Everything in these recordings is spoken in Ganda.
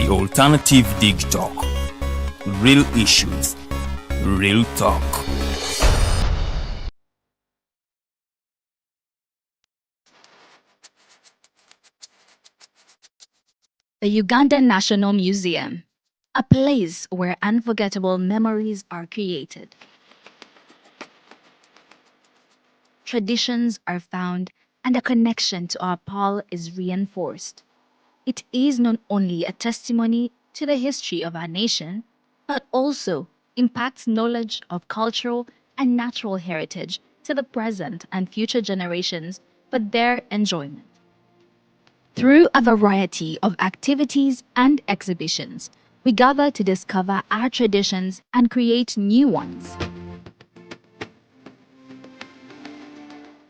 The Alternative Dig Talk. Real issues, real talk. The Ugandan National Museum, a place where unforgettable memories are created. Traditions are found and a connection to our Pearl is reinforced. It is not only a testimony to the history of our nation, but also impacts knowledge of cultural and natural heritage to the present and future generations for their enjoyment. Through a variety of activities and exhibitions, we gather to discover our traditions and create new ones.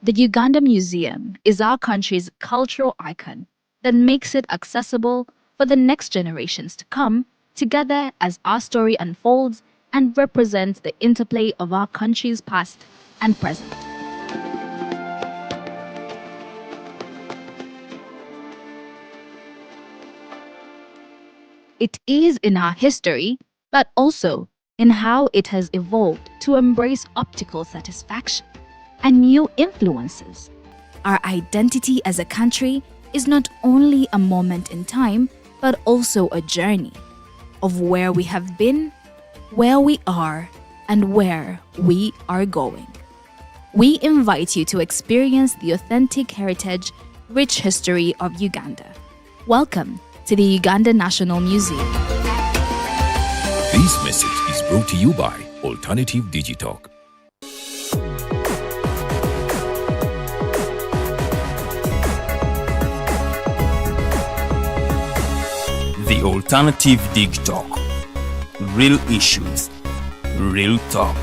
The Uganda Museum is our country's cultural icon that makes it accessible for the next generations to come together as our story unfolds and represents the interplay of our country's past and present. It is in our history, but also in how it has evolved to embrace optical satisfaction and new influences. Our identity as a country is not only a moment in time, but also a journey of where we have been, where we are, and where we are going. We invite you to experience the authentic heritage, rich history of Uganda. Welcome to the Uganda National Museum. This message is brought to you by Alternative Digitalk. The Alternative Dig Talk. Real issues, real talk.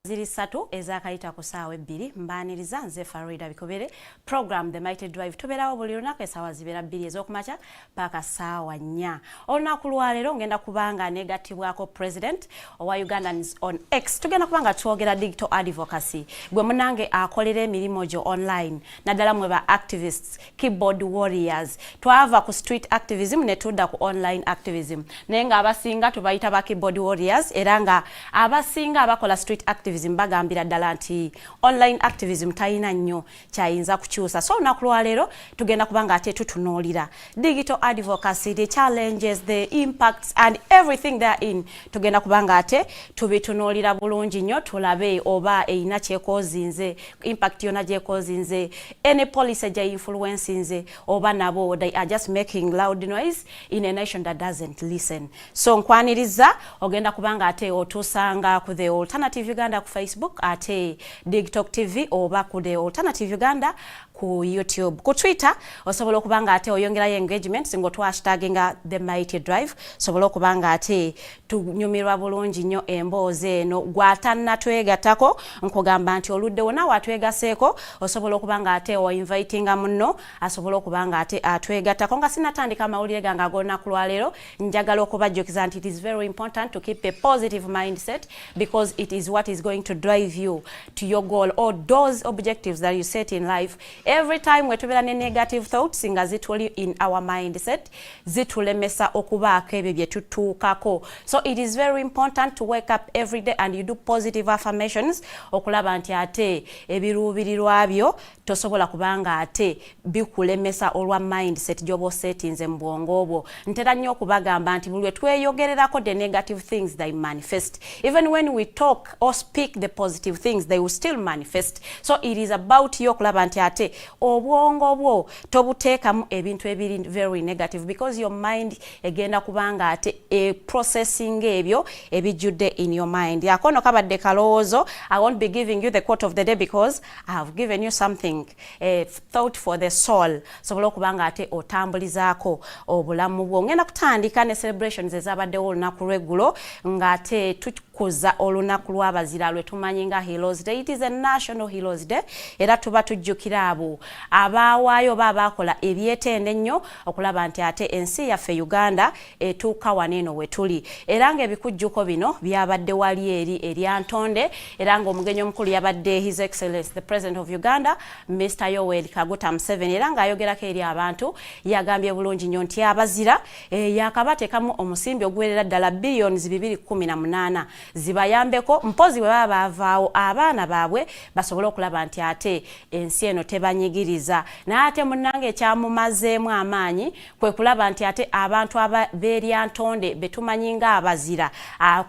Ziri satu ezakayita ku ssaawa 2 mbaaniriza nze Farida Bikobere program The Mighty Drive tubeerawo buli lunaku essaawa zibeera 2 ez'okumakya paka ssaawa 4. Olunaku lwaleero ngenda kubanga negatibwako president owa Ugandans on X tugenda kubanga twogera digital advocacy gwe munange akolera emirimu gyo online naddala mwe ba activists keyboard warriors twava ku street activism ne tudda ku online activism naye nga abasinga tubayita ba keyboard warriors era nga abasinga abakola street activism bagambira ddala nti online activism tayina nnyo kyayinza kukyusa. So olunaku lwaleero tugenda kubanga ate tutunuulira digital advocacy, the challenges, the impacts and everything therein. Tugenda kubanga ate tubitunuulira bulungi nnyo tulabe oba eyina kyekozinze impact yona gyekozinze any policy gya influence nze oba nabo they are just making loud noise in a nation that doesn't listen. So nkwaniriza ogenda kubanga ate otusanga ku the Alternative Uganda ku Facebook ate Digitalk TV oba ku the Alternative Uganda ku YouTube. Ku Twitter osobola okubanga ate oyongerayo engagement singo twashtaginga The Mighty Drive osobola okubanga ate tunyumirwa bulungi nnyo emboozi eno gwatanna twegatako nkugamba nti oludde wona watwegaseeko osobola okubanga ate o invitinga munno asobola okubanga ate atwegatako nga sinatandika amawulire gange ag'olunaku lwaleero njagala okubajjukiza nti it is very important to keep a positive mindset because it is what is going to drive you to your goal or those objectives that you set in life. Every time we tubeera ne negative thoughts nga zituli in our mindset zitulemesa okubaako ebyo bye tutuukako. So it is very important to wake up every day and you do positive affirmations okulaba nti ate ebiruubirirwa byo tosobola kubanga ate bikulemesa olwa mindset gyoba setinze mu bwongo bwo. Ntera nnyo okubagamba nti buli lwe tweyogererako the negative things they manifest. Even when we talk or speak the positive things they will still manifest. So it is about you okulaba nti ate obwongo bwo tobuteekamu ebintu ebiri very negative because your mind egenda kubanga ate processing ebyo ebijjudde in your mind. Yakono kabadde kalowoozo. I won't be giving you the quote of the day because I have given you something, a thought for the soul. Sobola okubanga ate otambulizaako obulamu bwo. Ngenda kutandika ne celebrations ezabaddewo olunaku lw'eggulo ng'ate tukuza olunaku lw'abazira lwe tumanyi nga Heroes Day. It is a national Heroes Day era tuba tujjukira abo abawaayo babakola ebyetende nnyo okulaba nti ate ensi yaffe Uganda etuuka waneeno we tuli. Era ng'ebikujjuko bino byabadde wali eri Antonde era ng'omugenyi omukulu yabadde His Excellency the President of Uganda Mr. Yoweri Kaguta Museveni era ng'ayogerako eri abantu yagambye bulungi nnyo nti abazira yakabateekamu omusimbi oguwerera ddala billions 218 zibayambeko mpozi bwe baba baavaawo abaana baabwe basobole okulaba nti ate ensi eno tebanyigiriza. Naate munnange ekyamumazeemu amaanyi kwe kulaba nti ate abantu beeri Antonde betumanyi nga abazira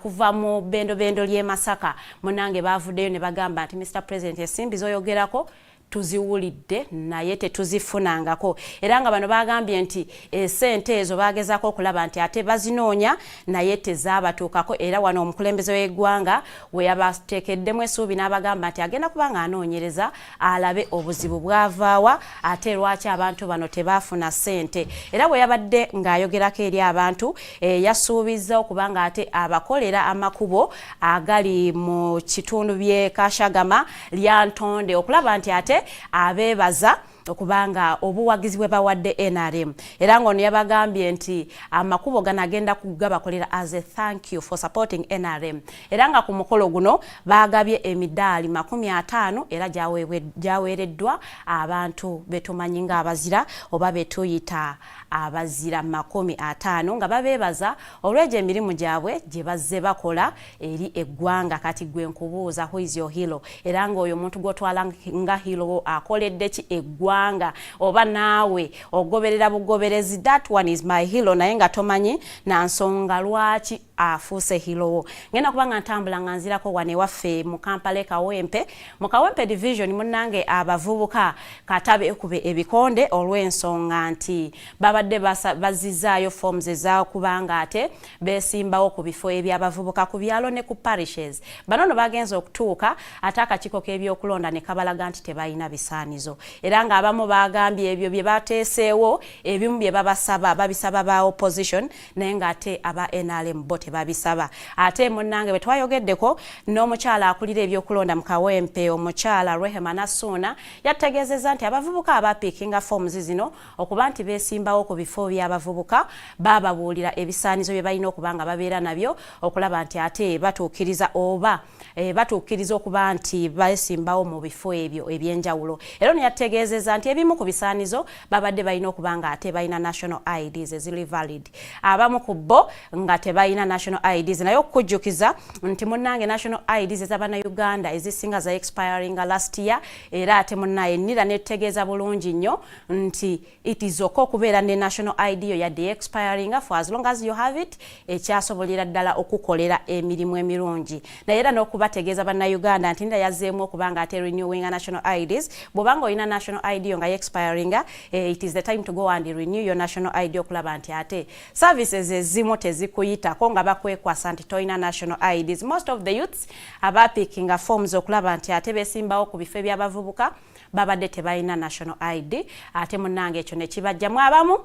kuva mu bendo ly'e Masaka munnange baavuddeyo ne bagamba nti Mr. President ensimbi z'oyogerako tuziwulidde naye tetuzifunangako era nga bano bagambye nti sente ezo bagezako okulaba nti ate bazinoonya naye tezaabatuukako era wano omukulembeze w'eggwanga we yabateekeddemu essuubi n'abagamba nti agenda kubanga anoonyereza alabe obuzibu bwavaawa ate lwaki abantu bano tebaafuna sente era bwe yabadde ng'ayogerako eri abantu yasuubizza okubanga ate abakolera amakubo agali mu kitundu by'e Kashagama lya Ntonde okulaba nti ate abeebaza okubanga obuwagizi bwe bawadde NRM era ng'ono yabagambye nti amakubo gano agenda kugabakolera as a thank you for supporting NRM era nga ku mukolo guno bagabye emidaali 50 era gyaweereddwa abantu betumanyi nga abazira oba betuyita abazira 50 nga babeebaza olw'egyo emirimu gyabwe gye bazze bakola eri eggwanga. Kati gwe nkubuuza who is your hero era ng'oyo omuntu gw'otwala nga hero akoledde ki eggwanga oba naawe ogoberera bugoberezi that one is my hero naye nga tomanyi na nsonga lwaki afuuse hero. Ngenda kubanga ntambula nga nzirako wane waffe mu Kampala Kawempe mu Kawempe division munnange abavubuka katabe ekube ebikonde olw'ensonga nti babadde bazizaayo forms ezakubanga ate besimbawo ku bifo eby'abavubuka ku byalo ne ku parishes. Bano bagenza okutuuka ate akakiiko k'ebyokulonda ne kabalaga nti tebalina bisaanizo era nga abamu bagambye ebyo bye bateeseewo ebimu bye babisaba ba opposition naye nga ate aba NRM bo tebabisaba. Ate munnange bwe twayogeddeko n'omukyala akulira ebyokulonda mu Kawempe omukyala Rehema Nasuna yategeezezza nti abavubuka abapiikinga forms zino okuba nti beesimbawo ku bifo by'abavubuka bababuulira ebisaanizo bye balina okubanga babeera nabyo okulaba nti ate batuukiriza oba batuukiriza okuba nti beesimbawo mu bifo ebyo ebyenjawulo. Era ono yategeezezza nti ebimu ku bisaanizo babadde balina okubanga ate balina national IDs eziri valid abamu ku bo nga tebalina national IDs naye okujjukiza nti munnange national IDs ez'Abannayuganda ezisinga za expiring last year era ate munnaye nira netegeeza bulungi nnyo nti it is okay okubeera ne national ID yo yadde expiring for as long as you have it ekyasobolera ddala okukolera emirimu emirungi naye era n'okubategeeza Bannayuganda nti nira yazzeemu okubanga ate renewing national IDs bw'obanga olina national ID yo nga expiring it is the time to go and renew your national ID okulaba nti ate services ezimu tezikuyitako nga bakwekwasa nti toyina national IDs. Most of the youths abapiikinga forms okulaba nti ate beesimbawo ku bifo by'abavubuka babadde tebalina national ID ate munnange ekyo ne kibajjamu abamu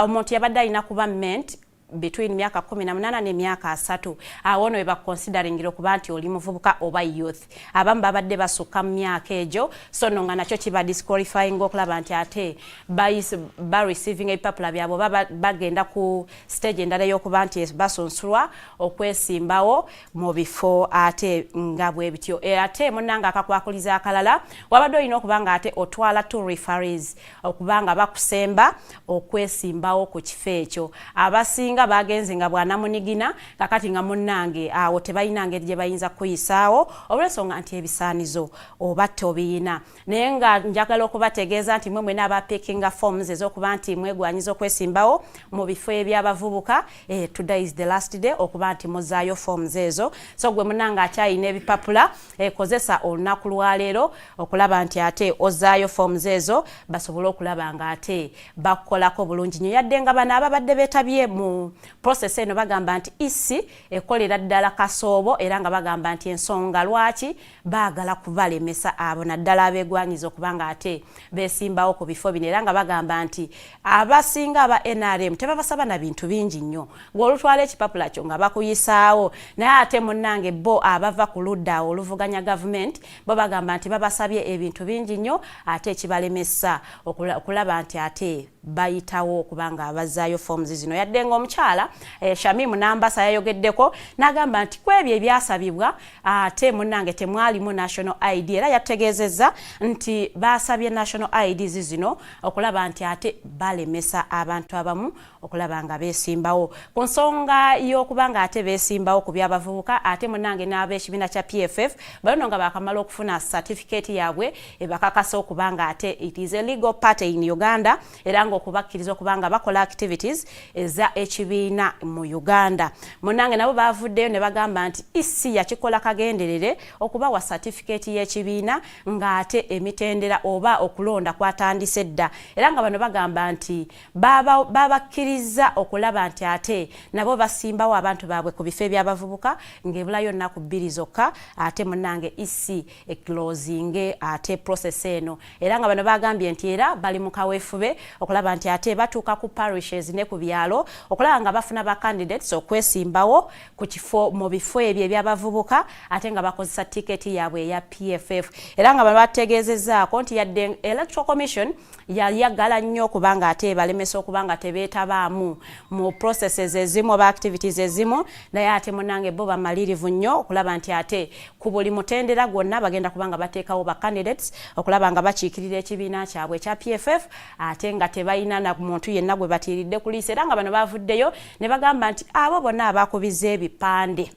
omuntu yabadde alina kuba ment between myaka 18 ne myaka 3 awo no bakonsideringira okuba nti oli muvubuka oba youth abamu babadde basukka mu myaka egyo so no nga nakyo kiba disqualifying okulaba nti ate ba receiving ebipapula byabo bagenda ku stage endala y'okuba nti basunsulwa okwesimbawo mu bifo ate nga bwe bityo ate munnanga akakwakuliza akalala wabadde olina okubanga ate otwala to referees okubanga bakusemba okwesimbawo ku kifo ekyo abasinga bagenze nga bwana munigina kakati nga munnange awo tebalina ngeri gye bayinza kuyisaawo olw'ensonga nti ebisaanizo oba tobiyina naye nga njagala okubategeeza nti mwe n'abapiikinga forms ez'okuba nti mwegwanyiza okwesimbawo mu bifo eby'abavubuka today is the last day okuba nti muzaayo forms ezo so gwe munnange akyayina ebipapula kozesa olunaku lwaleero okulaba nti ate ozaayo forms ezo basobole okulaba nga ate bakolako bulungi nnyo yadde nga bano ababadde beetabye mu mu process eno bagamba nti isi ekolera ddala kasoobo era nga bagamba nti ensonga lwaki baagala kubalemesa abo naddala abeegwanyiza okubanga ate beesimbawo ku bifo bino era nga bagamba nti abasinga aba NRM tebabasaba na bintu bingi nnyo ng'olutwala ekipapula kyo nga bakuyisaawo naye ate munnange bo abava ku ludda oluvuganya gavumenti bo bagamba nti babasabye ebintu bingi nnyo ate ekibalemesa okulaba nti ate bayitawo okubanga abazaayo forms zino yadde ng'omukyala Shamimu Nambasa yayogeddeko n'agamba nti kwebyo ebyasabibwa ate munnange temwalimu national ID era yategeezezza nti basabye national IDs zino okulaba nti ate balemesa abantu abamu okulaba nga beesimbawo ku nsonga y'okubanga ate beesimbawo ku by'abavubuka ate munnange n'ab'ekibiina kya PFF bano nga bakamala okufuna certificate yaabwe ebakakasa okubanga ate it is a legal party in Uganda era ng'okubakkiriza okubanga bakola activities eza ekibiina mu Uganda munnange nabo bavuddeyo ne bagamba nti isi yakikola kagenderere okubawa certificate y'ekibiina ng'ate emitendera oba okulonda kwatandise dda era nga bano bagamba nti babakkiriza okulaba nti ate nabo basimbawo abantu baabwe ku bifo eby'abavubuka ng'ebulayo nnaku 2 zokka ate munnange isi eclosinge ate process eno era nga bano bagambye nti era bali mu kaweefube okulaba nti ate batuuka ku parishes ne ku byalo okulaba nga bafuna ba candidates okwesimbawo ku kifo mu bifo ebyo eby'abavubuka ate nga bakozesa tiketi yaabwe eya PFF era nga bano bategeezezzaako nti yadde Electoral Commission yayagala nnyo okubanga ate balemesa okubanga tebeetabaamu mu processes ezimu oba activities ezimu naye ate munnange bo bamalirivu nnyo okulaba nti ate ku buli mutendera gwonna bagenda kubanga bateekawo ba candidates okulaba nga bakiikirira ekibiina kyabwe ekya PFF ate nga tebalina na muntu yenna gwe batiiridde ku liisi era nga bano bavuddeyo ne bagamba nti abo bonna abakubiza ebipande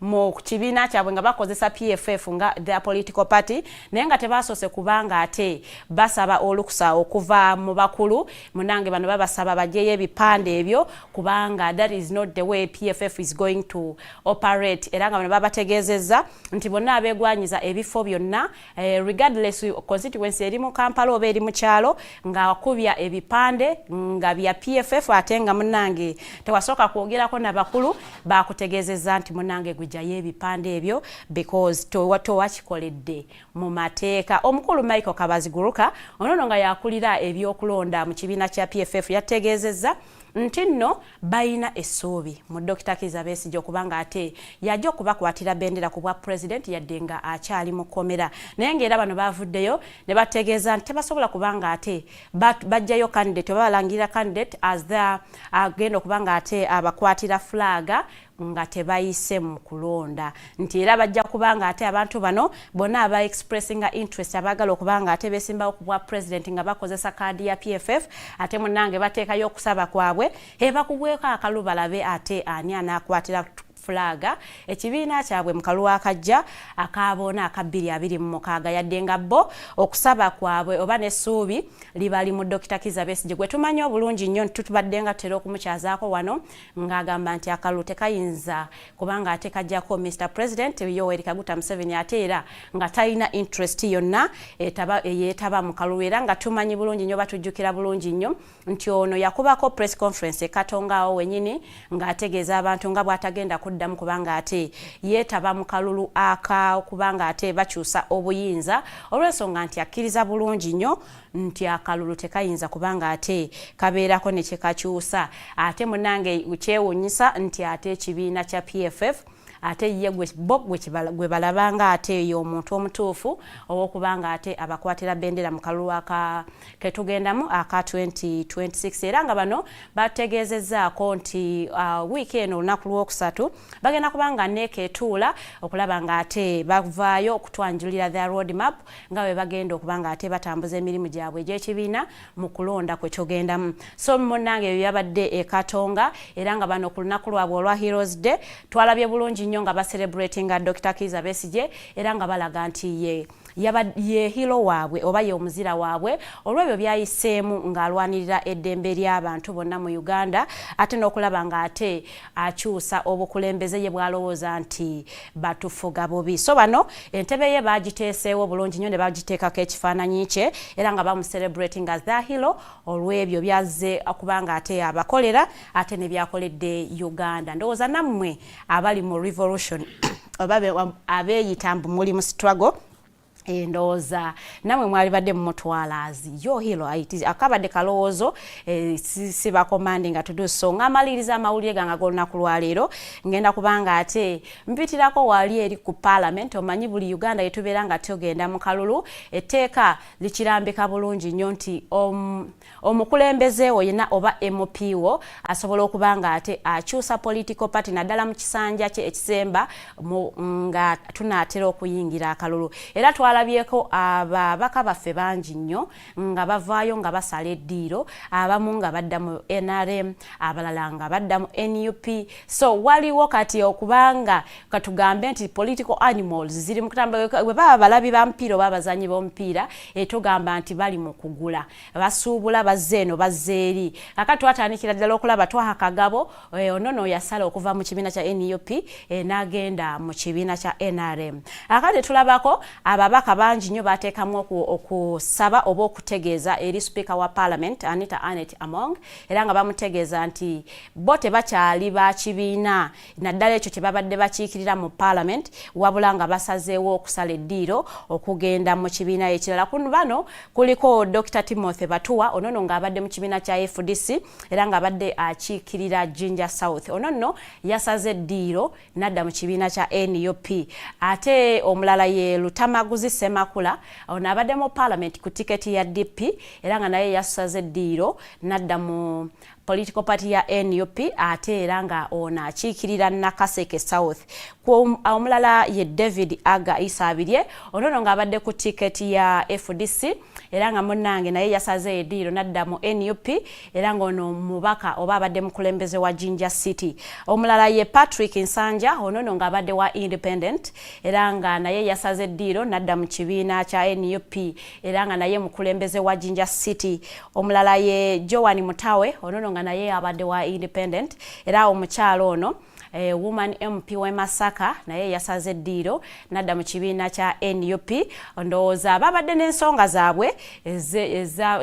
mu kibiina kyabwe nga bakozesa PFF nga their political party naye nga tebasoose kubanga ate basaba olukusa okuva mu bakulu munnange bano babasaba bajeyo ebipande ebyo kubanga that is not the way PFF is going to operate era nga bano babategeezezza nti bonna abeegwanyiza ebifo byonna regardless constituency eri mu Kampala oba eri mu kyalo nga akubya ebipande nga bya PFF ate nga munnange tewasooka kwogerako na bakulu bakutegeezezza nti munnange jaye ebipande ebyo because towakikoledde mu mateeka omukulu Michael Kabaziguruka onono nga yakulira ebyokulonda mu kibiina kya PFF yategeezezza nti nno bayina essuubi mu Dr. Kizza Besigye okubanga ate yajja okubakwatira bendera ku bwa president yadde nga akyali mu kkomera naye ng'era bano bavuddeyo ne bategeeza nti tebasobola kubanga ate bajjayo candidate oba balangirira candidate as the agenda okubanga ate abakwatira flaga nga tebayise mu kulonda nti era bajja kubanga ate abantu bano bonna aba expressinga interest abagala okubanga ate besimbawo ku bwa president nga bakozesa kaadi ya PFF ate munnange bateekayo okusaba kwabwe bakubweko akalu balabe ate ani anakwatira flaga ekibiina kyabwe mu kalulu akajja akaboona aka 2026 yadde nga bo okusaba kwabwe oba n'essuubi libali mu Dr. Kizza Besigye gwe tumanyi obulungi nnyo tutubadde nga tutera okumukyazaako wano ng'agamba nti akalulu tekayinza kubanga ate kajjako Mr. President Yoweri Kaguta Museveni ate era nga talina interest yonna yeetaba mu kalulu era nga tumanyi bulungi nnyo batujjukira bulungi nnyo nti ono yakubako press conference ekatongaawo wenyini ng'ategeeza abantu nga bw'atagenda kuddamu kubanga ate yeetaba mu kalulu aka kubanga ate bakyusa obuyinza olw'ensonga nti akkiriza bulungi nnyo nti akalulu tekayinza kubanga ate kabeerako ne kyekakyusa ate munnange kyewuunyisa nti ate ekibiina kya PFF ate ye gwe balabanga ate y'omuntu omutuufu ow'okubanga ate abakwatira bendera mu kalulu ketugendamu aka 2026 era nga bano bategeezezzaako nti wiiki eno olunaku lwokusatu bagenda kubanga neekeetuula okulaba nga ate bavaayo okutwanjulira the road map nga bwe bagenda okubanga ate batambuza emirimu gyabwe egy'ekibiina mu kulonda kwe tugendamu so munnange ebyo byabadde ekatonga era nga bano ku lunaku lwabwe olwa Heroes Day twalabye bulungi nnyo nga ba celebratinga Dr. Kizza Besigye era nga balaga nti ye hero waabwe oba ye omuzira waabwe olwebyo byayiseemu ng'alwanirira eddembe ly'abantu bonna mu Uganda ate n'okulaba ng'ate akyusa obukulembeze ye bw'alowooza nti batufuga bubi. So bano entebe ye baagiteeseewo bulungi nnyo ne bagiteekako ekifaananyi kye era nga bamucelebrating as the hero olw'ebyo byazze okubanga ate abakolera ate ne byakoledde Uganda. Ndowooza nammwe abali mu revolution oba abeeyita mbu muli mu struggle ndowooza namwe mwali badde mu mutwalazi yo hilo akabadde kalowoozo siba commanding to do so ngamaliriza amawulire ganga golunaku lwaleero ngenda kubanga ate mpitirako wali eri ku parliament omanyi buli Uganda yetubeera nga tugenda mu kalulu etteeka likirambika bulungi nnyo nti omukulembeze oyina oba MP wo asobola okubanga ate akyusa political party naddala mu kisanja kye ekisemba nga tunaatera okuyingira akalulu era twalabyeko ababaka baffe bangi nnyo nga bavaayo nga basala eddiiro abamu nga badda mu NRM abalala nga badda mu NUP so waliwo kati okubanga katugambe nti political animals ziri mu kutambula bwe baba balabi ba mpira oba abazanyi b'omupiira etugamba nti bali mu kugula basuubula bazzeeno bazzeeri kakati twatandikira ddala okulaba twaha kagabo onono yasala okuva mu kibiina kya NUP n'agenda mu kibiina kya NRM akati tulabako ababaka bangi nnyo bateekamu okusaba oba okutegeeza eri speaker wa parliament Anita Anet Among era nga bamutegeeza nti bo tebakyali ba kibiina naddala ekyo kye babadde bakiikirira mu parliament wabula nga basazeewo okusala eddiiro okugenda mu kibiina ekirala kuno bano kuliko Dr. Timothy Batuwa onono ng'abadde mu kibiina kya FDC era ng'abadde akiikirira Jinja South onono yasaze eddiiro nadda mu kibiina kya NUP ate omulala ye Lutamaguzi Semakula ono abadde mu parliament ku tiketi ya DP era nga naye yasaze eddiiro nadda mu political party ya NUP ate era nga ono akiikirira Nakaseke South omulala ye David Aga Isabirye onono ng'abadde ku tiketi ya FDC era nga munnange naye yasaze eddiiro nadda mu NUP era nga ono mubaka oba abadde mukulembeze wa Jinja City omulala ye Patrick Nsanja onono ng'abadde wa Independent era nga naye yasaze eddiiro nadda mu kibiina kya NUP era nga naye mukulembeze wa Jinja City omulala ye Joan Mutawe onono nga naye abadde wa Independent era omukyalo ono woman MP we Masaka naye yasaze eddiiro nadda mu kibiina kya NUP ndowooza babadde n'ensonga zaabwe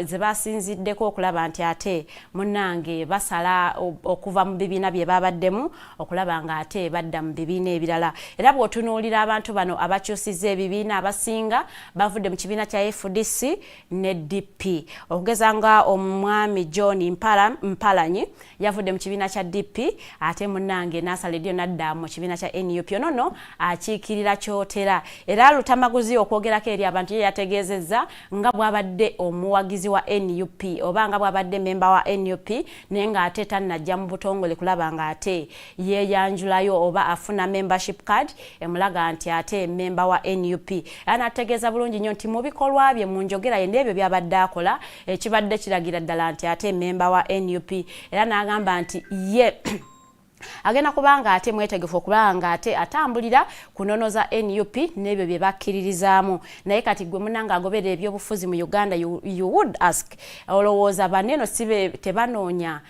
ze basinziddeko okulaba nti ate munnange basala okuva mu bibiina bye babaddemu okulaba nga ate badda mu bibiina ebirala era bw'otunuulira abantu bano abakyusizza ebibiina abasinga bavudde mu kibiina kya FDC ne DP okugeza nga omwami John Mpalanyi yavudde mu kibiina kya DP ate munnange nasala eddiiro nadda mu kibiina kya NUP onono akiikirira kyotera era Lutamaguzi okwogerako eri abantu ye yategeezezza nga bw'abadde omuwagizi wa NUP oba nga bw'abadde memba wa NUP naye ng'ate tannajja mu butongole kulaba nga ate yeeyanjulayo oba afuna membership card emulaga nti ate memba wa NUP era n'ategeeza bulungi nnyo nti mu bikolwa bye mu njogera ye n'ebyo by'abadde akola ekibadde kiragira ddala nti ate memba wa NUP era n'agamba nti ye agenda kubanga ate mwetegefu okulanga ate atambulira kunonoza NUP n'ebyo bye bakkiririzaamu naye kati gwe munanga agoberera ebyobufuzi mu Uganda you would ask olowooza baneno sibe tebanoonya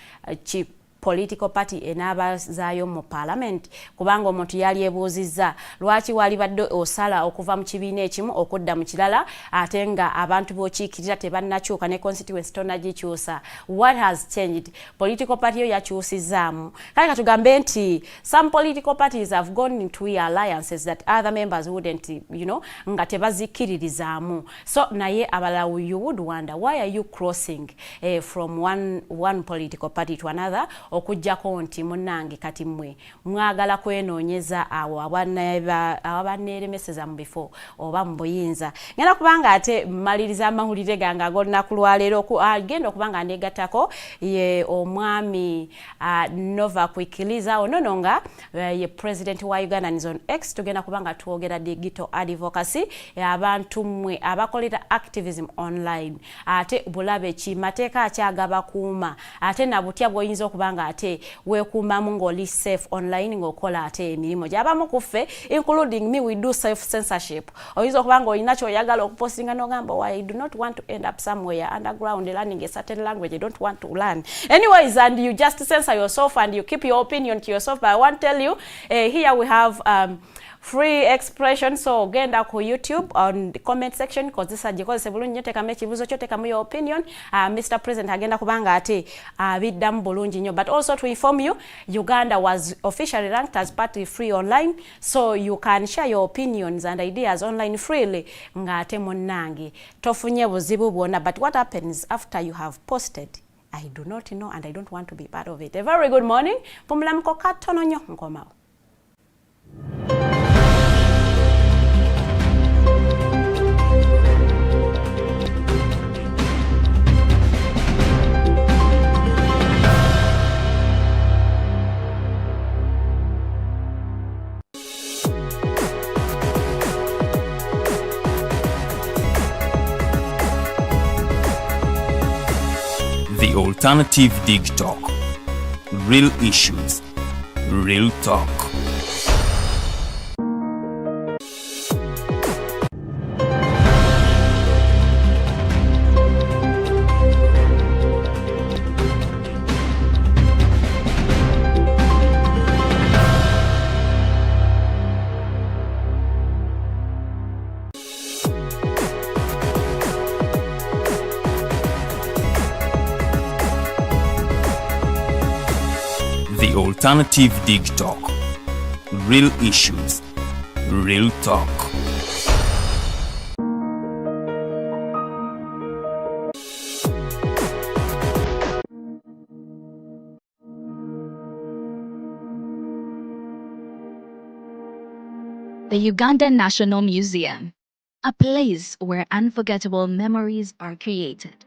political party enabazaayo mu parliament kubanga omuntu yali ebuuzizza lwaki wali badde osala okuva mu kibiina ekimu okudda mu kirala ate nga abantu b'okiikirira tebannakyuka ne constituency tonagikyusa what has changed political party yo yakyusizzaamu kale katugambe nti some political parties have gone into alliances that other members wouldn't nga tebazikiririzaamu so naye abalala you would wonder why are you crossing from one political party to another okujjako nti munnange kati mmwe mwagala kwenoonyeza awo abanneeremeseza mu bifo oba mu buyinza ngenda kubanga ate mmaliriza amawulire gange ag'olunaku lwaleero agenda okubanga neegattako ye omwami Nova Kwikiriza onono nga ye president wa Ugandans on X tugenda kubanga twogera digital advocacy abantu mmwe abakolera activism online ate bulabe ki mateeka akyagabakuuma ate nabutya bw'oyinza okubanga nga ate weekuumamu ng'oli safe online ng'okola ate emirimu gy'abamu ku ffe including me we do self censorship. Oyinza okuba ng'olina ky'oyagala okupostinga n'ogamba I do not want to end up somewhere underground learning a certain language I don't want to learn. Anyways, and you just censor yourself and you keep your opinion to yourself. But I want to tell you, here we have free expression. So genda ku YouTube on the comment section because this is because bulungi teka mechibuzo chote kama your opinion. Mr. President agenda kubanga ate biddamu bulungi nnyo. But also to inform you, Uganda was officially ranked as party free online, so you can share your opinions and ideas online freely nga ate munnange tofunye buzibu bwonna. But what happens after you have posted? I do not know and I don't want to be part of it. A very good morning. Pumulamuko katono nnyo nkomawo. The Alternative Dig Talk. Real issues, real talk. The Alternative Dig Talk. Real issues, real talk. The Ugandan National Museum, a place where unforgettable memories are created.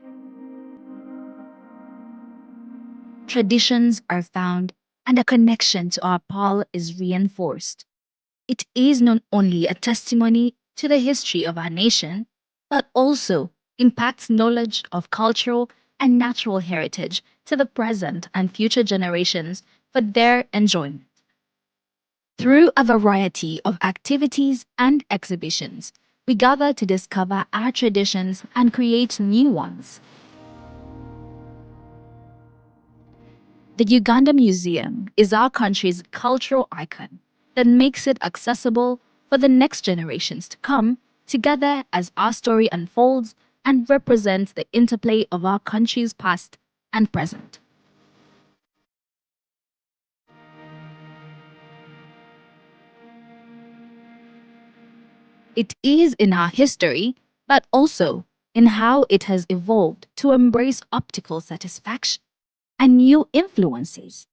Traditions are found and a connection to our Paul is reinforced. It is not only a testimony to the history of our nation, but also impacts knowledge of cultural and natural heritage to the present and future generations for their enjoyment. Through a variety of activities and exhibitions, we gather to discover our traditions and create new ones. The Uganda Museum is our country's cultural icon that makes it accessible for the next generations to come together as our story unfolds and represents the interplay of our country's past and present. It is in our history, but also in how it has evolved to embrace optical satisfaction and new influences.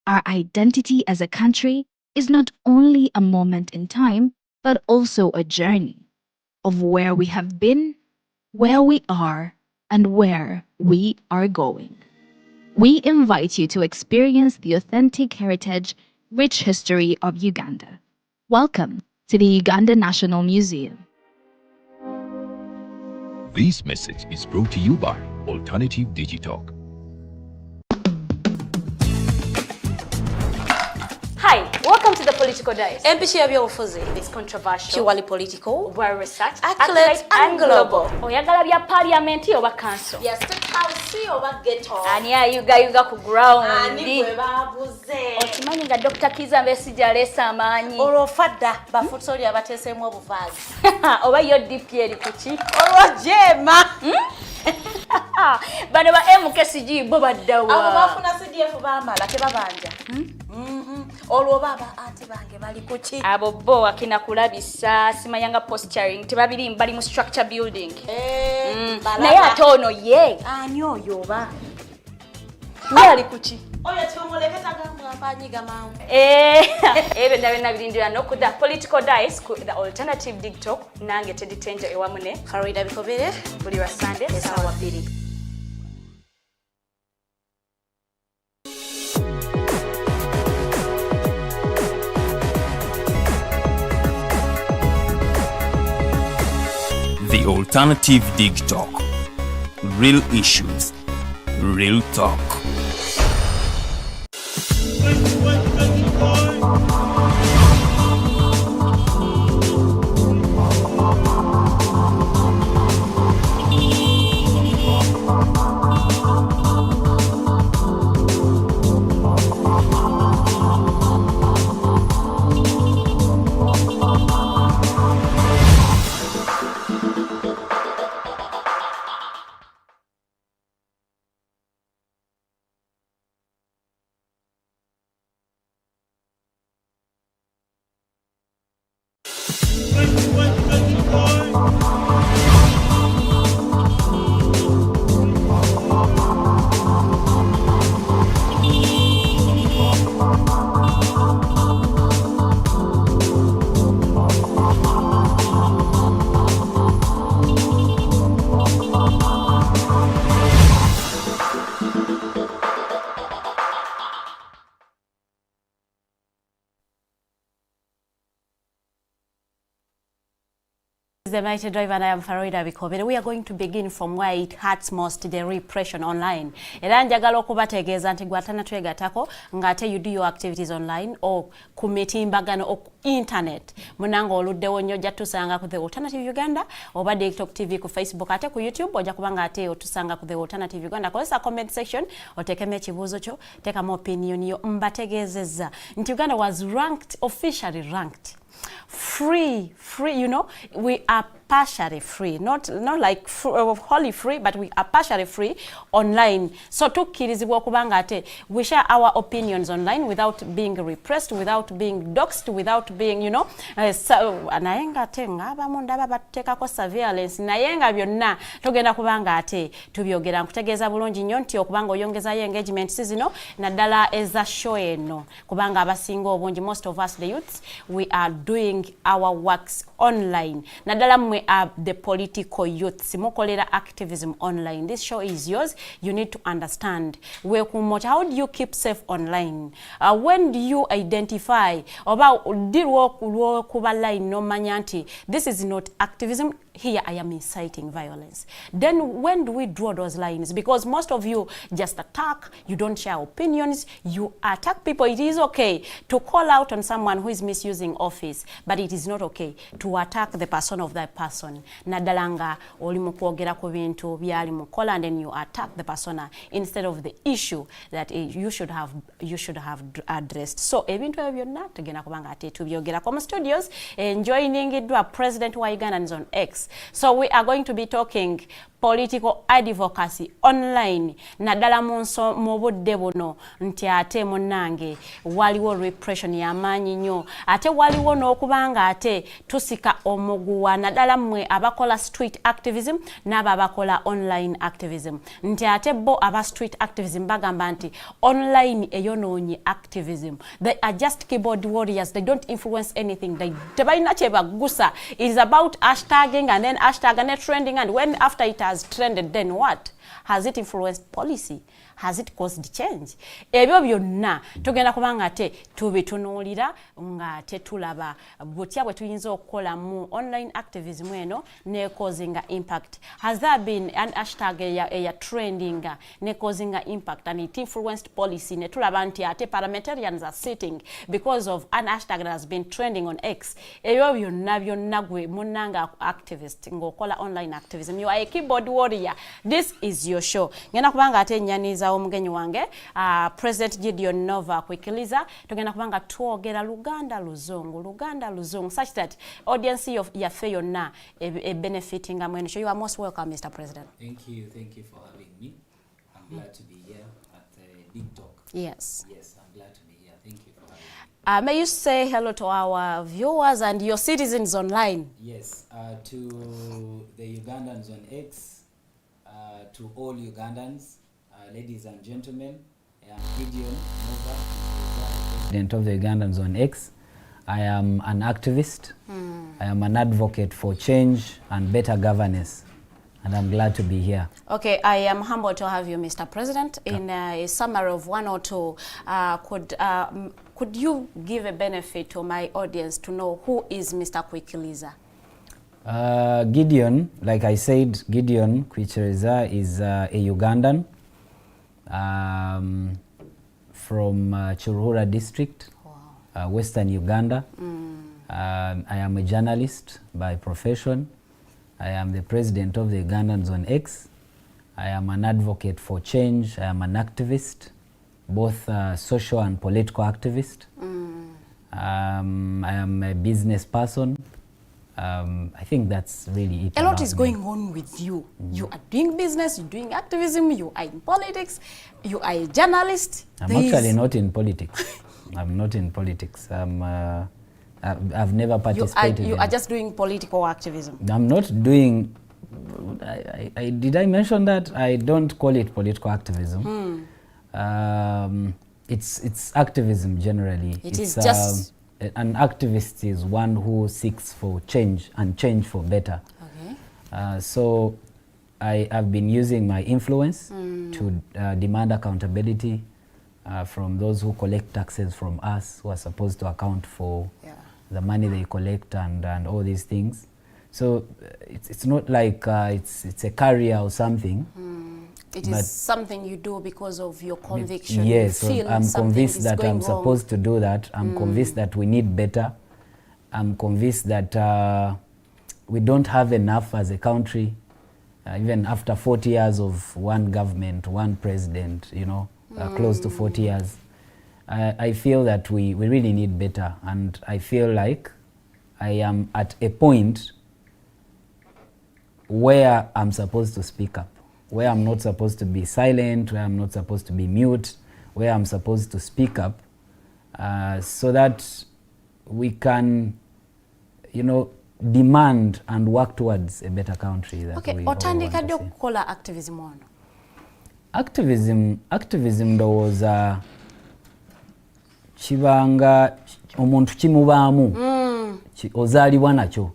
Our identity as a country is not only a moment in time, but also a journey of where we have been, where we are, and where we are going. We invite you to experience the authentic heritage, rich history of Uganda. Welcome to the Uganda National Museum. This message is brought to you by Alternative Digitalk. Hi, welcome to the Political Dice. Empishi ebyobufuzi. It's controversial, Purely political, well researched, accurate and global. Oyagala bya parliament oba council. Yes, state house oba ghetto. Ani ayuga ku ground. Ani bwe baabuze. Okimanyi nga Dr. Kiza Mbesija alesa amaanyi. Olwofadda bafutoli abateeseemu obuvaazi. Oba yo DP eri kuki? Olwojema. Bano ba MKCG bo baddawa. Abo bafuna CDF baamala tebabanja. Olwo baba ate bange bali kuki? Abo bo akina kulabisa simayanga posturing tebabiri bali mu structure building. Naye ate ono ye. Ani oyo oba? Ye ali kuki? Oyo kyomuleketa gamba apanyiga mawu. Ebe na birindira nokuda Political Dice ku the Alternative Dig Talk nange Teddy Tenjo ewamune Farida Bikobere buli wa Sunday esawa 2. The Alternative Dig Talk. Real issues, real talk. The Mighty Driver and I am Farida Bikobere. We are going to begin from where it hurts most, the repression online. Era njagala okubategeeza nti gwatana twegatako ngate you do your activities online or ku mitimbagano or internet. Munango oluddewo nnyo ojja tusanga ku The Alternative Uganda oba TikTok TV ku Facebook ate ku YouTube ojja kubanga ate otusanga ku The Alternative Uganda. Kozesa comment section otekeme ekibuuzo kyo tekamu opinion yo mbategeezezza nti Uganda was ranked, officially ranked free, you know, we are partially free, not like wholly free, but we are partially free online. So tukkirizibwa okubanga ate we share our opinions online without being repressed, without being doxed, without being, you know, nayenga ate ng'abamu ndaba bateekako surveillance nayenga byonna tugenda kubanga ate tubyogera nkutegeeza bulungi nnyo nti okubanga oyongezayo engagements zino naddala eza show eno kubanga abasinga obungi, most of us the youths, we are doing our works online. Naddala mwe are the political youths mukolera activism online. This show is yours. You need to understand how do you keep safe online? When do you identify about kuba line no manyanti this is not activism, here I am inciting violence? Then when do we draw those lines? Because most of you just attack, you don't share opinions, you attack people. It is okay to call out on someone who is misusing office, but it is not okay to attack the person of that person. Nadalanga oli mukwogera ku bintu byali mukola and then you attack the persona instead of the issue that you should have addressed. So ebintu ebyo byonna tugenda kubanga ate tubyogera mu studios joiningidwa President wa Ugandans on X. So we are going to be talking political advocacy online naddala mu budde buno nti ate munnange waliwo repression y'amaanyi nnyo ate waliwo n'okubanga ate tusika omuguwa naddala mmwe abakola street activism n'abo abakola online activism nti ate bo aba street activism bagamba nti online eyonoonye activism. They are just keyboard warriors. They don't influence anything. Tebalina kye bagusa. It is about hashtagging and then hashtag and then trending, and when after it has trended, then what? Has it influenced policy? Has it caused change? Ebyo byonna tugenda kubanga ate tubitunuulira nga tetulaba butya bwe tuyinza okukola mu online activism eno ne causing impact. Has there been an hashtag eya trending ne causing impact and it influenced policy? Ne tulaba nti ate parliamentarians are sitting because of an hashtag that has been trending on X. Ebyo byonna gwe munnanga activist ng'okola online activism. You are a keyboard warrior. This is your show. Ngenda kubanga ate nyaniza omugenyi wange President Gedion Nova Kwikiriza tugenda kubanga twogera Luganda luzungu such that audience yaffe yonna benefiting amwene. So you are most welcome, Mr. President. Thank you for having me. I'm glad to be here at the Big Talk. Yes, I'm glad to be here. Thank you for having me. May you say hello to our viewers and your citizens online? Yes, to the Ugandans on X, to all Ugandans, ladies and gentlemen, I am Kwikiriza Nova Gedion, President of the Ugandans on X. I am an activist. I am an advocate for change and better governance, and I'm glad to be here. Okay, I am humbled to have you, Mr. President. In a summary of one or two, could you give a benefit to my audience to know who is Mr. Kwikiriza? Gedion, like I said, Gedion Kwikiriza is a Ugandan from Chiruhura district, Western Uganda. I am a journalist by profession. I am the president of the Ugandans on X. I am an advocate for change. I am an activist, both social and political activist. I am a business person. I think that's really it. A lot is going on with you. You are doing business, you're doing activism, you are in politics, you are a journalist. I'm actually not in politics. I'm not in politics. I've never participated. You are just doing political activism. I'm not doing. Did I mention that? I don't call it political activism. It's activism generally. It's just an activist is one who seeks for change and change for better. Okay. So I've been using my influence to demand accountability from those who collect taxes from us, who are supposed to account for the money they collect and all these things. So it's not like it's a career or something. It is something you do because of your conviction. Yes, you feel I'm convinced that I'm wrong. supposed to do that. I'm convinced that we need better. I'm convinced that we don't have enough as a country, even after 40 years of one government, one president, you know, close to 40 years. I feel that we really need better, and I feel like I am at a point where I'm supposed to speak up, where I'm not supposed to be silent, where I'm not supposed to be mute, where I'm supposed to speak up, so that we can, you know, demand and work towards a better country that we all want to see. Kukola activism ono? Activism ndowooza kibanga omuntu kimubaamu ozaalibwa nakyo,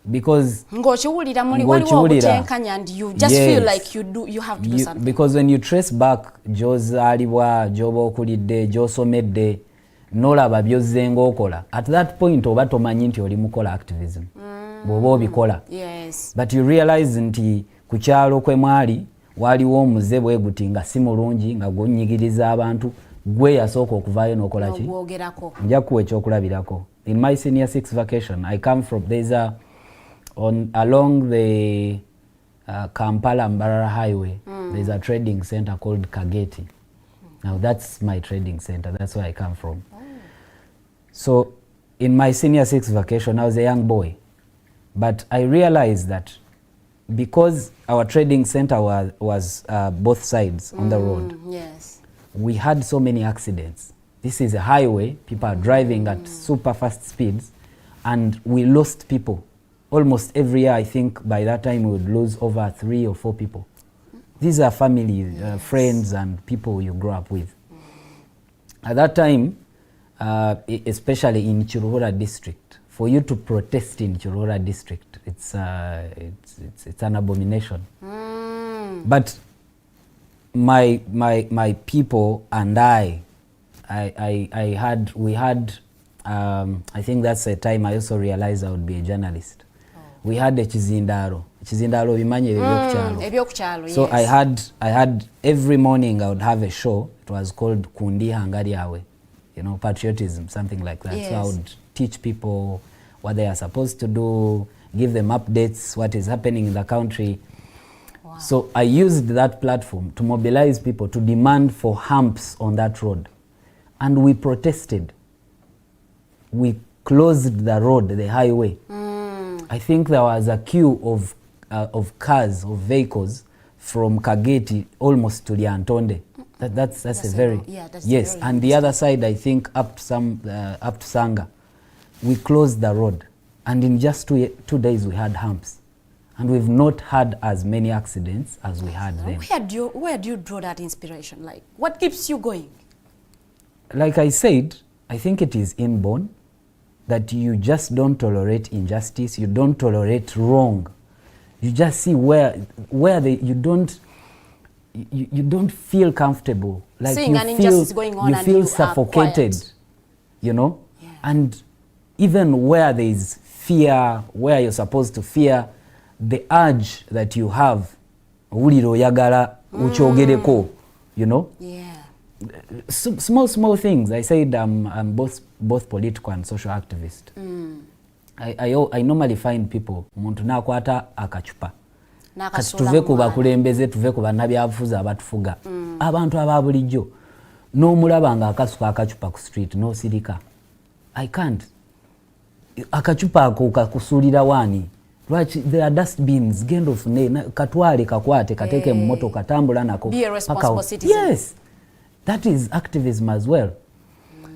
because ng'okiwulira muli waliwo obutenkanya and you just feel like you have to do something. Because when you trace back gy'ozaalibwa, gy'oba okulidde, gy'osomedde, n'olaba by'ozze ng'okola, at that point oba tomanyi nti oli mukola activism bw'oba obikola. But you realize nti ku kyalo kwe mwali waliwo omuze bwe guti nga si mulungi nga gw'onnyigiriza abantu, gwe yasooka okuvaayo n'okola ki? Nja kuwa ekyokulabirako. In my senior 6 vacation, I come from, there's a along the Kampala-Mbarara highway, there's a trading center called Kageti. Now that's my trading center, that's where I come from. So in my senior 6 vacation, I was a young boy, but I realized that because our trading center was both sides on the road, we had so many accidents. This is a highway, people are driving at super fast speeds, and we lost people. Almost every year, I think by that time we would lose over 3 or 4 people. These are family, friends and people you grow up with. At that time, especially in Chiruhura district, for you to protest in Chiruhura district, it's an abomination. But my people and we had I think that's the time I also realized I would be a journalist. We had a Chizindaro bimanye ebyokukyalo. So I had every morning I would have a show. It was called Kundi Hangariawe, you know, patriotism, something like that. So I would teach people what they are supposed to do, give them updates, what is happening in the country. So I used that platform to mobilize people to demand for humps on that road. And we protested. We closed the road, the highway. I think there was a queue of cars, of vehicles from Kageti almost to Lyantonde. That's a very, yes. And the other side, I think up to Sanga. We closed the road. And in just 2 days, we had humps. And we've not had as many accidents as we had then. Where do you draw that inspiration? Like, what keeps you going? Like I said, I think it is inborn that you just don't tolerate injustice, you don't tolerate wrong. You just see where you don't feel comfortable. Like seeing an injustice going on, you feel suffocated, you know? And even where there is fear, where you're supposed to fear, the urge that you have, you know, Small things. I said I'm both political and social activist. I normally find people omuntu nakwata akachupa kati tuve ku bakulembeze tuve ku bannabyabufuzi abatufuga abantu ababulijjo n'omulaba nga akasuka akachupa ku street no sirika. I can't. Akachupa ako kakusulira wani. Lwaki there are dustbins gendo fune katwale kakwate kateke mu moto katambula nako. Be a responsible citizen. Yes. That is activism as well.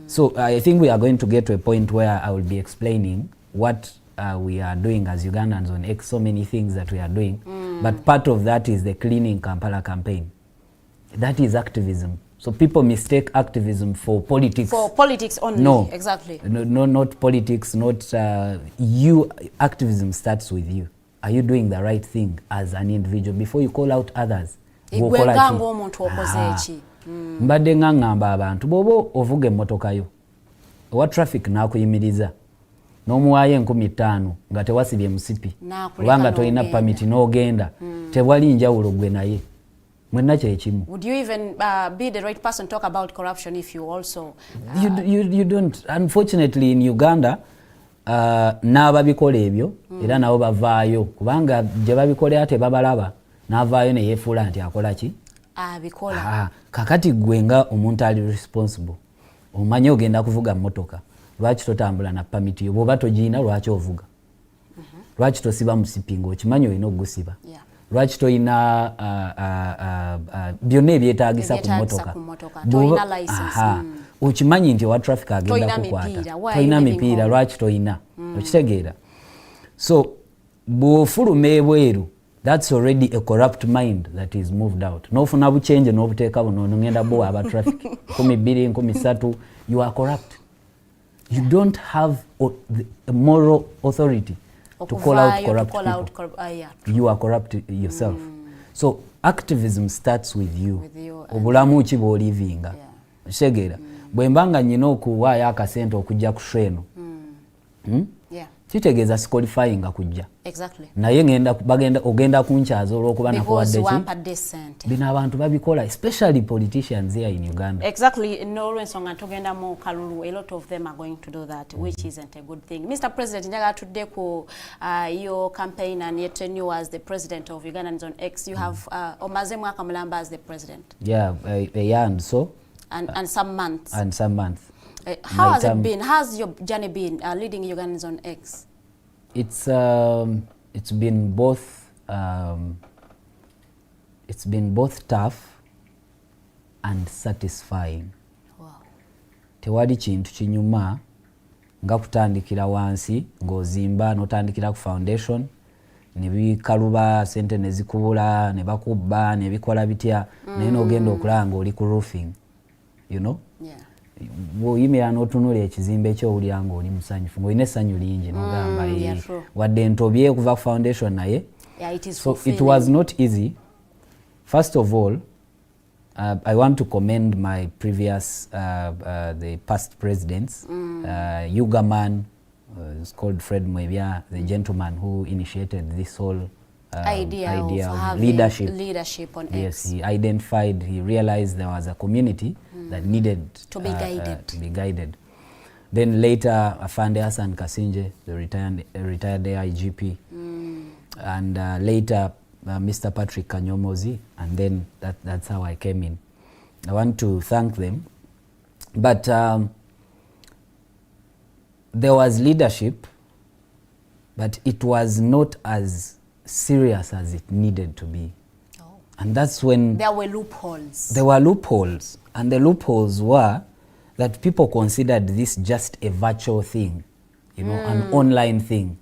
So I think we are going to get to a point where I will be explaining what we are doing as Ugandans on X, so many things that we are doing. But part of that is the Cleaning Kampala campaign. That is activism. So people mistake activism for politics. For politics only. No. Exactly. No, not politics, not you. Activism starts with you. Are you doing the right thing as an individual before you call out others? Mbadde ngangamba abantu bobo ovuga emmotoka yo owa traffic nakuyimiriza n'omuwaayo 15,000 nga tewasibye musipi kubanga tolina permit n'ogenda tewali njawulo gwe naye mwenna kyekimu. Would you even be the right person to talk about corruption if you also you don't. Unfortunately in Uganda n'ababikola ebyo era nabo bavaayo kubanga gye babikolera tebabalaba n'avaayo ne yeefuula nti akola ki abikola. Kakati gwenga omuntu ali responsible omanyi ogenda kuvuga mmotoka lwaki totambula na permit yo bwoba togiina lwaki ovuga lwaki tosiba musipi ng'okimanyi olina okugusiba lwaki toyina byonna ebyetaagisa ku mmotoka okimanyi nti owa traffic agenda kukwata toyina mipiira lwaki toyina okitegeera. So bw'ofuluma ebweru, that's already a corrupt mind that is moved out. Nofuna buchenje n'obuteeka buno ngenda bo aba traffic 12 13 you are corrupt. You don't have the moral authority to call out corrupt people. You are corrupt yourself. So activism starts with you. Obulamu ki bw'olivinga. Kitegeera. Bwe mbanga nnina okuwaayo akasente okujja ku sheno. Kitegeeza siqualifying kujja. Exactly. Naye ogenda kunkyaza olw'okuba nakuwadde ki? Bino abantu babikola, especially politicians here in Uganda. Exactly. No ensonga tugenda mu kalulu. A lot of them are going to do that, which isn't a good thing. Mr. President, njagala tudde ku your campaign and your tenure as the president of Ugandans on X. You have omaze mwaka mulamba as the president. Yeah, a year and so. And some months. And some months. How has it been? How's your journey been leading Ugandans on X? It's been both tough and satisfying. Wow. Tewali kintu kinyuma nga kutandikira wansi ng'ozimba n'otandikira ku foundation ne bikaluba sente ne zikubula ne bakubba ne bikola bitya naye n'ogenda okulaba ng'oli ku roofing, you know? Yeah. Bw'oyimira n'otunula ekizimbe ekyowulira ng'oli musanyufu ng'olina essanyu lingi n'ogamba wadde ntobye okuva ku foundation naye. So it was not easy. First of all, I want to commend my previous the past presidents. Ugaman, it's called Fred Mwebya, the gentleman who initiated this whole idea of leadership on X. Yes, he identified, he realized there was a community that needed to be guided. Then later, Afande Hassan Kasinje, the retired IGP, and later Mr. Patrick Kanyomozi, and then that's how I came in. I want to thank them. But there was leadership, but it was not as serious as it needed to be. And that's when there were loopholes. There were loopholes, and the loopholes were that people considered this just a virtual thing, you know, an online thing.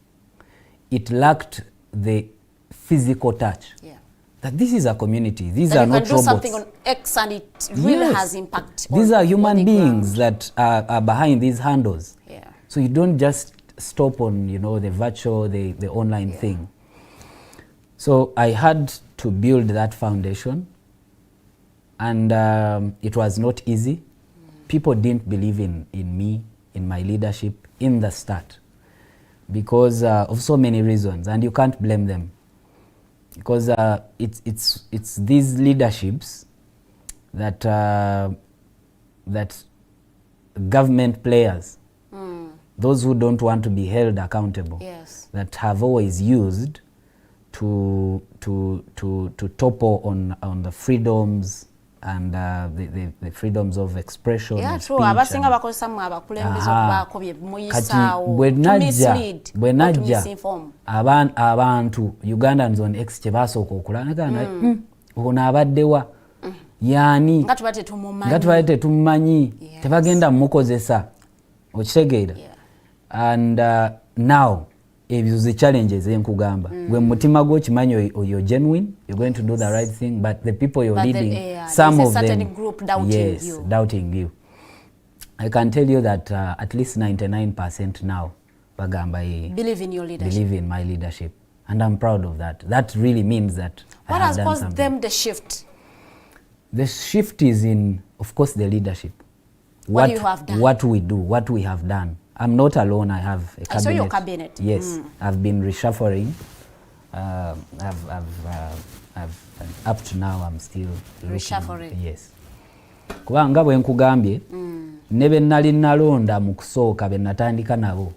It lacked the physical touch. Yeah. That this is a community. These are not robots. You can do something on X and it really has impact. These are human beings that are behind these handles. Yeah. So you don't just stop on, you know, the virtual, the online thing. So I had to build that foundation, and it was not easy. People didn't believe in me, in my leadership in the start, because of so many reasons, and you can't blame them, because it's these leaderships that that government players, those who don't want to be held accountable, that have always used to topple on the freedoms and the freedoms of expression. Yeah, and true. speech. Abasinga bakozesa mu abakulembeze okubaako bye muyisaawo bwe najja abantu Ugandans on X kye basooka okulaba ono abaddewa yaani nga tubadde tetumumanyi tebagenda mukozesa okitegeera and now ebyo ze challenges enkugamba gwe mutima gwo kimanyi you're genuine, you're going to do the right thing, but the people you're leading, some of them group doubting you. I can tell you that at least 99% now bagamba believe in your leadership, believe in my leadership, and I'm proud of that. That really means that what has caused them the shift? The shift is in, of course, the leadership. What you have done, what we do, what we have done. I'm not alone. I have a cabinet. I saw your cabinet. Yes, I've been reshuffling. Up to now, I'm still reshuffling. Yes. Kubanga bwe nkugambye ne be nali nalonda mu kusooka be natandika nabo.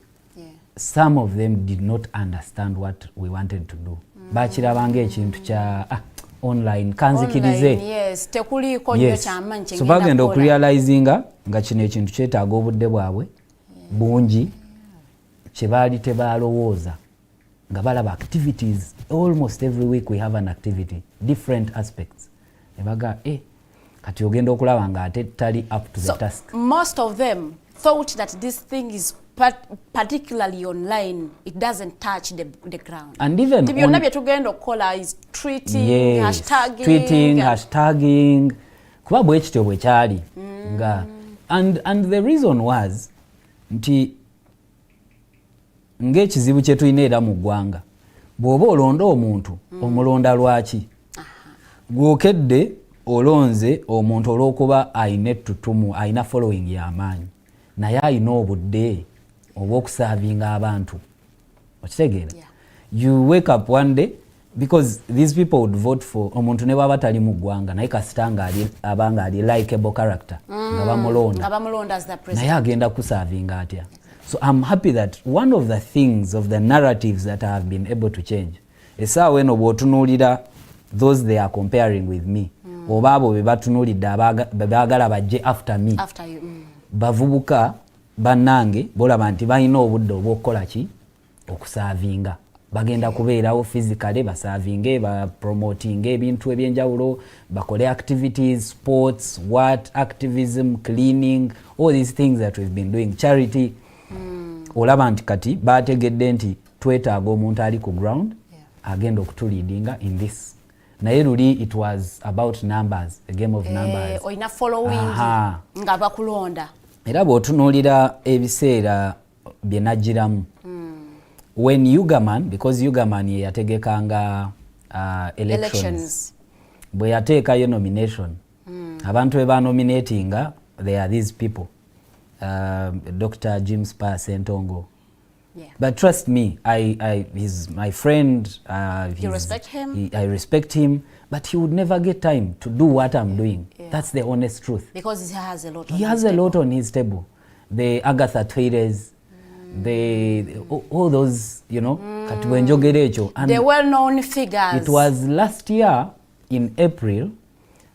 Some of them did not understand what we wanted to do. Bakirabanga ekintu kya online kanzikirize. Yes, tekuliko nnyo ky'amanyi so bagenda okurealizinga nga kino ekintu kyetaaga obudde bwabwe bungi kye baali tebalowooza nga balaba activities. Almost every week we have an activity, different aspects. Ebaga kati ogenda okulaba nga ate tali up to the task. Most of them thought that this thing is particularly online, it doesn't touch the ground. And even byonna bye tugenda okukola is tweeting, hashtagging kuba bwe kityo bwe kyali nga and the reason was nti ng'ekizibu kye tulina era mu ggwanga bw'oba olonda omuntu omulonda lwaki gwokedde olonze omuntu olw'okuba ayina ettutumu ayina following y'amaanyi naye ayina obudde obw'okusaavinga abantu okitegeera you wake up one day because these people would vote for omuntu ne baba tali mu ggwanga naye kasita abanga ali likeable character nga bamulonda as the president naye agenda kusaavinga atya. So I'm happy that one of the things of the narratives that I have been able to change essaawa eno bw'otunuulira those they are comparing with me oba abo be batunuulidde baagala bajje after me bavubuka bannange bolaba nti balina obudde obw'okukola ki okusaavinga bagenda kubeerawo physically basaavinge bapromoting ebintu ebyenjawulo bakole activities, sports, activism, cleaning, all these things that we've been doing, charity. Olaba nti kati bategedde nti twetaaga omuntu ali ku ground agenda okutuleadinga in this. Naye luli it was about numbers, a game of numbers. Oyina following nga bakulonda. Era bw'otunuulira ebiseera bye najjiramu when Ugaman, because Ugaman ye yategekanga elections bwe yateekayo nomination abantu be banominatinga they are these people, Dr. James Pa Sentongo. But trust me, he's my friend. You respect him? I respect him, but he would never get time to do what I'm doing. That's the honest truth. Because he has a lot on he has a lot on his table. The Agatha Traders, all those, you know, the well-known figures. It was last year in April.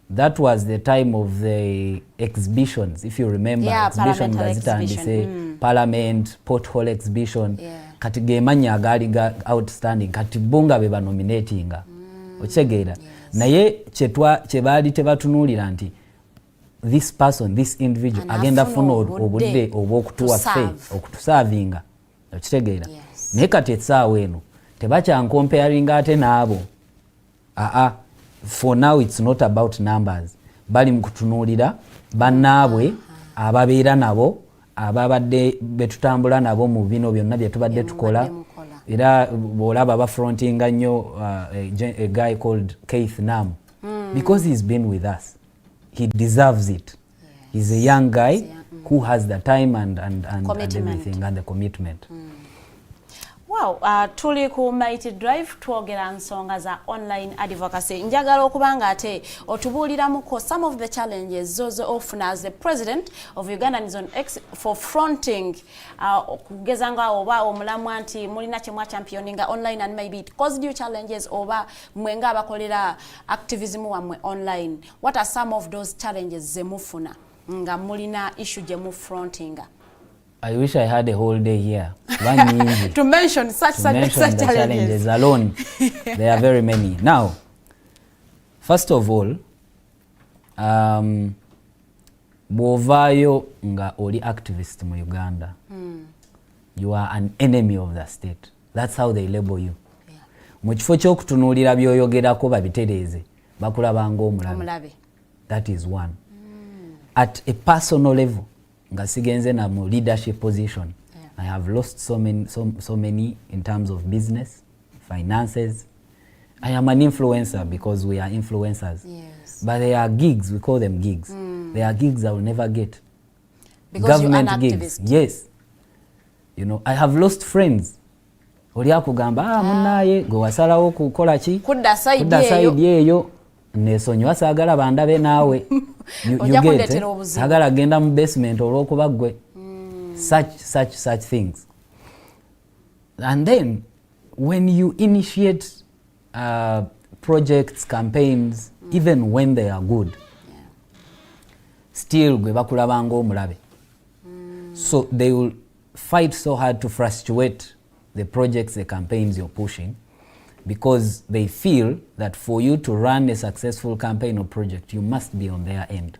That was the time of the exhibitions, if you remember. Exhibition gazita Parliament, Porthole exhibition. Kati gemanya agali outstanding. Kati bunga beba nominatinga. Ochegeera. Naye chebali tebatunulira nti this person, this individual agenda funo obudde obwokutuwa fe okutusavinga. Okitegeera. Naye kati essaawa eno tebakya comparing ate naabo. For now it's not about numbers. Bali mukutunulira bannaabwe ababeera nabo ababadde betutambula nabo mu bino byonna bye tubadde tukola. Era bolaba bafrontinga nnyo a guy called Keith Nam because he's been with us. He deserves it. He's a young guy who has the time and everything and the commitment. Wow, tuli ku Mighty Drive twogera nsonga za online advocacy. Njagala okubanga ate otubuuliramuko some of the challenges zozo ofuna as the president of Ugandans on X for fronting okugeza nga oba omulamu anti mulina kimwa championinga online and maybe it caused you challenges oba mwenga abakolera activism wamwe online. What are some of those challenges zemufuna nga mulina issue jemu frontinga? I wish I had a whole day here to mention such challenges alone. There are very many. Now, first of all, bwovayo nga oli activist mu Uganda, you are an enemy of the state. That's how they label you. Mu kifo ky'okutunuulira by'oyogerako babitereeze bakulabanga omulabe. That is one. At a personal level, nga sigenze na mu leadership position, I have lost so many in terms of business, finances. I am an influencer because we are influencers. Yes. But there are gigs, we call them gigs. There are gigs I will never get. Because government you're an gigs. activist. Yes. You know, I have lost friends. Oli akugamba munaye go wasalawo kukola ki? Kudda side yeyo. Nesonyiwa saagala bandabe naawe. You get it? Saagala genda mu basement olw'okuba ggwe. Such things. And then when you initiate projects, campaigns, even when they are good, still gwe bakulabanga omulabe. So they will fight so hard to frustrate the projects, the campaigns you're pushing, because they feel that for you to run a successful campaign or project, you must be on their end.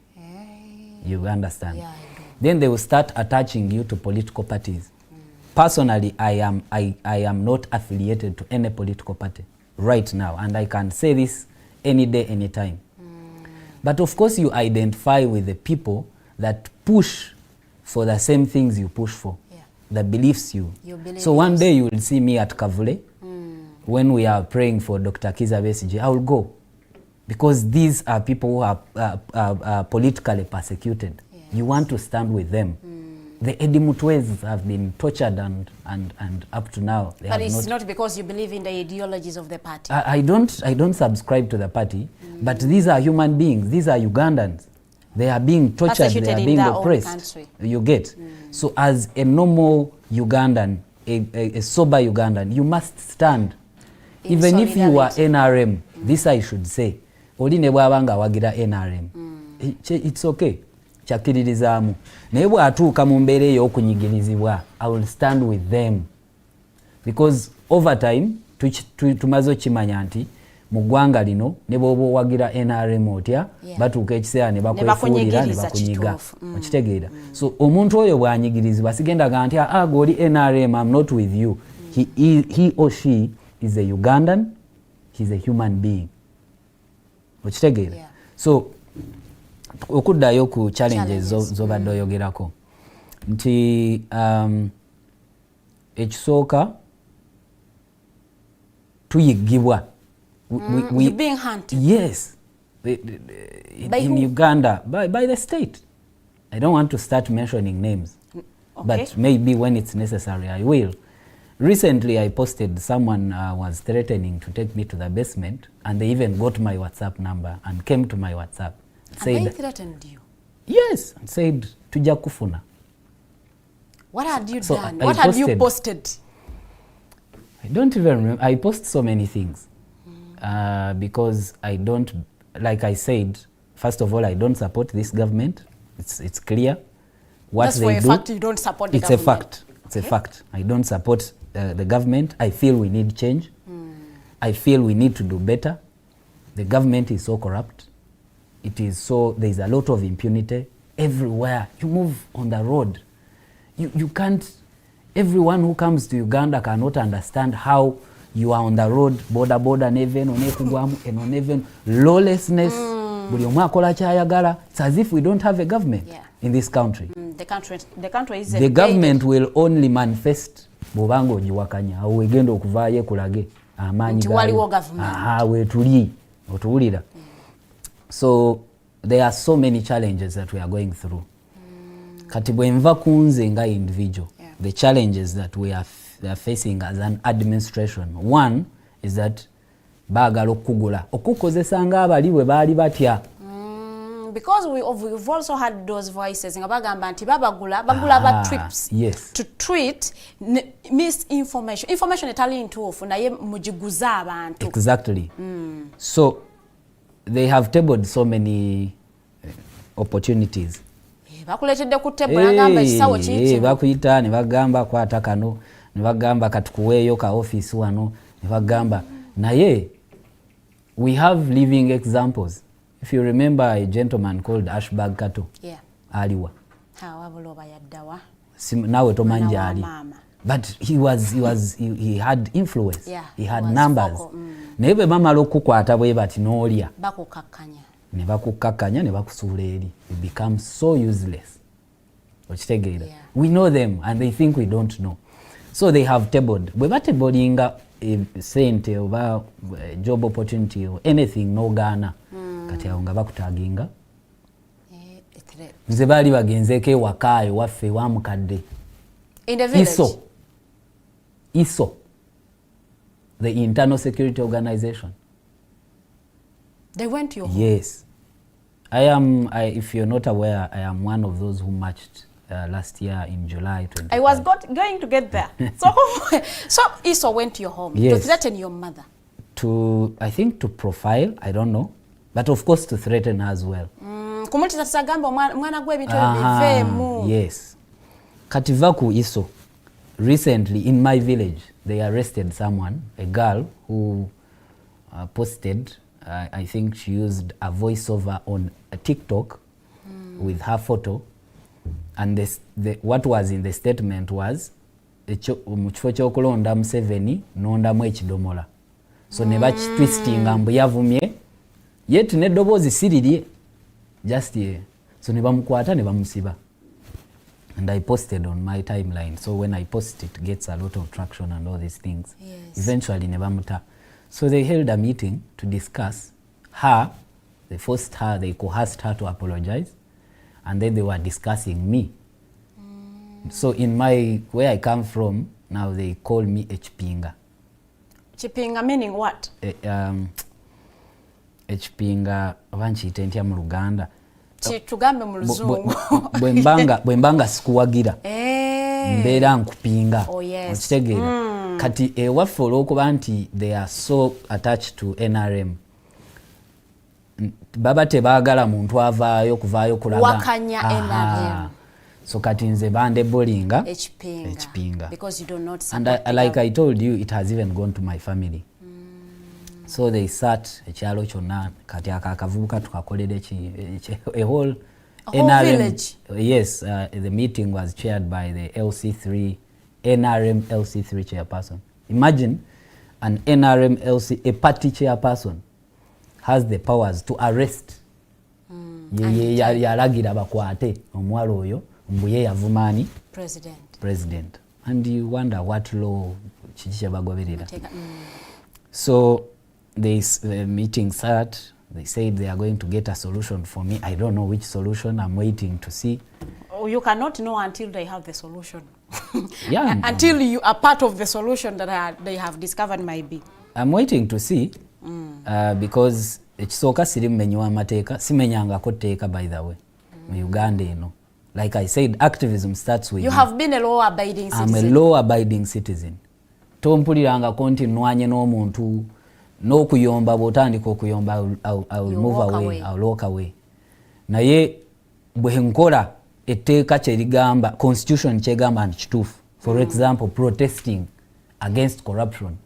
You understand? Yeah, I do. Then they will start attaching you to political parties. Personally, I am not affiliated to any political party right now, and I can say this any day, any time. But of course, you identify with the people that push for the same things you push for, that believes you. So one day you will see me at Kavule, when we are praying for Dr. Kiza Besigye, I will go. Because these are people who are politically persecuted. Yes. You want to stand with them. The Edimutwes have been tortured and up to now. But it's not because you believe in the ideologies of the party. I don't subscribe to the party, but these are human beings. These are Ugandans. They are being tortured, they are being oppressed. You get? So as a normal Ugandan, a sober Ugandan, you must stand. Even if you are NRM, this I should say, oli ne bwabanga wagira NRM, it's okay, kyakiririzaamu. Naye bw'atuuka mu mbeera ey'okunyigirizibwa, I will stand with them. Because over time, tumaze okimanya nti mu ggwanga lino ne bw'oba owagira NRM otya, batuuka ekiseera ne bakwefuulira ne bakunyiga. Okitegeera. So omuntu oyo bw'anyigirizibwa sigendaga nti gwe oli NRM, I'm not with you. He or she is a Ugandan, he's a human being. Okitegeera. So okuddayo ku challenges z'obadde oyogerako nti ekisooka tuyiggibwa. You're being hunted. Yes. In Uganda, by the state. I don't want to start mentioning names, but maybe when it's necessary, I will. Recently, I posted someone was threatening to take me to the basement, and they even got my WhatsApp number and came to my WhatsApp. And they threatened you? Yes, and said, "Tuja kufuna." What had you done? What had you posted? I don't even remember. I post so many things because I don't, like I said, first of all, I don't support this government. It's clear what That's they do. That's for a fact you don't support the government. It's a fact. It's a fact. I don't support the government. I feel we need change. I feel we need to do better. The government is so corrupt. It is so, there's a lot of impunity everywhere. You move on the road. You can't, everyone who comes to Uganda cannot understand how you are on the road, border, neven, and on even lawlessness. It's as if we don't have a government in this country. The country is the government will only manifest bobanga ogiwakanya awo egenda okuvaayo kulage amaanyi weetuli otuwulira. So there are so many challenges that we are going through. Kati bwe nva kunze nga individual, the challenges that we are are facing as an administration. One is that baagala okugula okukozesa ng'abali bwe baali batya. Because we've also had those voices nga bagamba nti bagula ba trips to treat misinformation, information etali ntuufu naye mugiguza abantu. Exactly. So they have tabled so many opportunities. Bakuletedde ku table bagamba ekisawo kiki. Bakuyita ne bagamba kwata kano, ne bagamba katukuweeyo ka office wano, ne bagamba naye we have living examples. If you remember a gentleman called Ashbag Kato. Yeah. Aliwa. Hawabuloba yaddawa. Nawe tomanja ali. But he had influence. Yeah, he had numbers. Naye bwe bamala okukwata bwe bati n'olya. Bakukakkanya. Ne bakukakkanya ne bakusuula eri. We become so useless. Okitegeera. Yeah. We know them and they think we don't know. So they have tabled. Bwe batebolinga sente oba job opportunity or anything no Ghana. Kati awo nga bakutaginga. Nze baali bagenzeeko ewakaayo waffe wa mukadde. In the village? ISO. The Internal Security Organization. They went to your home? Yes. If you're not aware, I am one of those who marched last year in July 20. I was going to get there. So ISO went to your home. Yes. To threaten your mother? I think to profile, I don't know. But of course to threaten her as well. Yes. Kativaku ISO. Recently in my village, they arrested someone, a girl who posted, I think she used a voiceover on a TikTok with her photo. And what was in the statement was, mukifo ky'okulonda Museveni n'ondamu ekidomola. So ne bakitwistinga mbu yavumye yet n'eddoboozi siririe just here. So ne bamukwata ne bamusiba. And I posted on my timeline. So when I post it gets a lot of traction and all these things. Yes. Eventually ne bamuta. So they held a meeting to discuss her. They forced her, they coerced her to apologize. And then they were discussing me. So in where I come from, now they call me Chipinga. Chipinga meaning what? Chipinga abankiyita ntya mu Luganda. Tugambe mu Luzungu. Bwembanga sikuwagira. Mbeera nkupinga. Oh yes. Okitegeera. Kati ewaffe olw'okuba nti they are so attached to NRM. Baba tebaagala muntu avaayo kuvaayo kulaga. Wakanya NRM. So kati nze bande bullyinga Chipinga. Because you do not support. And like I told you, it has even gone to my family. So they sat ekyalo kyonna kati akavubuka tukakolera a whole village. Yes, the meeting was chaired by the NRM LC3 chairperson. Imagine an NRM a party chairperson has the powers to arrest. Yalagira bakwate omuwala oyo mbuye yavumaani president. And you wonder what law kiki kyebagoberera. So the meeting sat, they said they are going to get a solution for me. I don't know which solution. I'm waiting to see. Oh, you cannot know until they have the solution. Yeah. Until you are part of the solution that they have discovered might be. I'm waiting to see because ekisooka siri mumenyi w'amateeka simenyangako tteeka by the way mu Uganda eno. Like I said, activism starts with you have been a law-abiding citizen. I'm a law-abiding citizen. Tompulirangako nti nnwanye n'omuntu n'okuyomba bw'otandika okuyomba I will move away. I'll walk away. Naye bwe nkola etteeka kye ligamba constitution kyegamba nti kituufu. For example, protesting against corruption.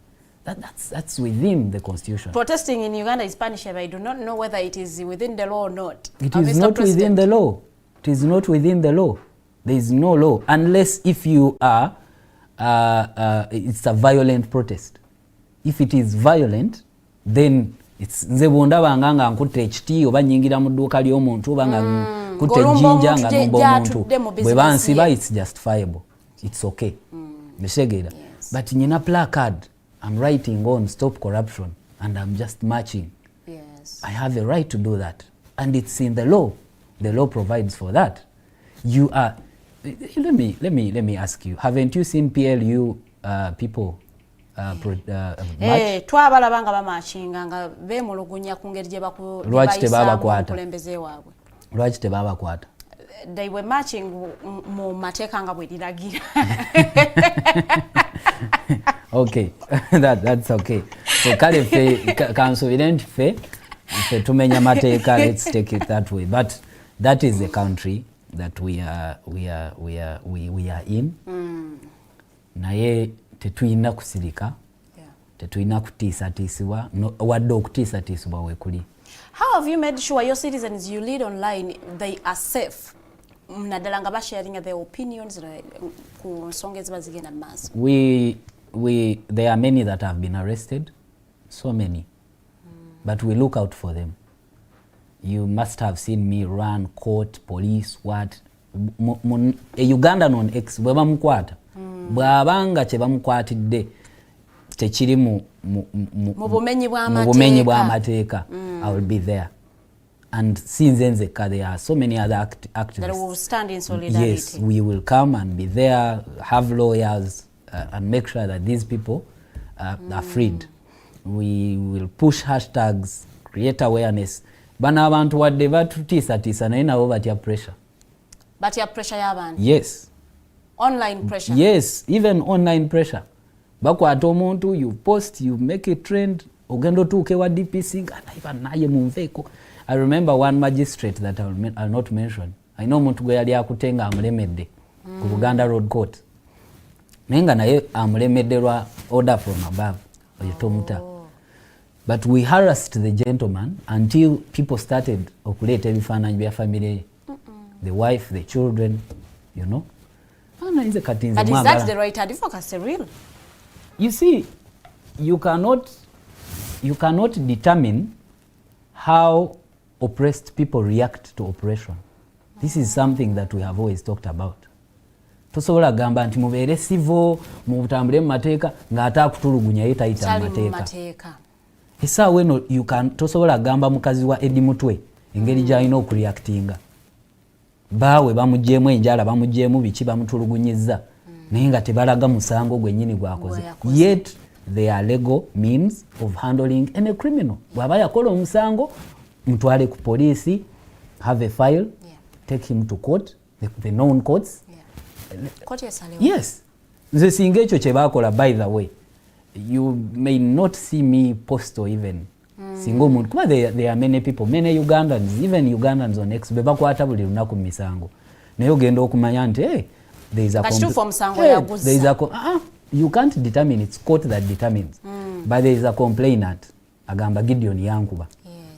That's within the constitution. Protesting in Uganda is punishable. I do not know whether it is within the law or not. It is not within the law. It is not within the law. There is no law unless if you are it's a violent protest. If it is violent, then it's nze bwondabanga nga nkutte ekiti oba nyingira mu dduuka ly'omuntu oba nga nkutte ejjinja nga nomba omuntu bwe bansiba it's justifiable. It's okay. Nesegera. But nyina placard I'm writing on stop corruption and I'm just marching. Yes. I have a right to do that. And it's in the law. The law provides for that. You are let me ask you, haven't you seen PLU people march. Twabalabanga bamachinga nga bemulugunya ku ngeri gye Lwaki tebabakwata? Omukulembeze waabwe. Lwaki tebabakwata? They were marching mu mateeka nga bwe liragira. Okay, that's okay. So kale fe kansuubire nti fe tumenya mateeka, let's take it that way. But that is the country that we are in. Naye tetuyina kusirika, tetuyina kutiisatiisibwa, wadde okutiisatiisibwa weekuli. How have you made sure your citizens you lead online, they are safe? Naddala nga basharing their opinions ku nsonga eziba zigenda maaso. There are many that have been arrested, so many. But we look out for them. You must have seen me run court, police, what. A Ugandan on X, bwe bamukwata. Bw'abanga kye bamukwatidde tekiri mu bumenyi bw'amateeka, I will be there. And since nzekka, there are so many other activists that will stand in solidarity. Yes, we will come and be there, have lawyers, and make sure that these people are freed. We will push hashtags, create awareness. Bana abantu wadde batutiisatiisa naye nabo batya pressure. Batya pressure y'abantu? Yes. Online pressure? Yes, even online pressure. Bakwata omuntu, you post, you make a trend, ogenda otuuke wa DPC nga naye munveeko. I remember one magistrate that I'll not mention. I know omuntu gwe yali akutenga amulemedde ku Buganda Road Court. Naye nga naye amulemedde lwa order from above. But we harassed the gentleman until people started okuleeta ebifaananyi bya family, the wife, the children, you know. But is that the right advocacy, real? You see, you cannot determine how oppressed people react to oppression. This is something that we have always talked about. Tosobola gamba nti mubeere civil, mutambule mu mateeka ng'ate akutulugunya ye tayita mu mateeka. Essaawa eno tosobola gamba mukazi wa Eddie Mutwe engeri gy'alina okureactinga. Baawe bamugyemu enjala, bamugyemu biki, bamutulugunyizza naye nga tebalaga musango gwennyini gwakoze. Yet there are legal means of handling any criminal. Bw'aba yakola omusango, mutwale ku poliisi, have a file, take him to court, the known courts. Yes. Nze singa ekyo kye baakola, by the way, you may not see me post or even singa omuntu kuba there are many people, many Ugandans, even Ugandans on X be bakwata buli lunaku mu misango naye ogenda okumanya nti there is a you can't determine, it's court that determines. But there is a complainant agamba Gedion yankuba.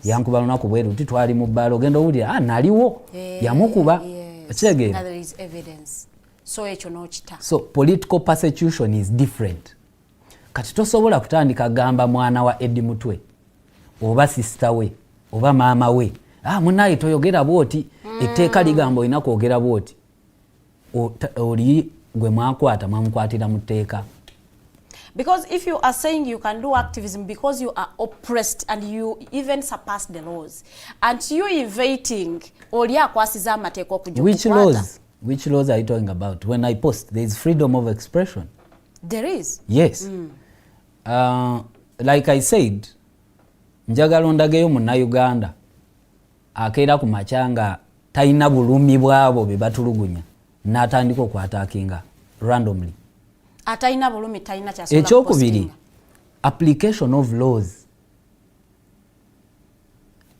Yankuba lunaku bweru nti twali mu bbala ogenda owulira naliwo yamukuba. Now there is evidence. So ekyo n'okita. So political persecution is different. Kati tosobola kutandika gamba mwana wa Eddie Mutwe oba sister we oba maama we munaye toyogera bwoti etteeka ligamba olina kwogera bwoti oli gwe mwakwata mwamukwatira mu tteeka. Because if you are saying you can do activism because you are oppressed and you even surpass the laws and you evading oli akwasiza amateeka okujja okukwata. Which laws are you talking about? When I post, there is freedom of expression. There is? Yes. Like I said, njagala ondageyo Munnayuganda akeera ku machanga talina bulumi bwabo be batulugunya n'atandika okwataakinga randomly. Atalina bulumi talina kyasobola ekyokubiri, application of laws.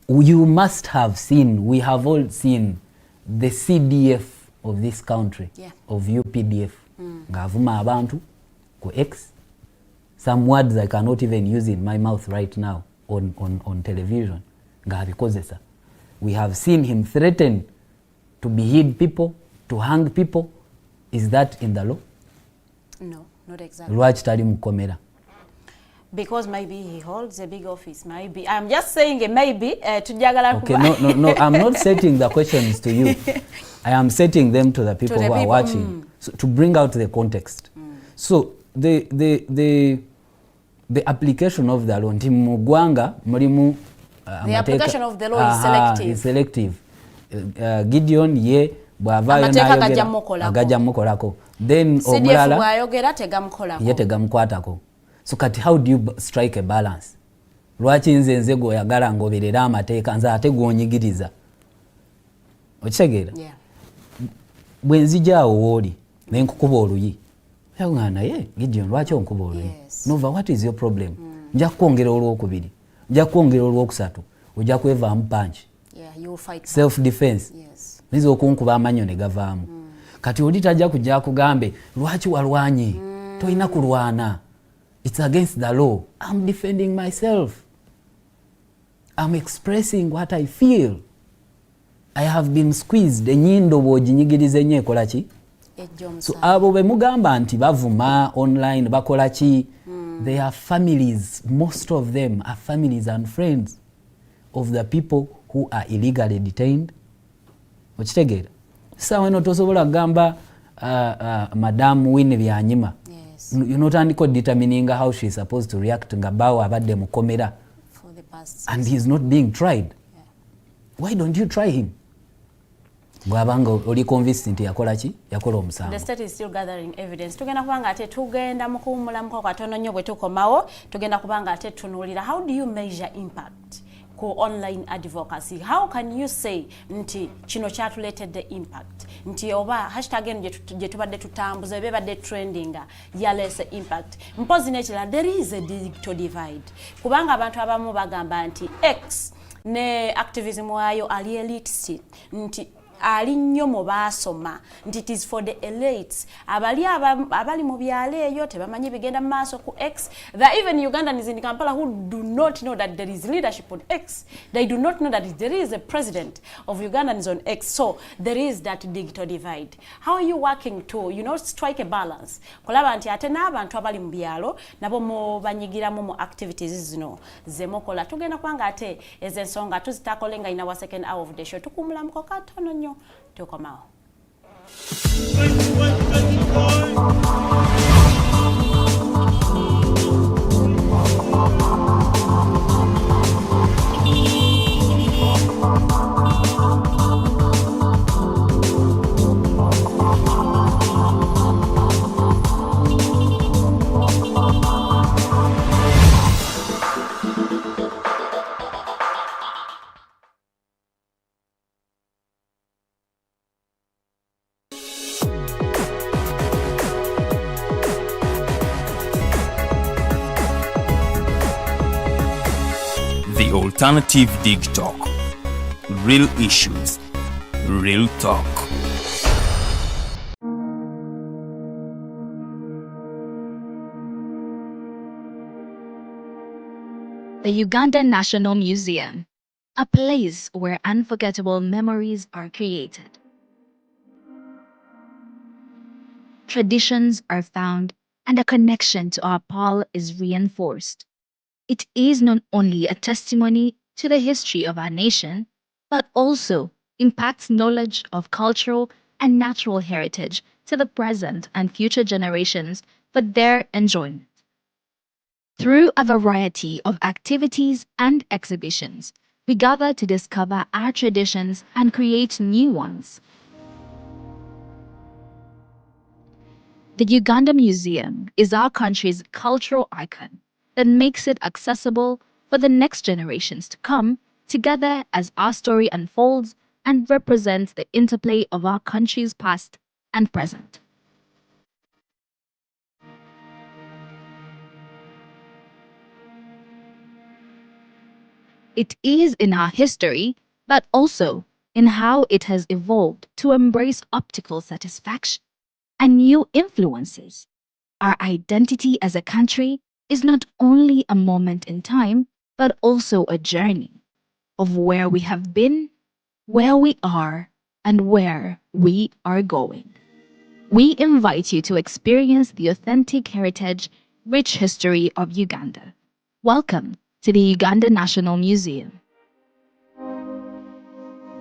You must have seen, we have all seen the CDF of this country, of UPDF. Ngavuma abantu ku X. Some words I cannot even use in my mouth right now on television. Ngabikozesa. We have seen him threaten to behead people, to hang people. Is that in the law? No, not exactly. Lwaki tali mukomera? Because maybe he holds a big office. Maybe. I'm just saying a maybe. Okay, no. I'm not setting the questions to you. I am setting them to the people who are watching, so to bring out the context. So the application of the law, the application of the law is selective. Is selective. Gedion ye bw'avaayo n'ayogera agajja mukolako, then omulala bw'ayogera tegamukolako, ye tegamukwatako. So kati how do you strike a balance? Lwaki nze gw'oyagala ngoberera amateeka nze ate gw'onyigiriza? Okitegeera? Bwe nzijaawo wooli ne nkukuba oluyi, oyagala naye Gideon lwaki onkuba oluyi? Nova, what is your problem? Nja kukwongera olwokubiri, nja kukwongera olwokusatu, ojja kwevaamu punch. Self defense. Nze okunkuba amanyo ne gavaamu. Kati oli tajja kujja kugambe lwaki walwanye? Toyina kulwana. It's against the law. I'm defending myself. I'm expressing what I feel. I have been squeezed. Enyindo bw'oginyigiriza nnyo ekola ki? So abo be mugamba nti bavuma online bakola ki? They are families. Most of them are families and friends of the people who are illegally detained. Okitegeera? Sawa eno tosobola kugamba Madam Winnie Byanyima. You're not only determining how she is supposed to react nga bawo abadde mukomera and he is not being tried. Why don't you try him? Bwabanga oli convinced nti yakola ki? Yakola omusango. The state is still gathering evidence. Tugenda kubanga ate tugenda mu kuwumulamuko katono nnyo bwe tukomawo, tugenda kubanga ate tunuulira how do you measure impact ku online advocacy? How can you say nti kino kyatuleetedde impact? Nti oba hashtag eno gye tubadde tutambuza ebibadde trendinga yaleese impact. Mpozi n'ekirala, there is a digital divide. Kubanga abantu abamu bagamba nti X ne activism waayo ali elitist, nti ali nnyo mu baasoma, nti it is for the elites. Abali mu byalo eyo tebamanyi bigenda mu maaso ku X. There are even Ugandans in Kampala who do not know that there is leadership on X. They do not know that there is a president of Ugandans on X. So there is that digital divide. How are you working to, strike a balance? Kulaba nti ate n'abantu abali mu byalo nabo mu banyigiramu mu activities zino zemukola. Tugenda kubanga ate ez'ensonga tuzitakolenga in our second hour of the show. Tukumulamuko katono nnyo tukomawo. The Alternative Dig Talk. Real issues, real talk. The Ugandan National Museum, a place where unforgettable memories are created. Traditions are found and a connection to our Paul is reinforced. It is not only a testimony to the history of our nation, but also impacts knowledge of cultural and natural heritage to the present and future generations for their enjoyment. Through a variety of activities and exhibitions, we gather to discover our traditions and create new ones. The Uganda Museum is our country's cultural icon that makes it accessible for the next generations to come together as our story unfolds and represents the interplay of our country's past and present. It is in our history, but also in how it has evolved to embrace optical satisfaction and new influences. Our identity as a country is not only a moment in time, but also a journey of where we have been, where we are, and where we are going. We invite you to experience the authentic heritage, rich history of Uganda. Welcome to the Uganda National Museum.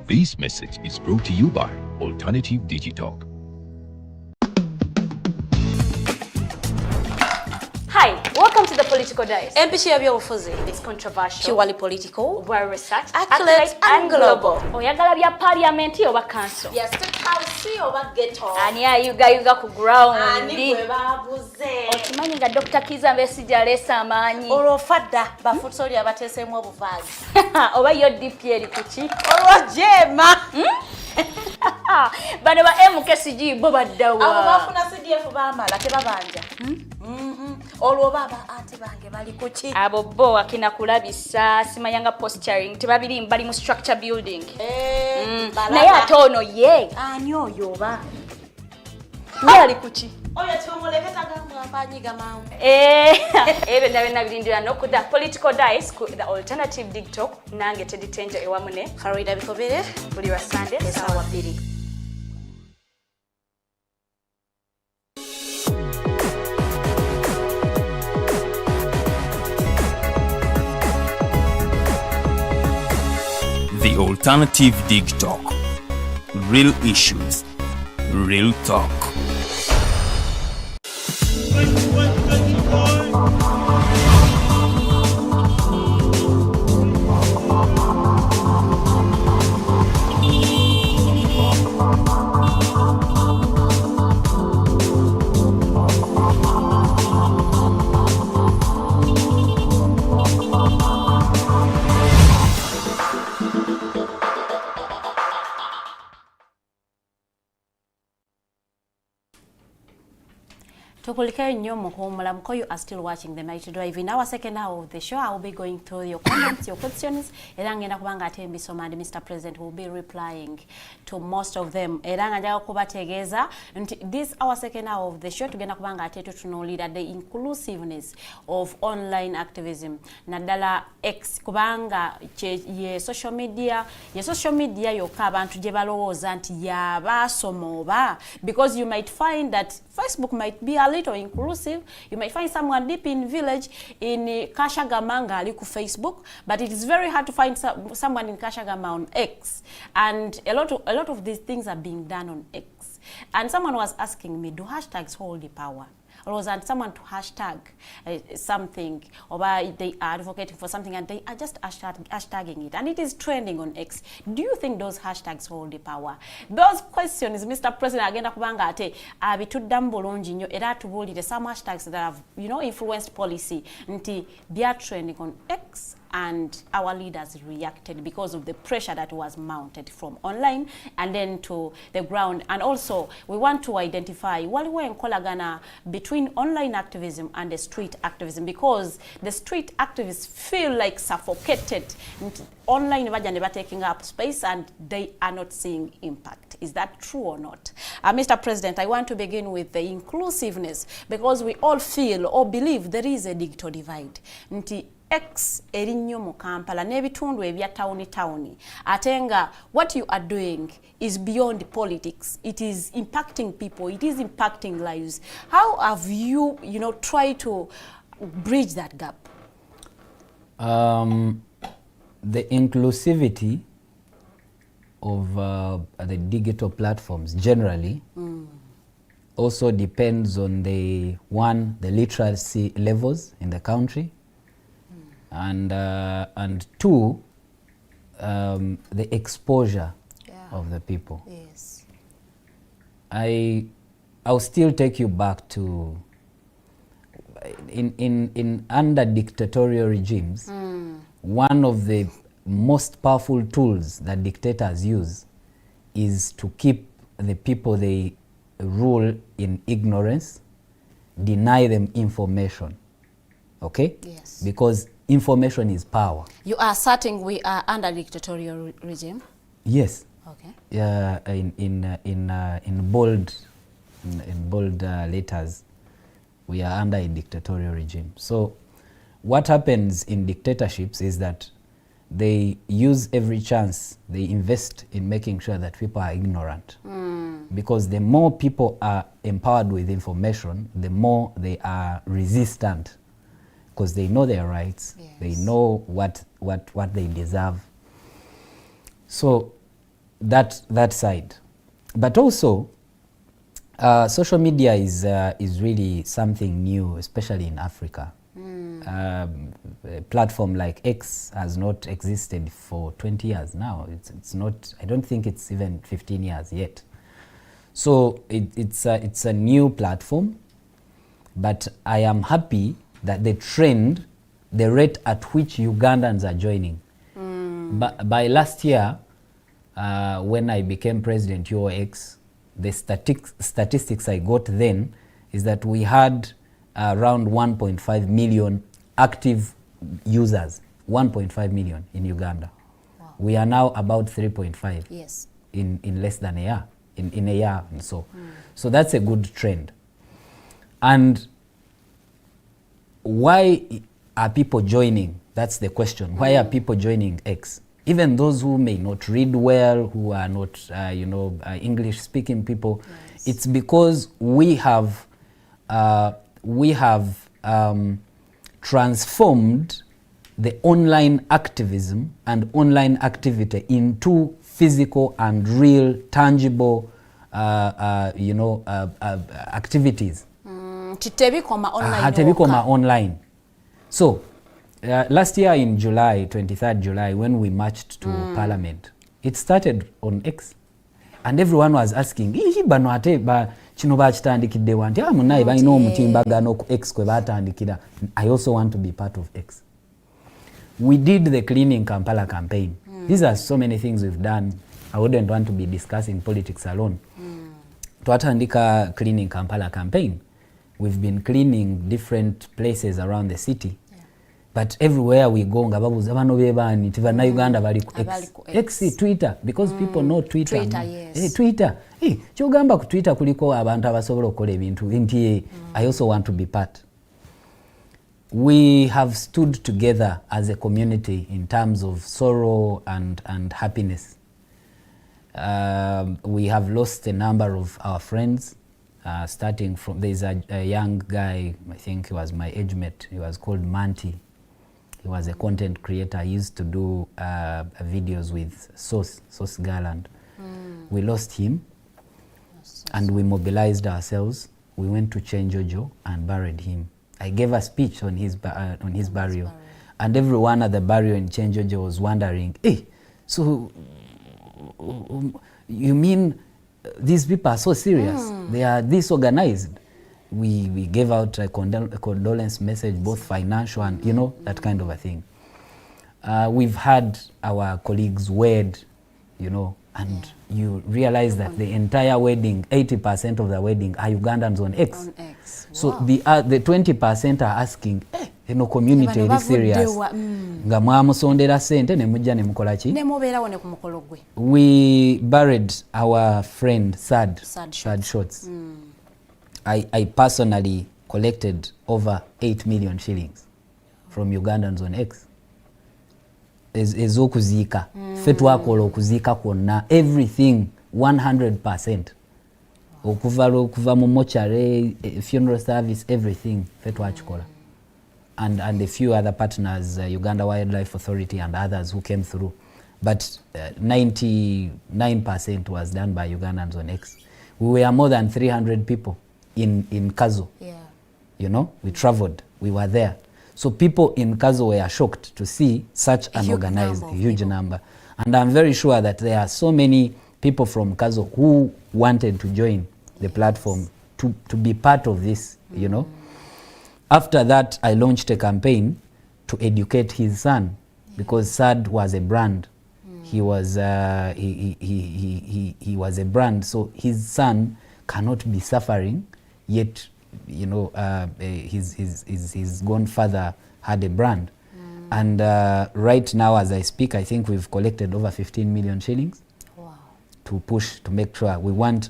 This message is brought to you by Alternative Digitalk. Hi, welcome to the Political Dice. Empishi ebyobufuzi. It's controversial, Purely political, well researched, accurate and global. Oyagala bya parliament oba council. Yes, state house oba ghetto. Ani ayuga ku ground. Ani gwe babuze. Okimanyi nga Dr. Kiza Besigye aleesa amaanyi. Olwofadda bafutoli abateeseemu obuvaazi. Oba yo DP eri kuki? Olwojema. Bano ba MKCG bo baddawa. Abo bafuna CDF bamala tebabanja. Olwo baba ate bange bali kuki? Abo bo akina kulabisa simayanga posturing tebabiri bali mu structure building. Naye ate ono ye. Ani oyo oba? Ye ali kuki? Oyo tumuleketa gamu afanyiga mawu. Ebe na birindira no ku the Political Dice ku the alternative digital nange Teddy Tenjo ewamune Farida Bikobere buli wa Sunday sawa 2. The Alternative Dig Talk. Real issues, real talk. Tukulikayo nnyo mukuwumula muko you are still watching the Mighty Drive. In our second hour of the show, I will be going through your comments, your questions. Era ngenda kubanga ate mbisoma and Mr. President will be replying to most of them. Era nga njaga kubategeeza nti this our second hour of the show tugenda kubanga ate tutunuulira the inclusiveness of online activism. Naddala X kubanga ye social media yokka abantu gye balowooza nti yabaasoma oba, because you might find that Facebook might be a little inclusive. You might find someone deep in village in Kashagama ali ku Facebook, but it is very hard to find someone in Kashagama on X. And a lot of these things are being done on X. And someone was asking me, do hashtags hold the power? Or was that someone to hashtag something, or they are advocating for something and they are just hashtagging it, and it is trending on X. Do you think those hashtags hold the power? Those questions, Mr. President, agenda kubanga ate abituddamu bulungi nnyo era atubuulire some hashtags that have, influenced policy nti bya trending on X. And our leaders reacted because of the pressure that was mounted from online and then to the ground. And also, we want to identify waliwo enkolagana between online activism and the street activism, because the street activists feel like suffocated. Online are taking up space and they are not seeing impact. Is that true or not? Mr. President, I want to begin with the inclusiveness, because we all feel or believe there is a digital divide. X erinyo mu Kampala n'ebitundu ebya tawuni atenga what you are doing is beyond politics. It is impacting people, it is impacting lives. How have you tried to bridge that gap? The inclusivity of the digital platforms generally also depends on the literacy levels in the country. And two, the exposure of the people. Yes. I'll still take you back to in under dictatorial regimes. One of the most powerful tools that dictators use is to keep the people they rule in ignorance, deny them information. Okay? Yes. Because information is power. You are certain we are under dictatorial regime? Yes. Okay. In bold letters, we are under a dictatorial regime. So what happens in dictatorships is that they use every chance, they invest in making sure that people are ignorant. Because the more people are empowered with information, the more they are resistant. Because they know their rights, yes. They know what they deserve. So that side. But also, Social media is really something new, especially in Africa. A platform like X has not existed for 20 years now. It's not, I don't think it's even 15 years yet. So it's a new platform, but I am happy that the trend, the rate at which Ugandans are joining. By last year, when I became president UOX, the statistics I got then is that we had around 1.5 million active users, 1.5 million in Uganda. Wow. We are now about 3.5 yes. in less than a year, in a year and so. So that's a good trend. And why are people joining? That's the question. Why are people joining X? Even those who may not read well, who are not, English-speaking people, yes. It's because we have transformed the online activism and online activity into physical and real, tangible, activities. Tebikoma online. So, last year in July, 23rd July, when we marched to Parliament, it started on X. And everyone was asking, I also want to be part of X. We did the Cleaning Kampala campaign. These are so many things we've done. I wouldn't want to be discussing politics alone. Twatandika Cleaning Kampala campaign. We've been cleaning different places around the city. But everywhere we go, Uganda X, Twitter, because people know Twitter. Twitter, yes. Twitter. Chogamba ku Twitter kuliko abantu abasobola okukola ebintu. I also want to be part. We have stood together as a community in terms of sorrow and happiness. We have lost a number of our friends, starting from, there's a young guy, I think he was my age mate, he was called Manti. He was a content creator. He used to do videos with Sauce Garland. We lost him, and we mobilized ourselves. We went to Chenjojo and buried him. I gave a speech on his burial, and everyone at the burial in Chenjojo was wondering, hey, so you mean these people are so serious? They are disorganized? We gave out a condolence message, both financial and, that kind of a thing. We've had our colleagues wed, and you realize that the entire wedding, 80% of the wedding are Ugandans on X. On X. So wow. The 20% are asking, community is serious. We buried our friend Sad Shots. I personally collected over 8 million shillings from Ugandans on X. Ezokuzika. Fetwakola okuzika kwonna, everything 100%. Okuva mu mochare, funeral service, everything fetwachikola. And a few other partners, Uganda Wildlife Authority and others who came through. But 99% was done by Ugandans on X. We were more than 300 people in Kazo. Yeah. We traveled, we were there. So people in Kazo were shocked to see such an organized, huge number. And I'm very sure that there are so many people from Kazo who wanted to join the platform to be part of this, After that, I launched a campaign to educate his son, because Sad was a brand. He was he was a brand, so his son cannot be suffering, yet his gone father had a brand. And right now, as I speak, I think we've collected over 15 million shillings. Wow. To push, to make sure, I want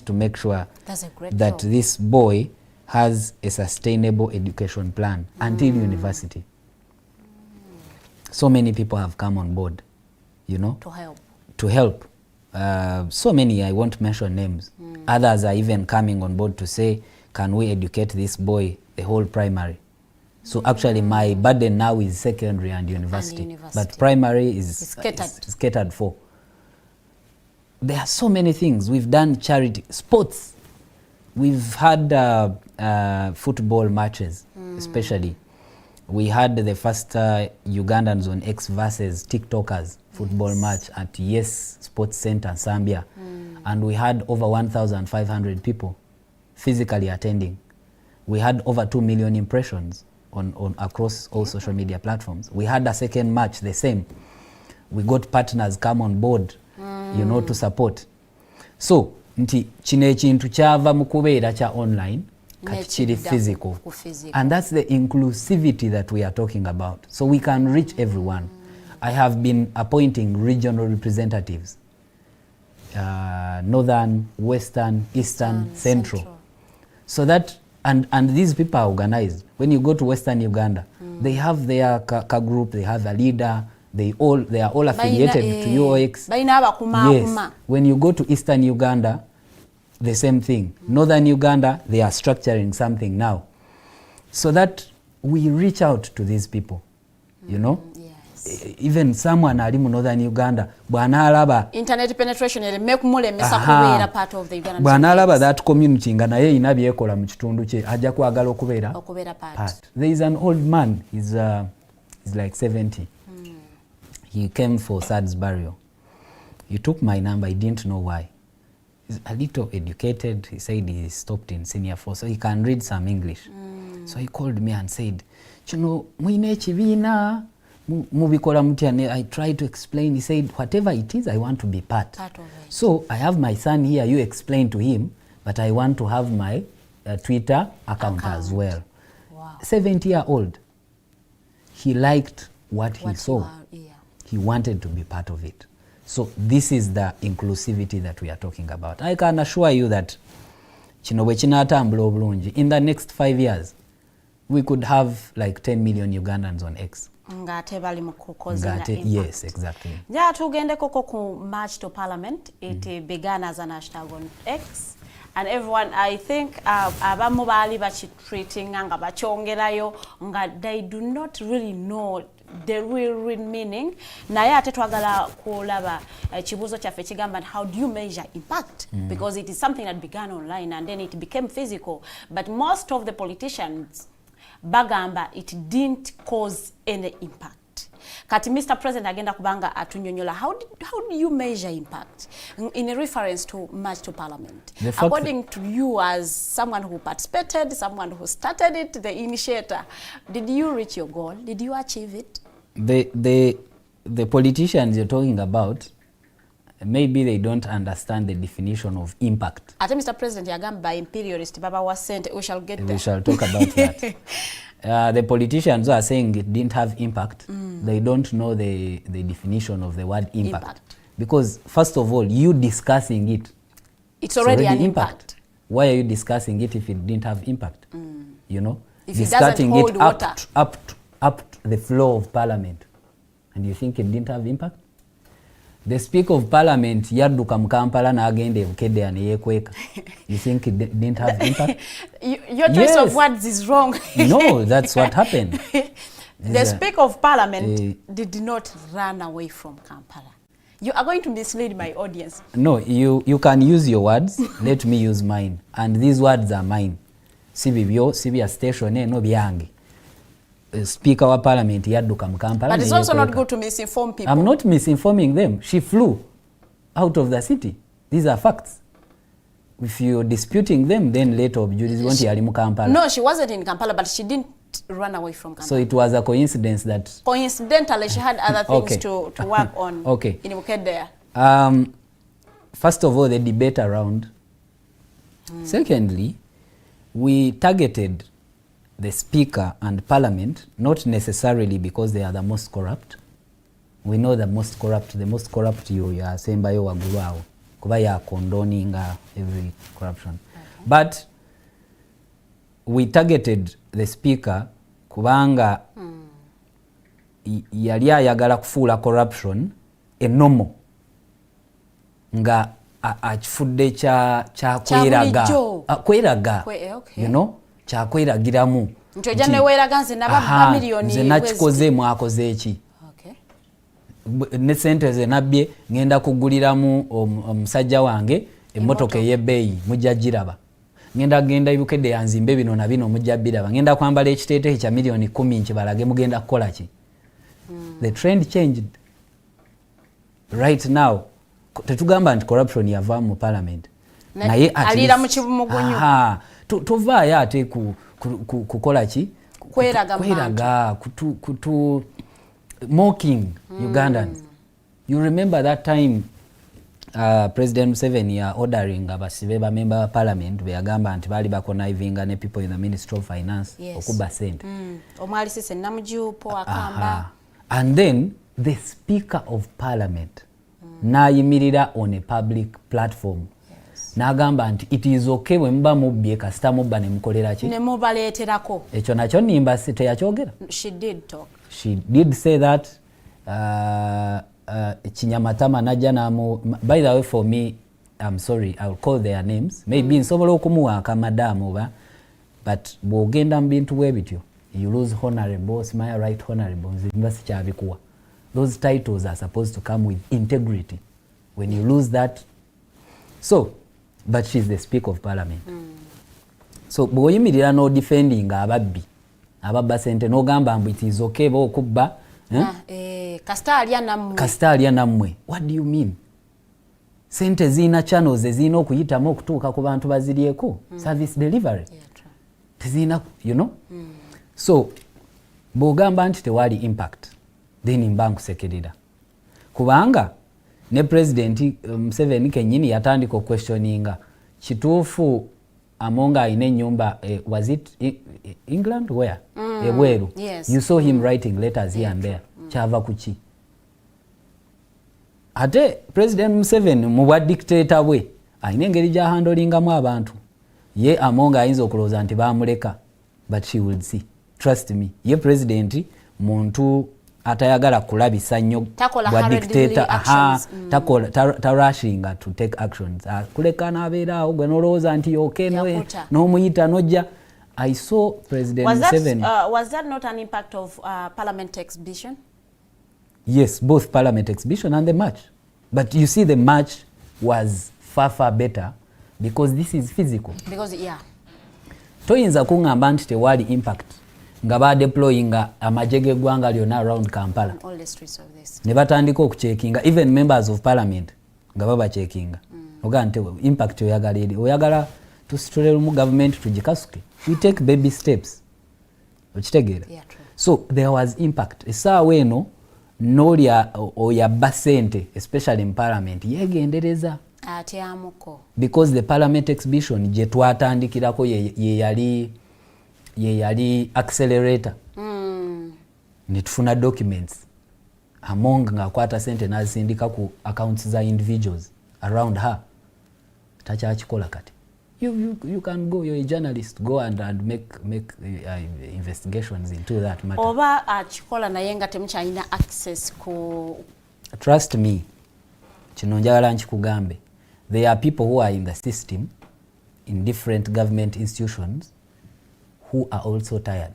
to make sure that this boy has a sustainable education plan until university. So many people have come on board, to help. So many, I won't mention names. Others are even coming on board to say, can we educate this boy the whole primary? So actually my burden now is secondary and university. But primary is catered for. There are so many things. We've done charity, sports. we've had football matches, especially. We had the first Ugandans on X versus TikTokers football match at Yes Sports Center, Zambia. And we had over 1,500 people physically attending. We had over 2 million impressions on across all social media platforms. We had a second match, the same. We got partners come on board, you know, to support. So, nti chine chintu chava mukubeera cha online kati chiri physical. And that's the inclusivity that we are talking about. So we can reach everyone. I have been appointing regional representatives. Northern, Western, Eastern, Central. So that, and these people are organized. When you go to Western Uganda, they have their group, they have a leader, they are all affiliated to UOX. Yes. When you go to Eastern Uganda, the same thing. Northern Uganda, they are structuring something now. So that we reach out to these people, you know? Yes. Even someone ali mu Northern Uganda, bwana alaba internet penetration ele mekulemesa kubeera part of the Ugandan. Bwana alaba that community nga naye ina byekola mu kitundu kye ajja kwagala okubeera part. There is an old man, he's like 70. He came for Sad's burial. He took my number, he didn't know why. He's a little educated. He said he stopped in senior 4, so he can read some English. So he called me and said, "Chino mwine chivina mubikola mutya." I tried to explain. He said, "Whatever it is, I want to be part of it. So I have my son here. You explain to him, but I want to have my Twitter account as well." Wow. 70-year-old. He liked what he saw. He wanted to be part of it. So this is the inclusivity that we are talking about. I can assure you that in the next 5 years, we could have like 10 million Ugandans on X. Yes, exactly. Ja tugende koko ku march to parliament. It began as an hashtag on X. And everyone, I think, abamu bali treating nga bachongerayo nga they do not really know the real meaning. Naye ate twagala kulaba chibuzo kyaffe kigamba, how do you measure impact? Because it is something that began online and then it became physical. But most of the politicians bagamba it didn't cause any impact. Kati Mr. President agenda kubanga atunyonyola, how do you measure impact in a reference to march to parliament? According to you, as someone who participated, someone who started it, the initiator, did you reach your goal? Did you achieve it? The politicians you're talking about, maybe they don't understand the definition of impact. Ate Mr. President yagamba imperialist baba was sent, we shall get there. We shall talk about that. The politicians who are saying it didn't have impact, they don't know the definition of the word impact. Because first of all, you discussing it, it's already an impact. Why are you discussing it if it didn't have impact? You know, if discussing it up to the floor of parliament, and you think it didn't have impact? The Speaker of Parliament yadduka mu Kampala n'agenda Bukedde ne yekweka. You think it didn't have impact? Your choice of words is wrong. No, that's what happened. The Speaker of Parliament did not run away from Kampala. You are going to mislead my audience. No, you can use your words. Let me use mine. And these words are mine. Sibibyo, Sibia station, no byange. Speaker of Parliament yadduka mu Kampala. But it's also not good to misinform people. I'm not misinforming them. She flew out of the city. These are facts. If you're disputing them, then later jurisdiction yali mu Kampala. No, she wasn't in Kampala, but she didn't run away from Kampala. So it was a coincidence that... Coincidentally, she had other things to work on in Bukedde. First of all, the debate around. Secondly, we targeted the Speaker and Parliament, not necessarily because they are the most corrupt. We know the most corrupt you are saying by your wagulao, kuba ya condoning every corruption. But we targeted the Speaker kubanga yali ayagala kufuula corruption enomo nga akifudde kya kweraga, you know, kyakweragiramu nze nakikoze mwakoze eki, ne sente ze nabbye ngenda kuguliramu omusajja wange emmotoka ey'ebbeeyi mujja giraba. genda ibukede yanzimbe bino na bino mujabira bangenda kwambala ekiteete kya milioni 10 nkibalage mugenda kukola ki. The trend changed. Right now tetugamba nti corruption yava mu parliament naye alira mu kibumugunyu tuvaayo ate kukola ki kweraga kutu mocking Ugandans. You remember that time President Museveni ya ordering abasibe ba member of parliament beyagamba nti bali bakonnivinga ne people in the Ministry of Finance okuba sente omwali sise namujupo akamba. And then the Speaker of Parliament nayimirira on a public platform n'agamba nti it is okay bwe muba mubbye kasita mubba ne mukolera ki ne mubaleeterako. Ekyo nakyo nimba teyakyogera. She did talk. She did say that Kinyamatama najja namu. By the way, for me, I'm sorry, I'll call their names. Maybe nsobola okumuwaaka madamu oba, but bw'ogenda mu bintu bwe bityo you lose honorable, smile right honorable, nzimba sikyabikuwa. Those titles are supposed to come with integrity. When you lose that, so, but she's the Speaker of Parliament. So bw'oyimirira no defending ababba sente n'ogamba mbu it is okay bo okubba kasita alya nammwe. What do you mean? Sente zina channels ezina okuyitamu okutuuka ku bantu baziryeko. Service delivery tezina, you know. So bw'ogamba nti tewali impact then mba nkusekerera kubanga ne President Museveni kenyini yatandika okwestioninga kituufu Amonga ayina ennyumba was it England where ebweru. You saw him writing letters here and there. Kyava kuki ate President Museveni mu bwa dictator bwe ayina engeri gya handlingamu abantu. Ye Amonga ayinza okulowooza nti baamuleka, but she will see, trust me. Ye president muntu atayagala kulabisa nnyo wa dictator tarushinga to take actions. Kuleka n'abeera gwe n'olowooza nti okay n'omuyita n'ojja. I saw President Museveni. Was that not an impact of parliament exhibition? Yes, both parliament exhibition and the march. But you see the march was far better because this is physical. Because toyinza kungamba nti tewali impact nga ba deployinga amajege gwanga lyonna around Kampala. All the streets of this. Ne batandika okucheckinga even members of parliament nga baba checkinga. Oga nti impact oyagala tusitulera mu government tugikasuke. We take baby steps. Okitegeera. So there was impact. Essaawa eno n'olya oyabba sente especially in parliament yegendereza. Because the parliament exhibition gye twatandikirako ye yali accelerator. Ne tufuna documents among ng'akwata sente n'azisindika ku accounts za individuals around her. Takyakikola kati. You can go, you're a journalist, go and make investigations into that matter. Oba achikola naye nga temukyalina access ku. Trust me, kino njagala nkikugambe. There are people who are in the system, in different government institutions, who are also tired.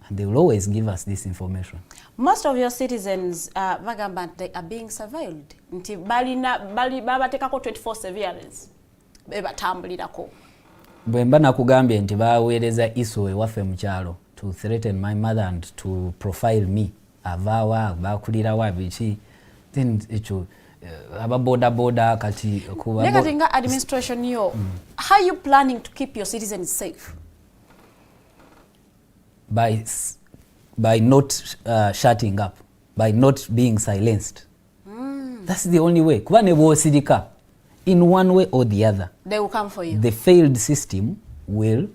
And they will always give us this information. Most of your citizens, bagamba, they are being surveilled. Nti babatekako 24 surveillance. Bebatambulirako. Bwemba nakugambye nti baweereza iso ewaffe mu kyalo to threaten my mother and to profile me. Avaawa bakulirawa biki. Then ekyo aba boda kati kuba. Negatinga administration yo. How are you planning to keep your citizens safe? By not shutting up, by not being silenced. That's the only way. Kuba ne bw'osirika, in one way or the other, they will come for you. The failed system will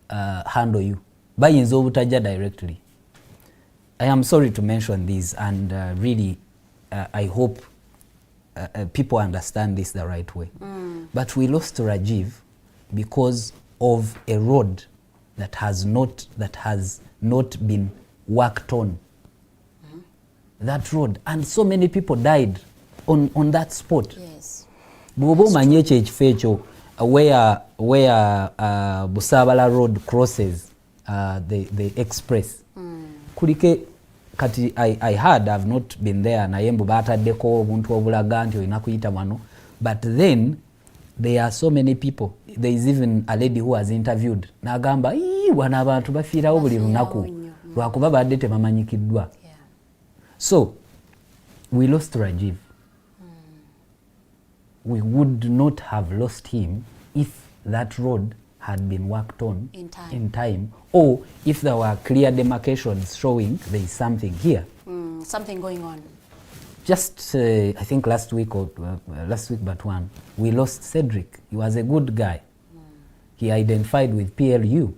handle you. Bayinza obutajja directly. I am sorry to mention this, and really I hope people understand this the right way. But we lost Rajiv because of a road that has not been worked on. That road, and so many people died on that spot. Yes. Bw'oba omanye ekifo ekyo where Busabala Road crosses the express. Kulike kati I heard, I've not been there, naye mbu bataddeko obuntu obulaga nti olina kuyita wano, but then there are so many people. There is even a lady who was interviewed n'agamba wana abantu bafiirawo buli lunaku lwakuba badde tebamanyikiddwa. So we lost Rajiv. We would not have lost him if that road had been worked on in time, or if there were clear demarcations showing there is something here. Something going on. Just I think last week but one, we lost Cedric. He was a good guy. He identified with PLU.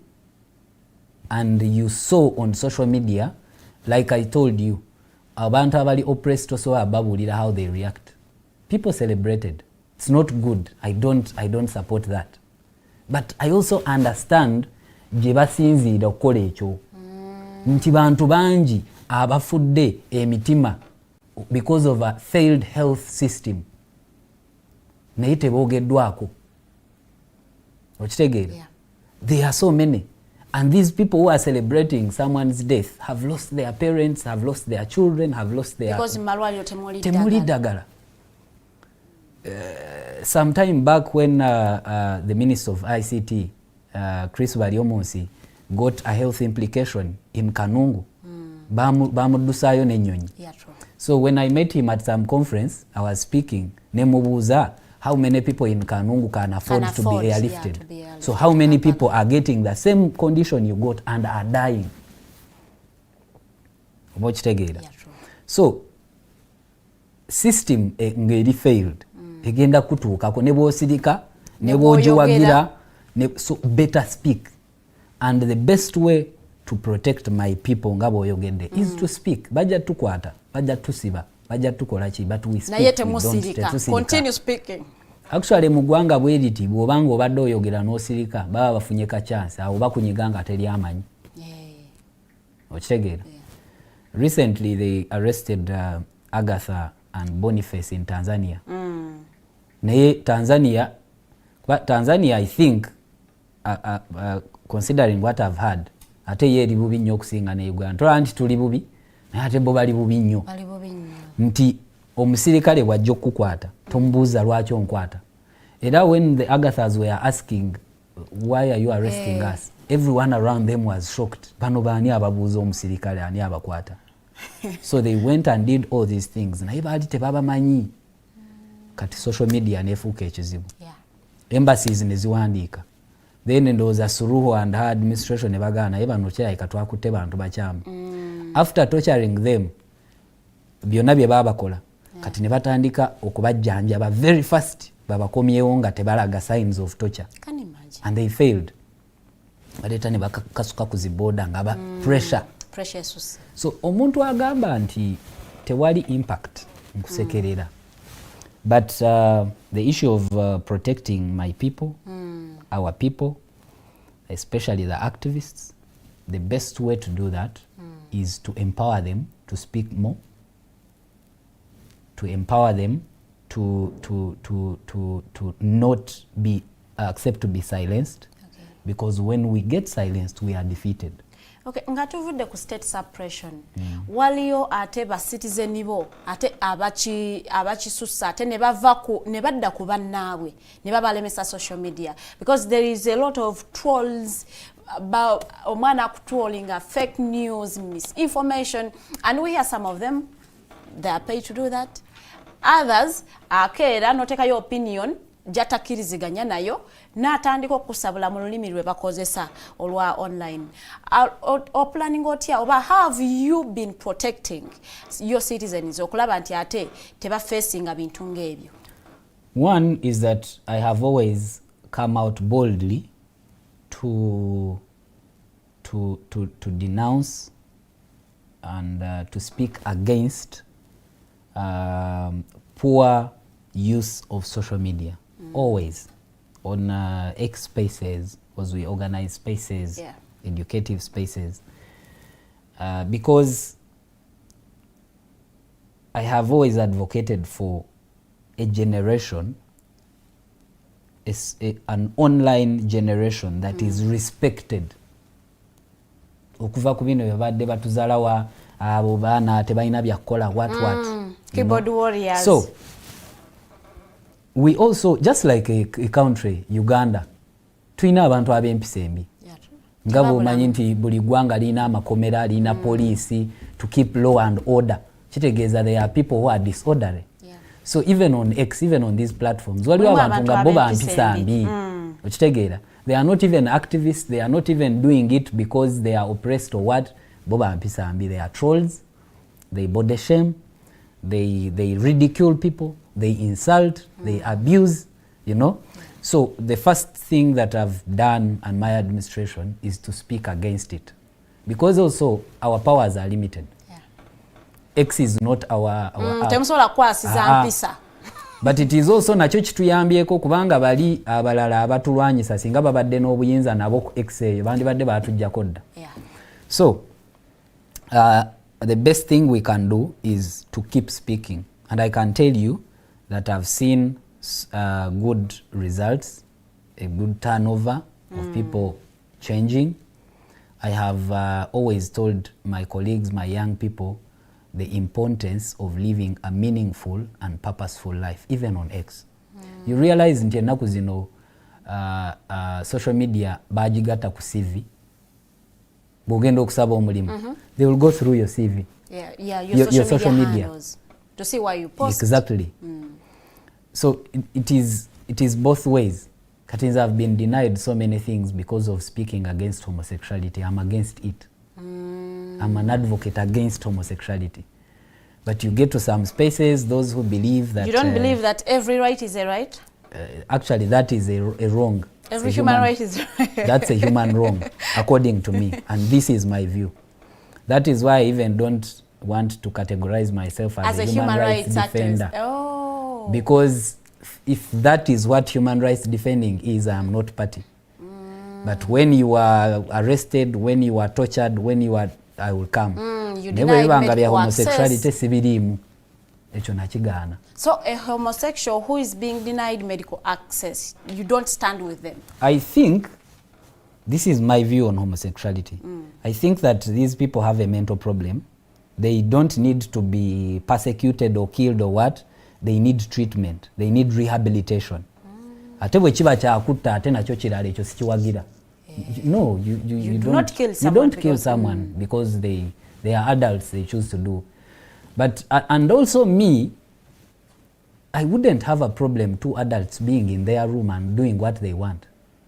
And you saw on social media, like I told you, abantu abali oppressed also ababulira how they react. People celebrated. It's not good. I don't support that. But I also understand gye basinziira okukola ekyo. Nti bantu bangi abafudde emitima because of a failed health system. Naye teboogeddwako. Okitegeera? There are so many. And these people who are celebrating someone's death have lost their parents, have lost their children, have lost their... Because malwaliro temuli ddagala. Some time back when the Minister of ICT, Chris Baryomonsi, got a health implication in Kanungu, bamuddusayo n'ennyonyi. So when I met him at some conference, I was speaking, nemubuuza how many people in Kanungu can afford to be airlifted. So how many people are getting the same condition you got and are dying? So system ngeri failed. Egenda kutuukako ne bw'osirika ne bw'ogiwagira, so better speak. And the best way to protect my people nga bw'oyogedde is to speak. Bajja tukwata, bajja tusiba, bajja tukola ki, but we speak. Naye temusirika. Continue speaking. Actually mu ggwanga bwe liti bw'obanga obadde oyogera n'osirika baba bafunye ka chance awo bakunyiga nga teri amanyi. Okitegeera? Recently they arrested Agatha and Boniface in Tanzania. Naye Tanzania I think considering what I've heard, ate ye eri bubi nnyo okusinga ne Uganda. Tola nti tuli bubi, naye ate bo bali bubi nnyo. Nti omusirikale bw'ajja okukwata tomubuuza lwaki onkwata. Era when the Agathas were asking why are you arresting us, everyone around them was shocked. Bano baani ababuuza omusirikale ani abakwata? So they went and did all these things. Naye baali tebabamanyi. Kati social media nefuuka ekizibu. Embassies ne ziwandiika. Then ndowooza Suluhu and her administration ne bagaana naye bano kirabika twakutte bantu bakyamu. After torturing them, byonna bye babakola, kati ne batandika okubajjanjaba very fast babakomyewo nga tebalaga signs of torture. And they failed. Baleeta ne bakasuka ku ziboda nga ba pressure. So omuntu agamba nti tewali impact nkusekerera. But the issue of protecting my people, our people, especially the activists, the best way to do that is to empower them to speak more, to empower them to not be accept to be silenced, because when we get silenced, we are defeated. Okay, nga tuvudde ku state suppression. Waliyo ate ba citizen bo ate abakisussa ate ne badda ku bannaabwe ne babalemesa social media, because there is a lot of trolls about omwana trolling fake news, misinformation, and we hear some of them, they are paid to do that. Others akeera noteka your opinion jatakiriziganya nayo n'atandika okusabula mu lulimi lwe bakozesa olwa online. Or planning otya oba have you been protecting your citizens okulaba nti ate teba facing bintu ng'ebyo? One is that I have always come out boldly to denounce and to speak against poor use of social media. Always on X spaces, because we organize spaces, educative spaces, because I have always advocated for a generation, an online generation that is respected. Okuva ku bino babadde batuzalawa abo baana tebalina byakola what keyboard warriors. So we also, just like a country, Uganda, tulina abantu ab'empisa embi. Nga bw'omanyi nti buli ggwanga lina amakomera, lina poliisi to keep law and order. Kitegeeza there are people who are disorderly. So even on X, even on these platforms, waliwo abantu nga bo bampisa mbi. Okitegeera. They are not even activists, they are not even doing it because they are oppressed or what. Bo bampisa mbi. They are trolls, they body shame, they ridicule people, they insult, they abuse, you know. So the first thing that I've done and my administration is to speak against it. Because also our powers are limited. X is not our but it is also nakyo kituyambyeko kubanga bali abalala abatulwanyisa singa babadde n'obuyinza nabo ku X eyo bandibadde batujjako dda. So the best thing we can do is to keep speaking, and I can tell you that I've seen good results, a good turnover of people changing. I have always told my colleagues, my young people, the importance of living a meaningful and purposeful life, even on X. You realize nti ennaku zino social media bagigatta ku CV. Bw'ogenda okusaba omulimu, they will go through your CV. Your social media to see why you post. Exactly. So it is both ways. Katins have been denied so many things because of speaking against homosexuality. I'm against it. I'm an advocate against homosexuality. But you get to some spaces, those who believe that... You don't believe that every right is a right? Actually, that is a wrong. Every human right is right. That's a human wrong, according to me. And this is my view. That is why I even don't want to categorize myself as a human rights defender. Oh. Because if that is what human rights defending is, I am not party. But when you are arrested, when you are tortured, when you are, I will come. You deny medical homosexuality sibirimu. Echo nakigana. So a homosexual who is being denied medical access, you don't stand with them? I think, this is my view on homosexuality. I think that these people have a mental problem. They don't need to be persecuted or killed or what. They need treatment. They need rehabilitation. Ate bwe kiba kyakutta ate nakyo kirala ekyo sikiwagira. No, you don't kill someone because they are adults, they choose to do. But and also me, I wouldn't have a problem two adults being in their room and doing what they want.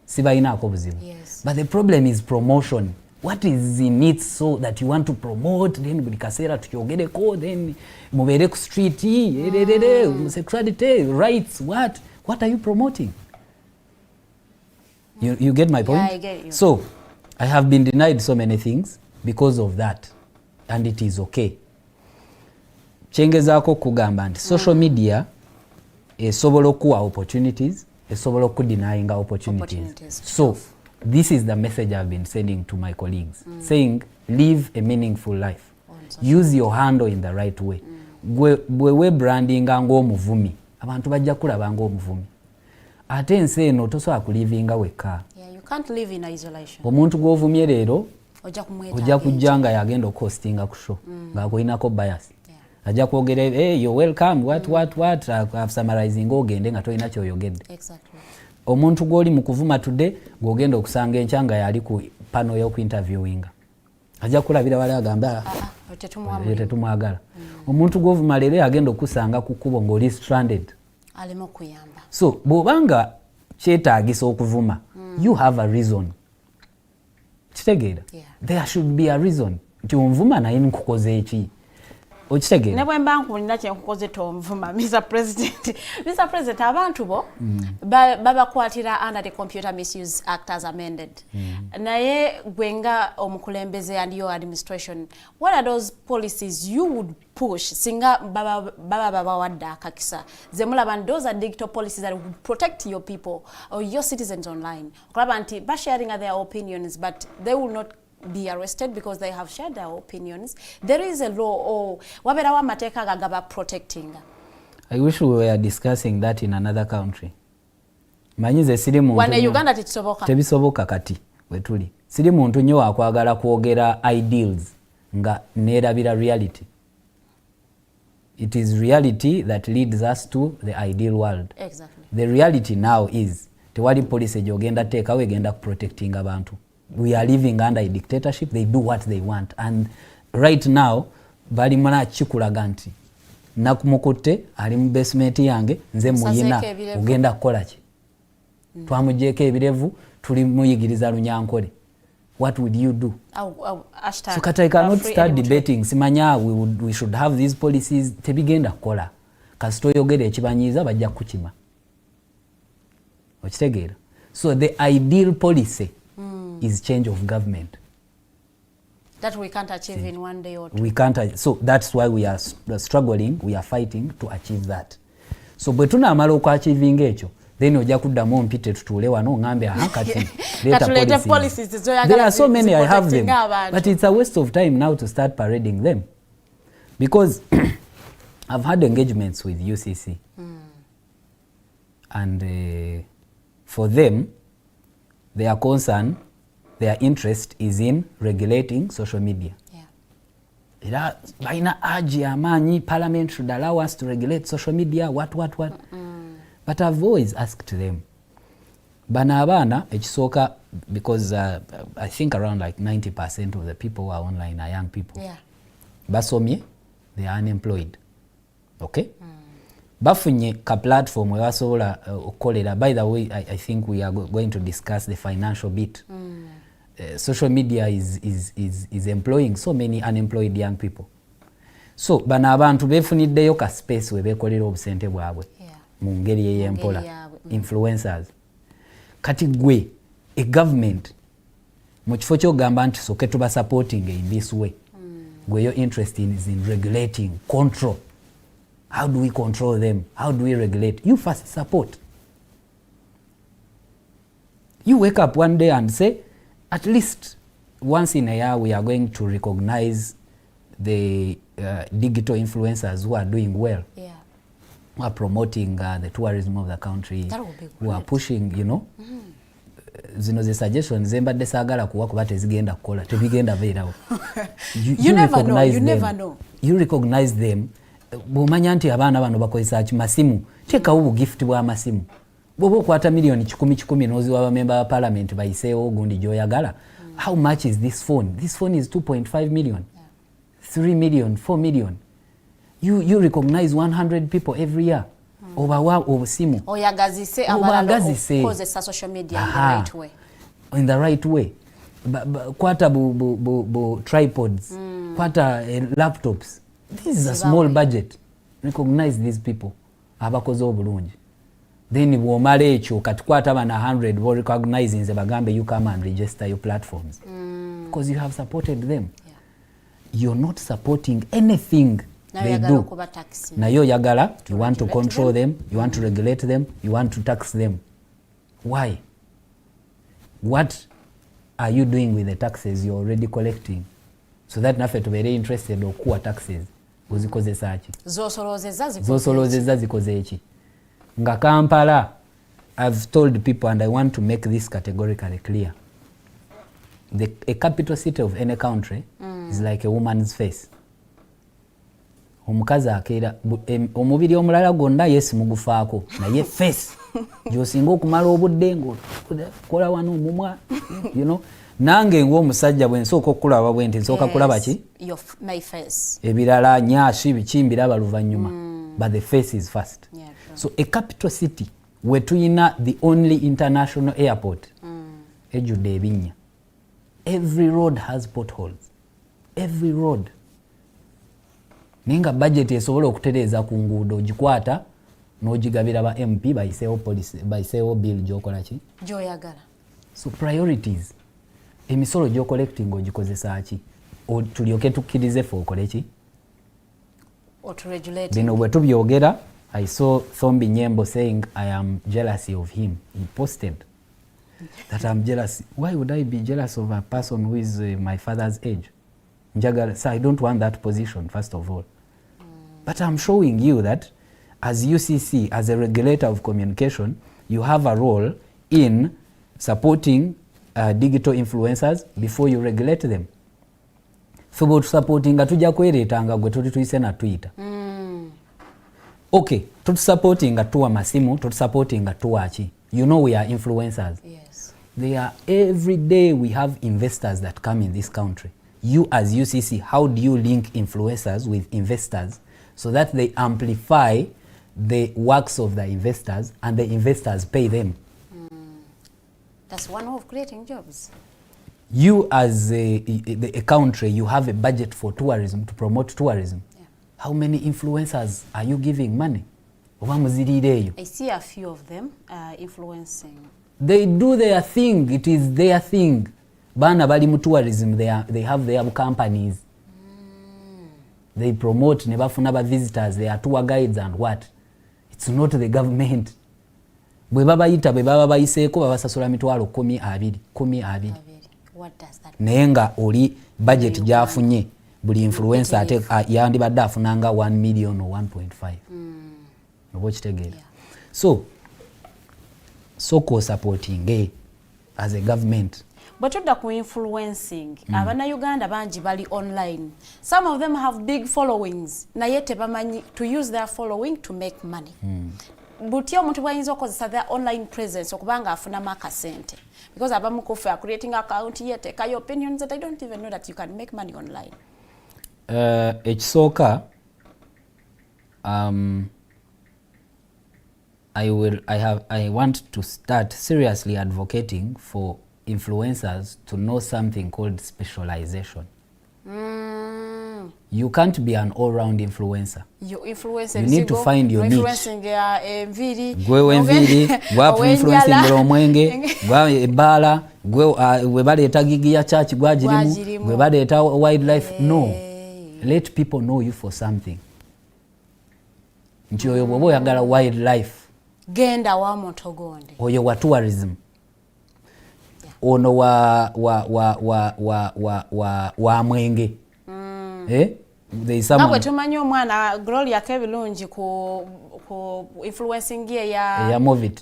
Sibainako buzibu. Yes. But the problem is promotion. What is in it so that you want to promote, then buli kasera tukyogedeko, then mubere ku street, homosexuality, rights, what are you promoting? You get my point? Yeah, I get you. So, I have been denied so many things because of that, and it is okay. Chengezaako kugamba nti social media esobola okuwa opportunities, esobola okudenyinga opportunities. So, this is the message I've been sending to my colleagues, saying live a meaningful life. Use your handle in the right way. Bwe brandinga ng'omuvumi, abantu bajja kulaba ng'omuvumi. Ate ensi eno tosobola kulivinga wekka. You can't live in isolation. Omuntu gw'ovumye leero ojja kujja nga yagenda okuhostinga ku show ng'akulinako bias. Ajja kwogera hey, you're welcome, what, I've summarizing ogende nga tolina kyoyogedde. Exactly. Omuntu gw'oli mu kuvuma tudde gw'ogenda okusanga enkya nga yali ku pano y'okuinterviewinga. Ajja kulabira wali agamba tetumwagala. Omuntu gw'ovuma leero yagenda okusanga ku kkubo ng'oli stranded. Alimo kuyamba. So bw'obanga kyetaagisa okuvuma, you have a reason. Kitegeera? There should be a reason. Nti onvuma naye nkukoze eki. Okitegeera? Ne bwe mba nkulina kye nkukoze tonvuma, Mr. President. Mr. President, abantu bo babakwatira under the Computer Misuse Act as amended. Naye gwenga omukulembeze and your administration, what are those policies you would push singa baba wadda kakisa? Zemulaba, those are digital policies that would protect your people or your citizens online. Okulaba nti sharing their opinions, but they will not be arrested because they have shared their opinions. There is a law or waberawa mateka gagaba protecting. I wish we were discussing that in another country. Manyize siri muntu. Wane Uganda tebisoboka. Tebisoboka kati wetuli. Siri muntu nnyo akwagala kwogera ideals nga nerabira reality. It is reality that leads us to the ideal world. Exactly. The reality now is tewali police gyogenda teekawo egenda protecting abantu. We are living under a dictatorship. They do what they want, and right now bali mwana chikulaga nti nakumukutte ali mu basement yange nze muyina ogenda kukola ki twamujeko ebirevu tuli muyigiriza lunyankole. What would you do? So kata I cannot start debating simanya we should have these policies tebigenda kukola kasito yogere ekibanyiza bajja kukima okitegeera. So the ideal policy is change of government that we can't achieve in one day or two. We can't, so that's why we are struggling, we are fighting to achieve that. So bwe tunaamala okuachieving ekyo then ojja kuddamu mpite tutuule wano ngambe kati leta policies. There are so many I have them, but it's a waste of time now to start parading them because I've had engagements with UCC and for them their concern, their interest is in regulating social media. Era baina aji amanyi parliament should allow us to regulate social media what. But I've always asked them bana abana ekisooka because I think around like 90% of the people who are online are young people. Basomye, they are unemployed. Okay? Bafunye ka platform we basobola okukolera. By the way, I think we are going to discuss the financial bit. Social media is employing so many unemployed young people. So bana abantu befuniddeyo ka space we bekolera obusente bwabwe mu ngeri ey'empola influencers. Kati gwe a government mu kifo ky'ogamba nti soke tuba supporting in this way. Gwe your interest is in regulating, control. How do we control them? How do we regulate? You first support. You wake up one day and say, at least once in a year we are going to recognize the digital influencers who are doing well, who are promoting the tourism of the country, who are pushing, you know, zino ze suggestions zembadde saagala kuwa kuba tezigenda kukola tebigenda beerawo. You never know. You recognize them. Bw'omanya nti abaana bano bakozesa ki masimu, teekawo bugifuti bw'amasimu. Bw'oba okwata million 10 n'oziwa abamemba ba parliament bayiseewo ogundi gy'oyagala. How much is this phone? This phone is 2.5 million, 3 million, 4 million. You recognize 100 people every year. Obawa obusimu. Oyagazise abalala okozesa social media in the right way. In the right way. Kwata tripods, kwata laptops. This is a small budget. Recognize these people. Abakoze obulungi. Then bw'omala ekyo katukwata bana 100 bo recognize nze bagambe you come and register your platforms. Because you have supported them. You're not supporting anything they do. Nayo yagala, you want to control them, you want to regulate them, you want to tax them. Why? What are you doing with the taxes you're already collecting? So that naffe tubeere interested okuwa taxes. Ozikozesa ki? Zosolozeza zikoze eki? Nga Kampala, I've told people and I want to make this categorically clear. A capital city of any country is like a woman's face. Omukazi akeera omubiri omulala gwonna yesi mugufaako naye face gy'osinga okumala obudde ng'okola wano omumwa, you know. Nange ng'omusajja bwe nsooka okulaba bwe nti nsooka kulaba ki? My face. Ebirala nyaasi biki mbiraba luvannyuma. But the face is first. So a capital city we tuyina the only international airport ejjudde ebinnya. Every road has potholes. Every road. Ninga budget esobola okutereeza ku nguudo ogikwata n'ogigabira ba MP bayiseewo police bayiseewo bill gy'okola ki? Gy'oyagala. So priorities. Emisolo gy'ocollecting ogikozesa ki? Tulyoke tukkirize fe okole ki? Bino bwe tubyogera, I saw Thombi Nyembo saying I am jealous of him. He posted that I'm jealous. Why would I be jealous of a person who is my father's age? So I don't want that position, first of all. But I'm showing you that as UCC, as a regulator of communication, you have a role in supporting digital influencers before you regulate them. About supporting tujja kwereetanga gwe tuli tuyise na Twitter. Okay, supporting a tour masimu, supporting a tour achi. You know we are influencers. Yes. They are every day we have investors that come in this country. You as UCC, how do you link influencers with investors so that they amplify the works of the investors and the investors pay them? That's one way of creating jobs. You as a country, you have a budget for tourism, to promote tourism. Yeah. How many influencers are you giving money? I see a few of them influencing. They do their thing. It is their thing. Bana bali mu tourism, they have their companies. They promote, nebafuna ba visitors, they are tour guides and what. It's not the government. Bwe baba yita bwe baba bayiseeko babasasula mitwalo 10-20. What does that mean? Nenga oli budget gyafunye buli influencer ate yandibadde afunanga 1 million or 1.5. Oba kitegeera. So supporting as a government. But tudda ku influencing, abana Uganda bangi bali online. Some of them have big followings. Naye tebamanyi to use their following to make money. Buti omuntu bwayinza okozesa their online presence okubanga afuna akasente. Because abamu kufe are creating account yet take your opinions that I don't even know that you can make money online. Ekisooka I want to start seriously advocating for influencers to know something called specialization. You can't be an all-round influencer. You need to find your niche. Gwe enviri, gwa influencing omwenge, gwa ebala, gwe baleeta gigi ya church gwa jirimu, gwe baleeta wildlife. No. Let people know you for something. Nti oyo bwoba oyagala wildlife. Genda wa Montogonde. Oyo wa tourism. Ono wa mwenge. There is someone. Nawe tumanyi omwana Gloria Kebilungi ku influencing ye ya Movit.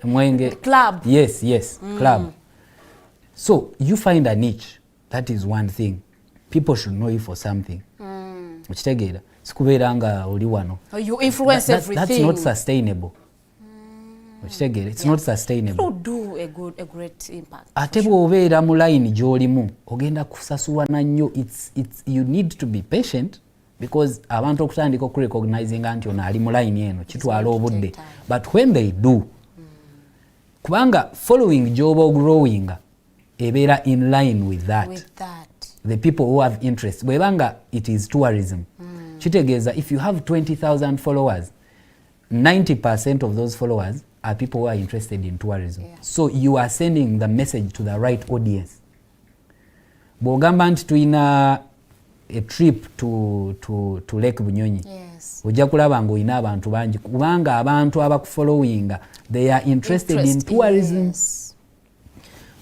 Mwenge club. Yes, club. So you find a niche. That is one thing. People should know you for something. Okitegeera. Sikubeeranga oli wano. You influence everything. That's not sustainable. It's not sustainable. You do a great impact. Ate bw'obeera mu line gy'olimu ogenda kusasulwa na nnyo. You need to be patient because abantu okutandika okurecognizing nti ono ali mu line eno kitwala obudde. But when they do, kubanga following gy'oba growing ebeera in line with that. The people who have interest. Bwebanga it is tourism. Kitegeeza if you have 20,000 followers, 90% of those followers are people who are interested in tourism. Yeah. So you are sending the message to the right audience. Bw'ogamba nti tulina a trip to Lake Bunyonyi. Yes. Ojja kulaba ng'olina abantu bangi kubanga abantu abakufollowinga they are interested in tourism. Yes.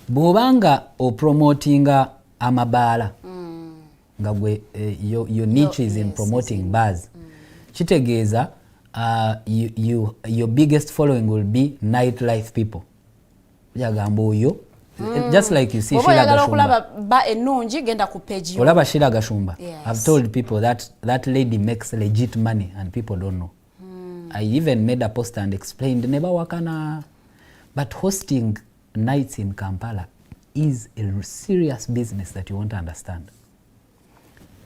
Bw'obanga opromotinga amabaala nga gwe your niche is in promoting bars. Kitegeeza your biggest following will be nightlife people. Jagamba oyo just like you see Shila Gashumba. Olaba Shila Gashumba. Yes. I've told people that lady makes legit money and people don't know. I even made a post and explained neba wakana. But hosting nights in Kampala is a serious business that you want to understand.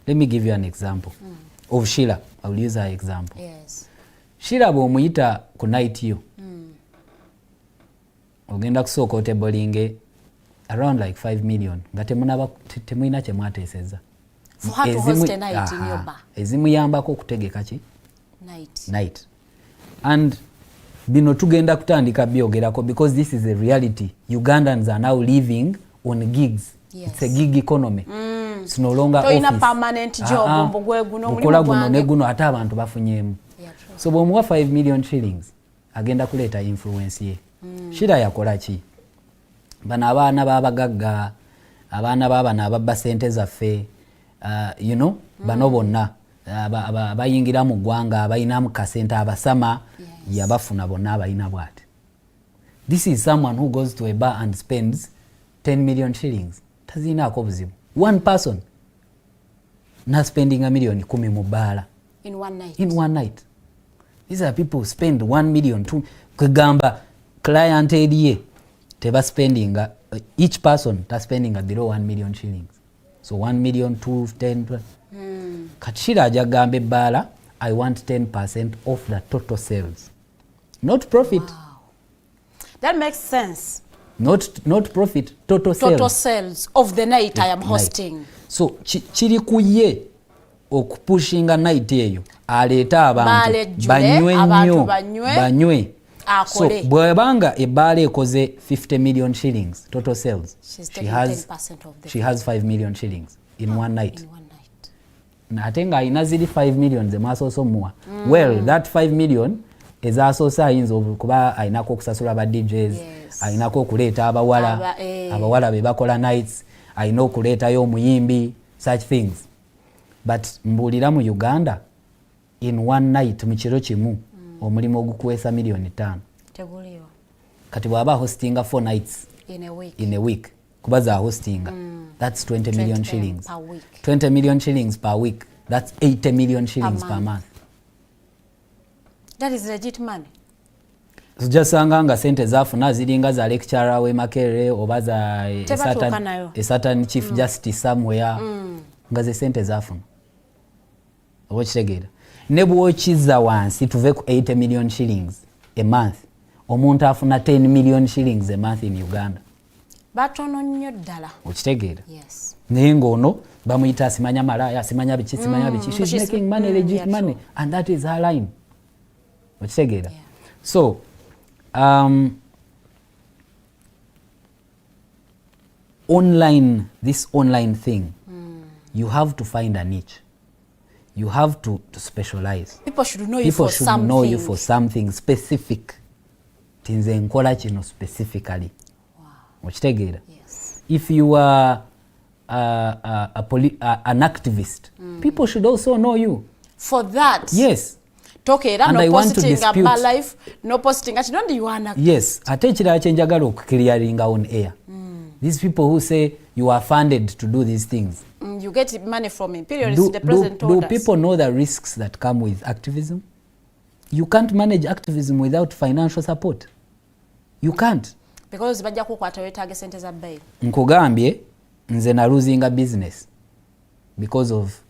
Let me give you an example of Sheila. I will use her example. Yes. Sheila bw'omuyita ku night yo. Ogenda kusooka otebolinge around like 5 million. Nga temulina kye mwateeseza. For her to host a night in your bar. Ezimuyambako okutegeka ki? Night. And bino tugenda kutandika byogerako because this is a reality. Ugandans are now living on gigs. Yes. It's a gig economy. It's no longer office. Toyina permanent job mbugwe guno mulimu guno ne guno ate abantu bafunyeemu. So bw'omuwa 5 million shillings agenda kuleeta influence ye. Shira yakola ki? Bano abaana b'abagagga, abaana b'abana ababba ssente zaffe, bano bonna abayingira mu ggwanga abayinamu kasente abasama yabafuna bonna abalina bw'ati. This is someone who goes to a bar and spends 10 million shillings. Tazinaako buzibu. One person na spending a million 10 mu bbaala. In one night. In one night. These are people who spend 1 million, 2 kugamba client ye teba spending each person ta spending below 1 million shillings. So 1 million, 2, 10. Kachira ajagambe bala, I want 10% of the total sales. Not profit. Wow. That makes sense. Not profit, total sales. Total sales of the night I am hosting. So chiri kuye okupushinga night eyo aleta abantu banywe. So bwebanga ebala ekoze 50 million shillings total sales. She has 5 million shillings in one night. Natenga ayina ziri 5 million ze masoso muwa. Well, that 5 million is also signs of kuba ayinako okusasula ba DJs, ayinako okuleeta abawala be bakola nights, ayina okuleetayo omuyimbi, such things. But mbulira mu Uganda in one night mu kiro kimu omulimu ogukuwesa $5,000,000. Tebuliwa. Kati bwaba hostinga 4 nights in a week. Kubaza hostinga. That's 20 million shillings per week. 20 million shillings per week. That's 80 million shillings per month. That is legit money. Sujasanga nga sente zafuna ziringa za lecturer we Makerere oba za a certain chief justice somewhere. Nga ze sente zafuna. Okitegera. Ne bwokiza wansi tuve ku 80 million shillings a month. Omuntu afuna 10 million shillings a month in Uganda. Batono nnyo ddala. Okitegera. Yes. Naye ng'ono bamuyita asimanya malaya, asimanya biki, simanya biki. She's making money, legit money. And that is her line. Okitegera. Yeah. So, this online thing, you have to find a niche. You have to specialize. People should know you for something. Know you for something specific. Tinze nkola kino specifically. Wow. Okitegera. Yes. If you are an activist, people should also know you. For that? Yes. Tokera no posting about life, no posting at don't you wanna. Yes, ate ekirala kyenjagala okukiriyaringa on air. These people who say you are funded to do these things. You get money from imperialists, the president told us. Do people know the risks that come with activism? You can't manage activism without financial support. You can't. Because bajja kukwata wetage sente za bail. Nkugambye nze na losing a business because of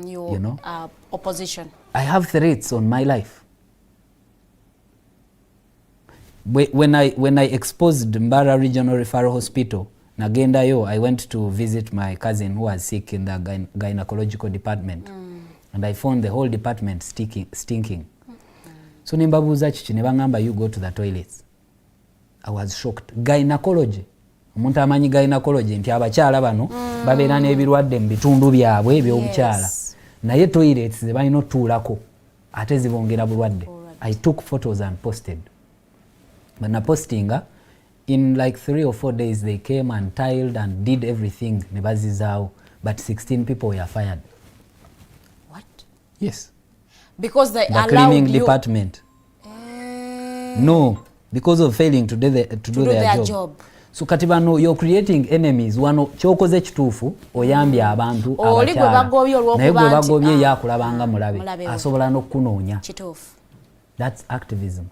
you know opposition. I have threats on my life. When I exposed Mbara Regional Referral Hospital, nagenda yo, I went to visit my cousin who was sick in the gynecological department. And I found the whole department stinking. So nimbabuza chichi ne bangamba you go to the toilets. I was shocked. Gynecology. Omuntu amanyi gynecology nti abakyala bano babeera n'ebirwadde mu bitundu byabwe ebyobukyala. Naye toilets ze balina otuulako ate zibongera bulwadde. I took photos and posted. But na postinga, in like 3 or 4 days they came and tiled and did everything ne bazizaawo. But 16 people were fired. What? Yes. Because they allowed cleaning you... department. No, because of failing to do their job. So katibano, you're creating enemies. Wano chokoze kituufu oyambye abantu abakyala. Naye gwe bagobye yakulabanga mulabe. Asobola n'okunoonya. That's activism.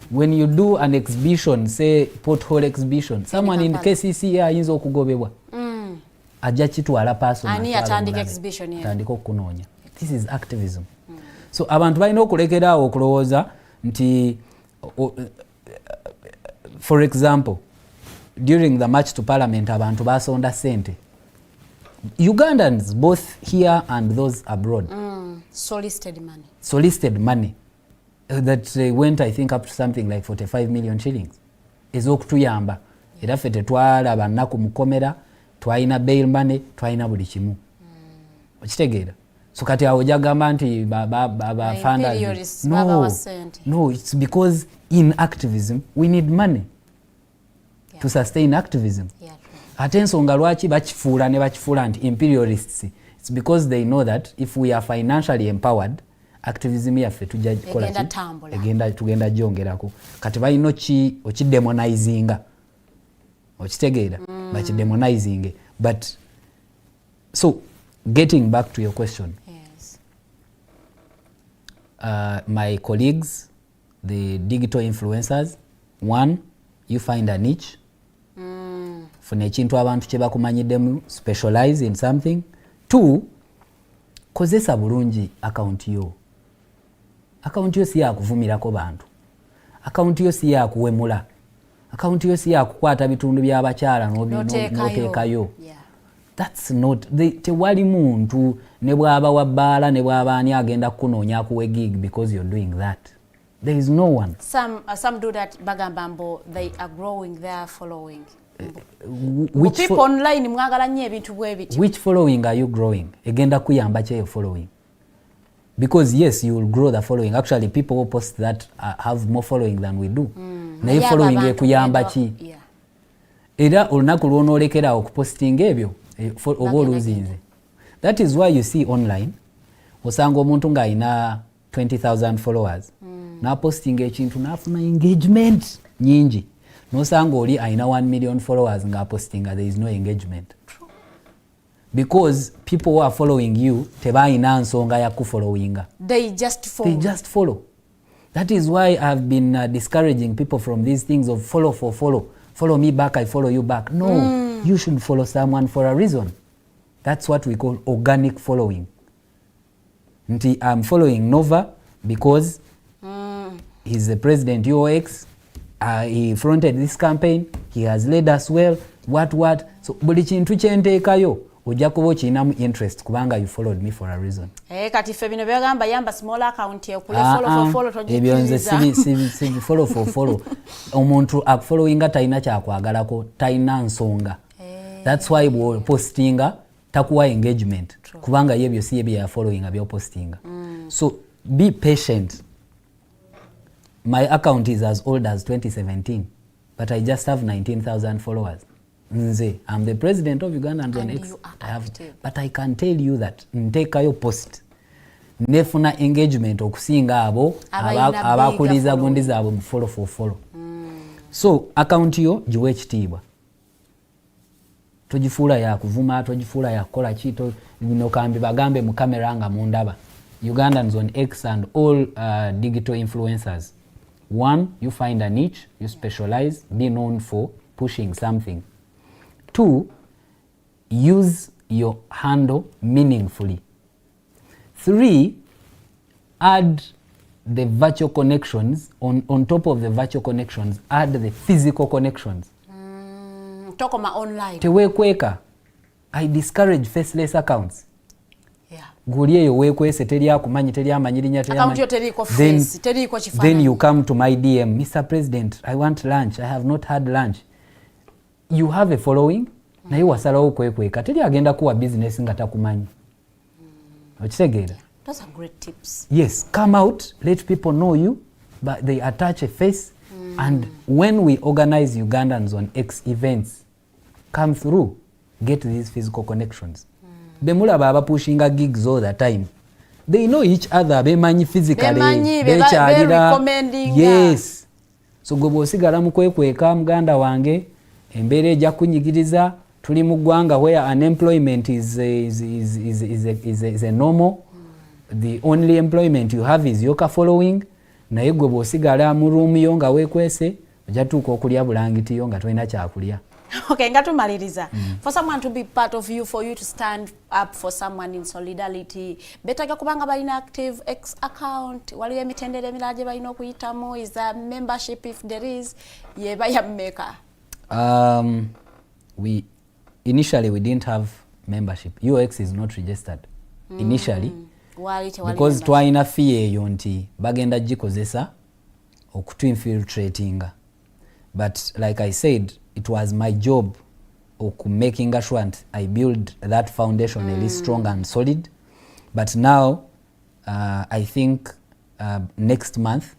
When you do an exhibition, say pothole exhibition, someone in KCC ayinza okugobebwa. Ajja kitwala personal. Ani atandika exhibition ye. Tandika okunoonya. This is activism. So abantu balina okulekeraawo okulowooza nti for example, during the march to parliament abantu basonda sente. Ugandans both here and those abroad solicited money that went I think up to something like 45 million shillings. Ezokutuyamba era ffe tetwala bannaku mukomera, twalina bail money, twalina buli kimu. Okitegeera? So kati awo jagamba nti funders. No, it's because in activism we need money to sustain activism. Ate ensonga lwaki bakifuula ne bakifuula nti imperialists, it's because they know that if we are financially empowered, activism yaffe tujja kola tugenda gyongerako. Kati balina okidemonizinga. Okitegeera? Bakidemonizing. But so getting back to your question, yes, my colleagues, the digital influencers. One, you find a niche. Funa ekintu abantu kye bakumanyiddemu, specialize in something. Two, kozesa bulungi account yo. Account yo si yakuvumirako bantu. Account yo si yakuwemula. Account yo si yakukwata bitundu by'abakyala n'oteekayo. That's not, tewali muntu ne bw'aba wa bbaala ne bw'aba ani agenda kukunoonya akuwe gig because you're doing that. There is no one. Some do that bagambambo, they are growing their following. Which people online mwagala nnyo ebintu bwe biti. Which following are you growing? Egenda kuyamba kye following. Because yes, you will grow the following. Actually, people who post that have more following than we do. Naye following ekuyamba ki? Era olunaku lw'onoolekera okupostinga ebyo oba oluzinze. That is why you see online osanga omuntu ng'alina 20,000 followers n'apostinga ekintu n'afuna engagement nyingi, n'osanga oli alina 1 million followers ng'apostinga there is no engagement. Because people who are following you tebalina nsonga ya kufollowinga. They just follow. That is why I've been discouraging people from these things of follow for follow. Follow me back, I follow you back. No, you should follow someone for a reason. That's what we call organic following. I'm following Nova because he's the president UOX. He fronted this campaign. He has led us well. What? So, buli kintu kyenteekayo ojja kuba okirinamu interest kubanga you followed me for a reason. Kati ffe bino byagamba yamba small account ekule follow ebyo nze si follow for follow. Omuntu akufollowinga talina kyakwagalako, talina nsonga. That's why postinga takuwa engagement. Kubanga yebyo si yebyo ya followinga byo postinga. So be patient. My account is as old as 2017, but I just have 19,000 followers. Nze, I'm the president of Ugandans on X. But I can tell you that ntekayo post nefuna engagement okusinga abo abakuliza gundi zaabwe mu follow for follow. So account yo giwe ekitiibwa. Togifuula ya kuvuma, togifuula ya kukola kito bino kambi bagambe mu kamera nga mundaba. Ugandans on X and all digital influencers. One, you find a niche, you specialize, be known for pushing something. Two, use your handle meaningfully. Three, add the virtual connections. On top of the virtual connections, add the physical connections. Talk about online. Tewekweka. I discourage faceless accounts. Guli eyo wekwese teri akumanyi teri amanyirinya teri account yo teriko face teriko chifanana. Then you come to my DM, Mr. President, I want lunch. I have not had lunch. You have a following, naye wasalawo kwekweka teri agenda kuwa business nga takumanyi. Okitegeera? Those are great tips. Yes, come out, let people know you, but they attach a face. And when we organize Ugandans on X events, come through, get these physical connections. Bemulaba abapushinga gigs all the time. They know each other, bemanyi physically, bekyalira. Yes. So gwe bw'osigala mu kwekweka muganda wange, embeera ejja kunyigiriza, tuli mu ggwanga where unemployment is a normal. The only employment you have is yoka following. Naye gwe bw'osigala mu room yo nga weekwese, ojja tuuka okulya bulangiti yo nga tolina kyakulya. Okay, nga tumaliriza. For someone to be part of you, for you to stand up for someone in solidarity, betaka kubanga balina active X account, waliwo emitendera emirala gye balina okuyitamu, is there membership if there is, yeba yammeka? Initially we didn't have membership. UX is not registered initially. Because twalina fee eyo nti bagenda gikozesa okutu infiltratinga. But like I said, it was my job making sure I build that foundation really strong and solid. But now, I think next month,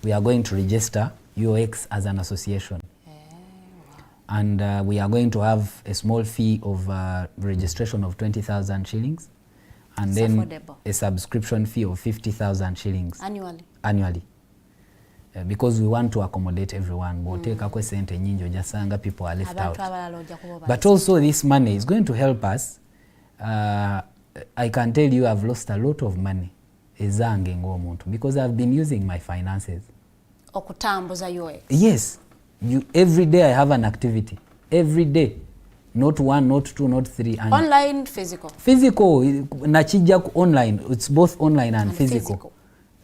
we are going to register UX as an association. And we are going to have a small fee of registration of 20,000 shillings. And it's then affordable. A subscription fee of 50,000 shillings. Annually. Because we want to accommodate everyone. People are left out. But also this money is going to help us. I can tell you I've lost a lot of money ezange ng'omuntu because I've been using my finances. Okutambuza UX. Yes. Every day I have an activity. Every day. Not 1, not 2, not 3. And online, physical. Physical. Nachija online. It's both online and physical.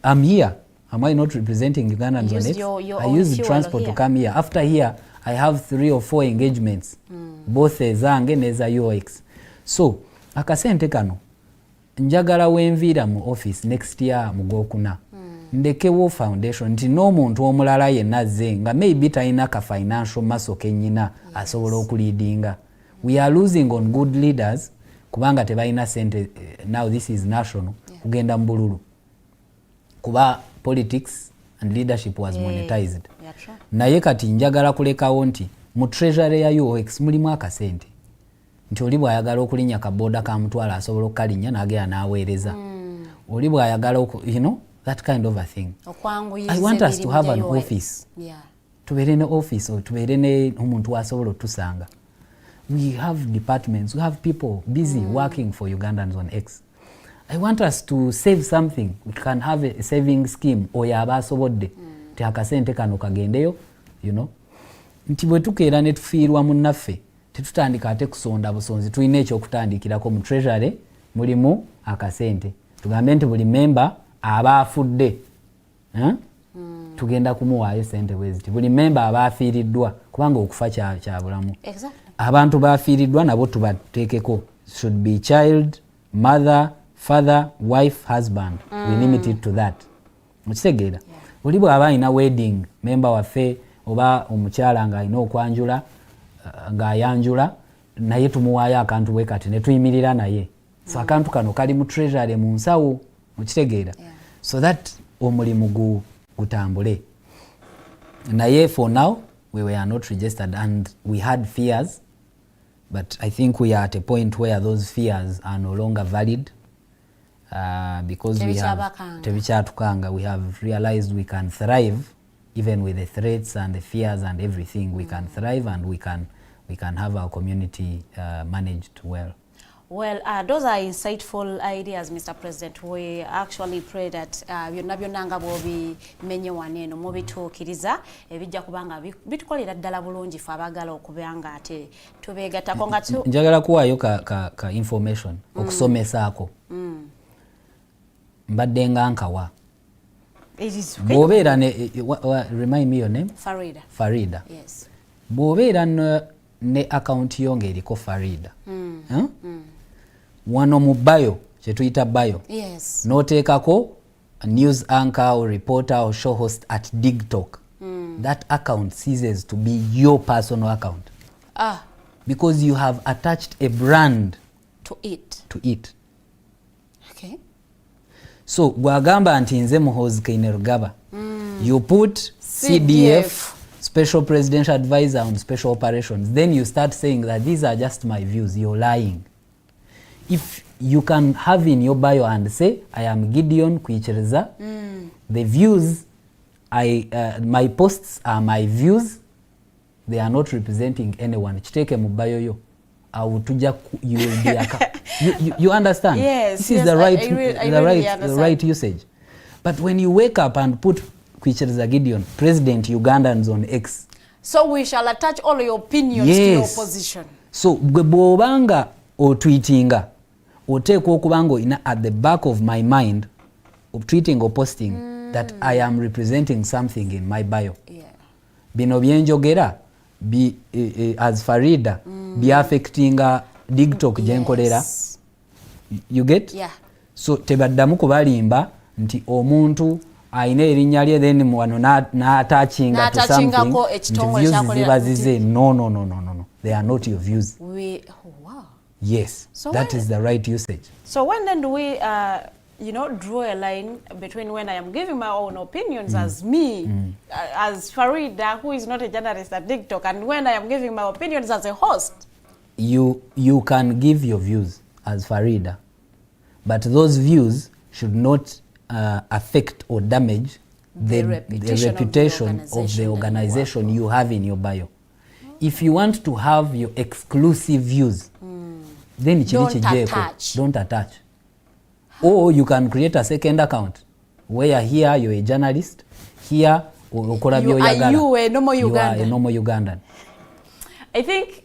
I'm here. Am I not representing Ugandans on it? I use the transport to come here. After here, I have 3 or 4 engagements. Both ezange neza UX. So, akasente kano njagala wenvira mu office next year mu Gwokuna. Ndekewo foundation nti n'omuntu omulala yenna azze nga maybe talina ka financial muscle kenyina asobola okuleadinga. We are losing on good leaders kubanga tebalina sente. Now this is national kugenda mu bululu kuba politics and leadership was monetized. Naye kati njagala kulekawo nti mu treasury ya UX mulimu akasente nti oli bw'ayagala okulinnya kaboda ka mutwala asobola okukalinya n'agenda n'aweereza. Oli bw'ayagala that kind of a thing. I want us to have an office. Tubeere ne office or tubeere ne omuntu asobola otusanga. We have departments, we have people busy working for Ugandans on X. I want us to save something. We can have a saving scheme oyo aba asobodde ti akasente kano kagendeyo, nti bwe tukeera ne tufiirwa munnaffe tetutandika ate kusonda busonzi. Tulina ekyokutandikirako mu treasury mulimu akasente. Tugambe nti buli member aba afudde tugenda kumuwaayo sente bweziti. Buli member aba afiiriddwa kubanga okufa kya bulamu. Abantu bafiiriddwa nabo tubateekeko. Should be child, mother, father, wife, husband. We limit it to that. Mukitegeera? Oli bw'aba alina wedding member waffe oba omukyala ng'alina okwanjula ng'ayanjula naye tumuwaayo akantu bwe kati ne tuyimirira naye. So akantu kano kali mu treasury mu nsawo. Mukitegeera? So that omulimu gutambule. Naye for now we were not registered and we had fears, but I think we are at a point where those fears are no longer valid because we have realized we can thrive even with the threats and the fears and everything. We can thrive and we can have our community managed well. Well, those are insightful ideas, Mr. President. We actually pray that byonna byonna nga bw'obimenye waneno mubituukiriza ebijja kubanga bitukolera ddala bulungi fe abagala okubanga ate tubeegattako nga njagala kuwaayo ka information okusomesaako. Mbadde nga nkawa. Bw'obeera remind me your name? Farida. Yes. Bw'obeera ne account yo ng'eriko Farida. Wano mu bio kye tuyita bio. Yes. N'oteekako a news anchor or reporter or show host at DigTalk. That account ceases to be your personal account. Because you have attached a brand to it. Okay. So gwagamba nti nze Muhoozi Kainerugaba. You put CDF, Special Presidential Advisor on Special Operations. Then you start saying that these are just my views. You're lying. If you can have in your bio and say, I am Gedion Kwikiriza, the views, my posts are my views, they are not representing anyone. Chiteke mu bio yo. You will be you understand? Yes. This is the right usage. But when you wake up and put Kwikiriza Gedion, President Ugandans on X. So we shall attach all your opinions to your position. So bw'obanga otweetinga oteekwa okubanga ina at the back of my mind of tweeting or posting that I am representing something in my bio. Bino byenjogera as Farida be affecting DigTalk gyenkolera. You get? Yeah. So tebaddamu kubalimba nti omuntu aina erinnya lye then wano n'atachinga to something views zibazize. No. They are not your views. Wow. Yes. So that is the right usage. So when then do we draw a line between when I am giving my own opinions as me, as Farida, who is not a journalist at DigTalk, and when I am giving my opinions as a host? You can give your views as Farida, but those views should not affect or damage the reputation of the organization you have in your bio. If you want to have your exclusive views, then don't attach. Or you can create a second account where here you're a journalist, here you are a normal Ugandan. I think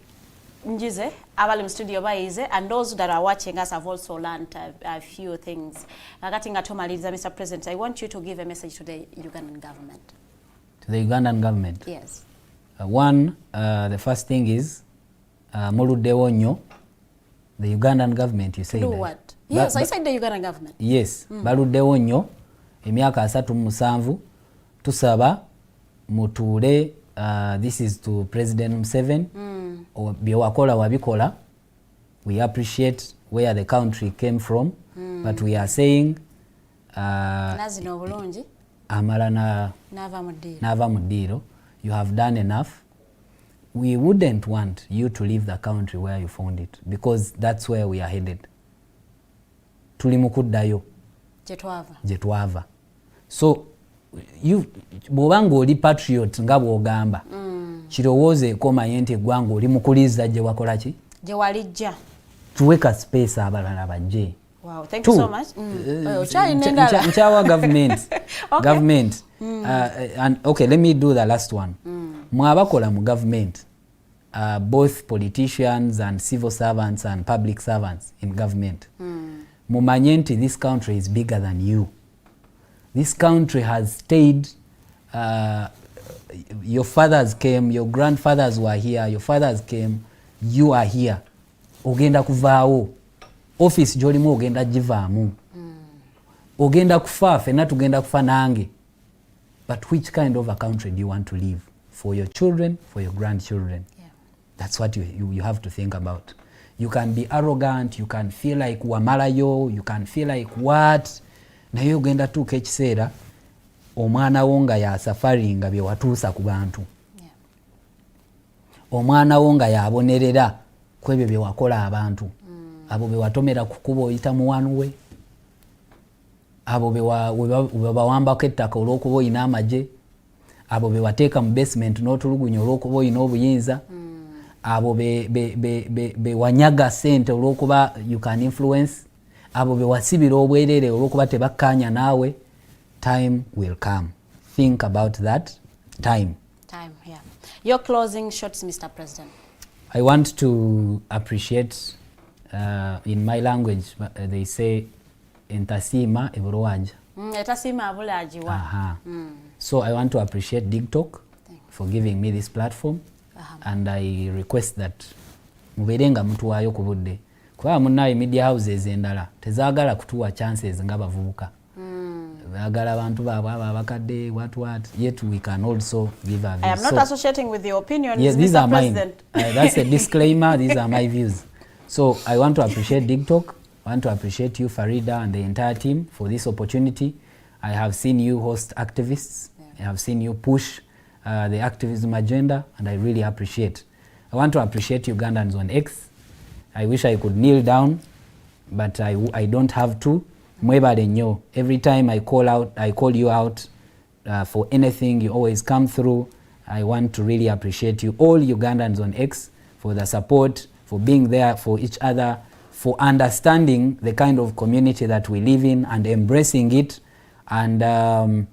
Njize, abali studio baize, and those that are watching us have also learned a few things. Mr. President, I want you to give a message to the Ugandan government. To the Ugandan government? Yes. The first thing is, Muludewo nyo, the Ugandan government, you say do that. What? Yes, I said the Ugandan government. Yes. Baludewo nyo, emyaka 37 tusaba mutuule, this is to President Museveni, byewakola wabikola. We appreciate where the country came from, but we are saying nazino bulungi amala nava mudiro. You have done enough. We wouldn't want you to leave the country where you found it, because that's where we are headed. Tuli mukuddayo jetwava. So you bwobanga oli patriot nga bwogamba, kirowooze komanye nti eggwanga oli mukuliza gye wakola ki? Gye walijja. Tuweka space abalala bajje. Wow, thank you so much. Nchawa government. Okay. Government. And okay, let me do the last one. Mwabakola mu government, both politicians and civil servants and public servants in government. Mumanye nti this country is bigger than you. This country has stayed, your fathers came, your grandfathers were here, your fathers came, you are here. Ogenda kuvaawo. Office jolimu ogenda jivaamu. Ogenda kufa, fena tugenda kufa nange. But which kind of a country do you want to live? For your children, for your grandchildren? Yeah. That's what you have to think about. You can be arrogant, you can feel like wamalayo, you can feel like what? Naye ogenda tuuka ekiseera omwana wo nga ya safari nga bye watuusa ku bantu. Omwana wo nga yabonerera ku ebyo bye wakola abantu. Abo be watomera ku kkubo oyita muwanu we. Abo be bawambako ettaka olw'okuba oyina amagye. Abo be wateeka mu basement n'otulugunya olw'okuba oyina obuyinza. Abo be wanyaga ssente olw'okuba you can influence. Abo be wasibira obwerere olw'okuba tebakkaanya naawe. Time will come. Think about that. Time, yeah. Your closing shots, Mr. President. I want to appreciate, in my language, they say, entasima ebulwaja. Entasima abulajiwa. So I want to appreciate DigTalk for giving me this platform, and I request that muberenga mutuwayo ku budde. Kuba munnaye media houses endala tezaagala kutuwa chances nga bavubuka. Baagala abantu baabwe abakadde what, yet we can also give our views. I am not associating with your opinions, yes, these Mr. are President. Mine. That's a disclaimer. These are my views. So I want to appreciate DigTalk. I want to appreciate you, Farida, and the entire team for this opportunity. I have seen you host activists. I have seen you push the activism agenda, and I really appreciate. I want to appreciate Ugandans on X. I wish I could kneel down, but I don't have to. Mwebale nnyo. Every time I call you out for anything, you always come through. I want to really appreciate you, all Ugandans on X, for the support, for being there for each other, for understanding the kind of community that we live in and embracing it, and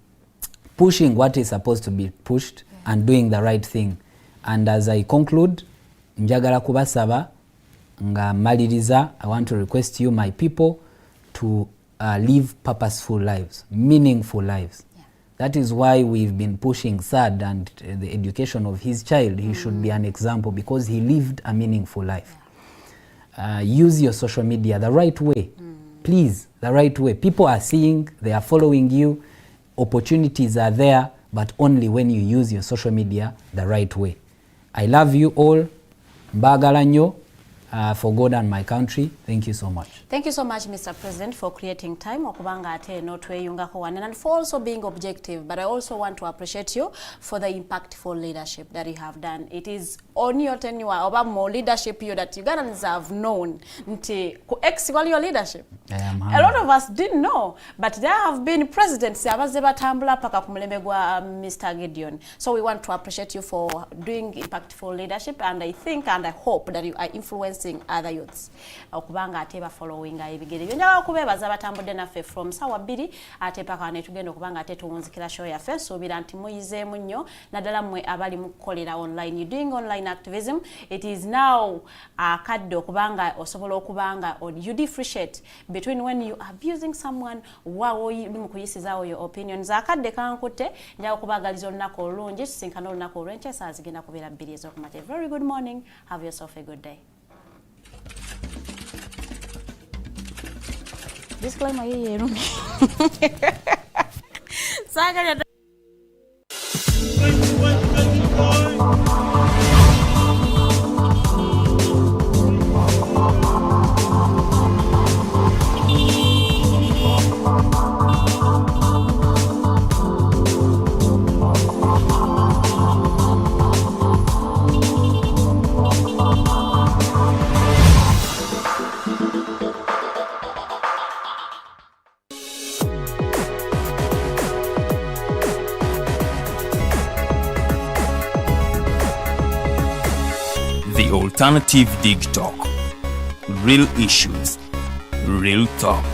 pushing what is supposed to be pushed, and doing the right thing. And as I conclude, njagala kubasaba nga maliriza, I want to request you, my people, to live purposeful lives, meaningful lives. That is why we've been pushing SAD and the education of his child. He should be an example because he lived a meaningful life. Use your social media the right way. Please, the right way. People are seeing, they are following you. Opportunities are there, but only when you use your social media the right way. I love you all. Mbagala nnyo. For God and my country. Thank you so much. Thank you so much, Mr. President, for creating time okubanga ate n'otweyungako wane, and for also being objective. But I also want to appreciate you for the impactful leadership that you have done. It is on your tenure oba more leadership you that Ugandans have known nti ku equal your leadership. A lot of us didn't know, but there have been presidents abaze batambula paka ku mulembe gwa Mr. Gedion. So we want to appreciate you for doing impactful leadership, and I think and I hope that you are influenced hosting other youths okubanga ate ba following ebigere byonjala okubebaza batambudde naffe from sawa 2 ate paka ne tugenda okubanga ate tuwunzikira show yaffe suubira nti muyizeemu nnyo naddala mmwe abali mu kukolera online, you doing online activism. It is now akadde okubanga osobola okubanga you differentiate between when you are abusing someone wawo mu kuyisizaawo your opinions. Akadde kankutte njala okubagaliza olunaku olungi tusinkana olunaku olw'enkya saa zigenda kubeera 2 ez'okumakya. Very good morning, have yourself a good day. Disclaimer yeye erumi. Saga The Alternative Dig Talk. Real issues, real talk.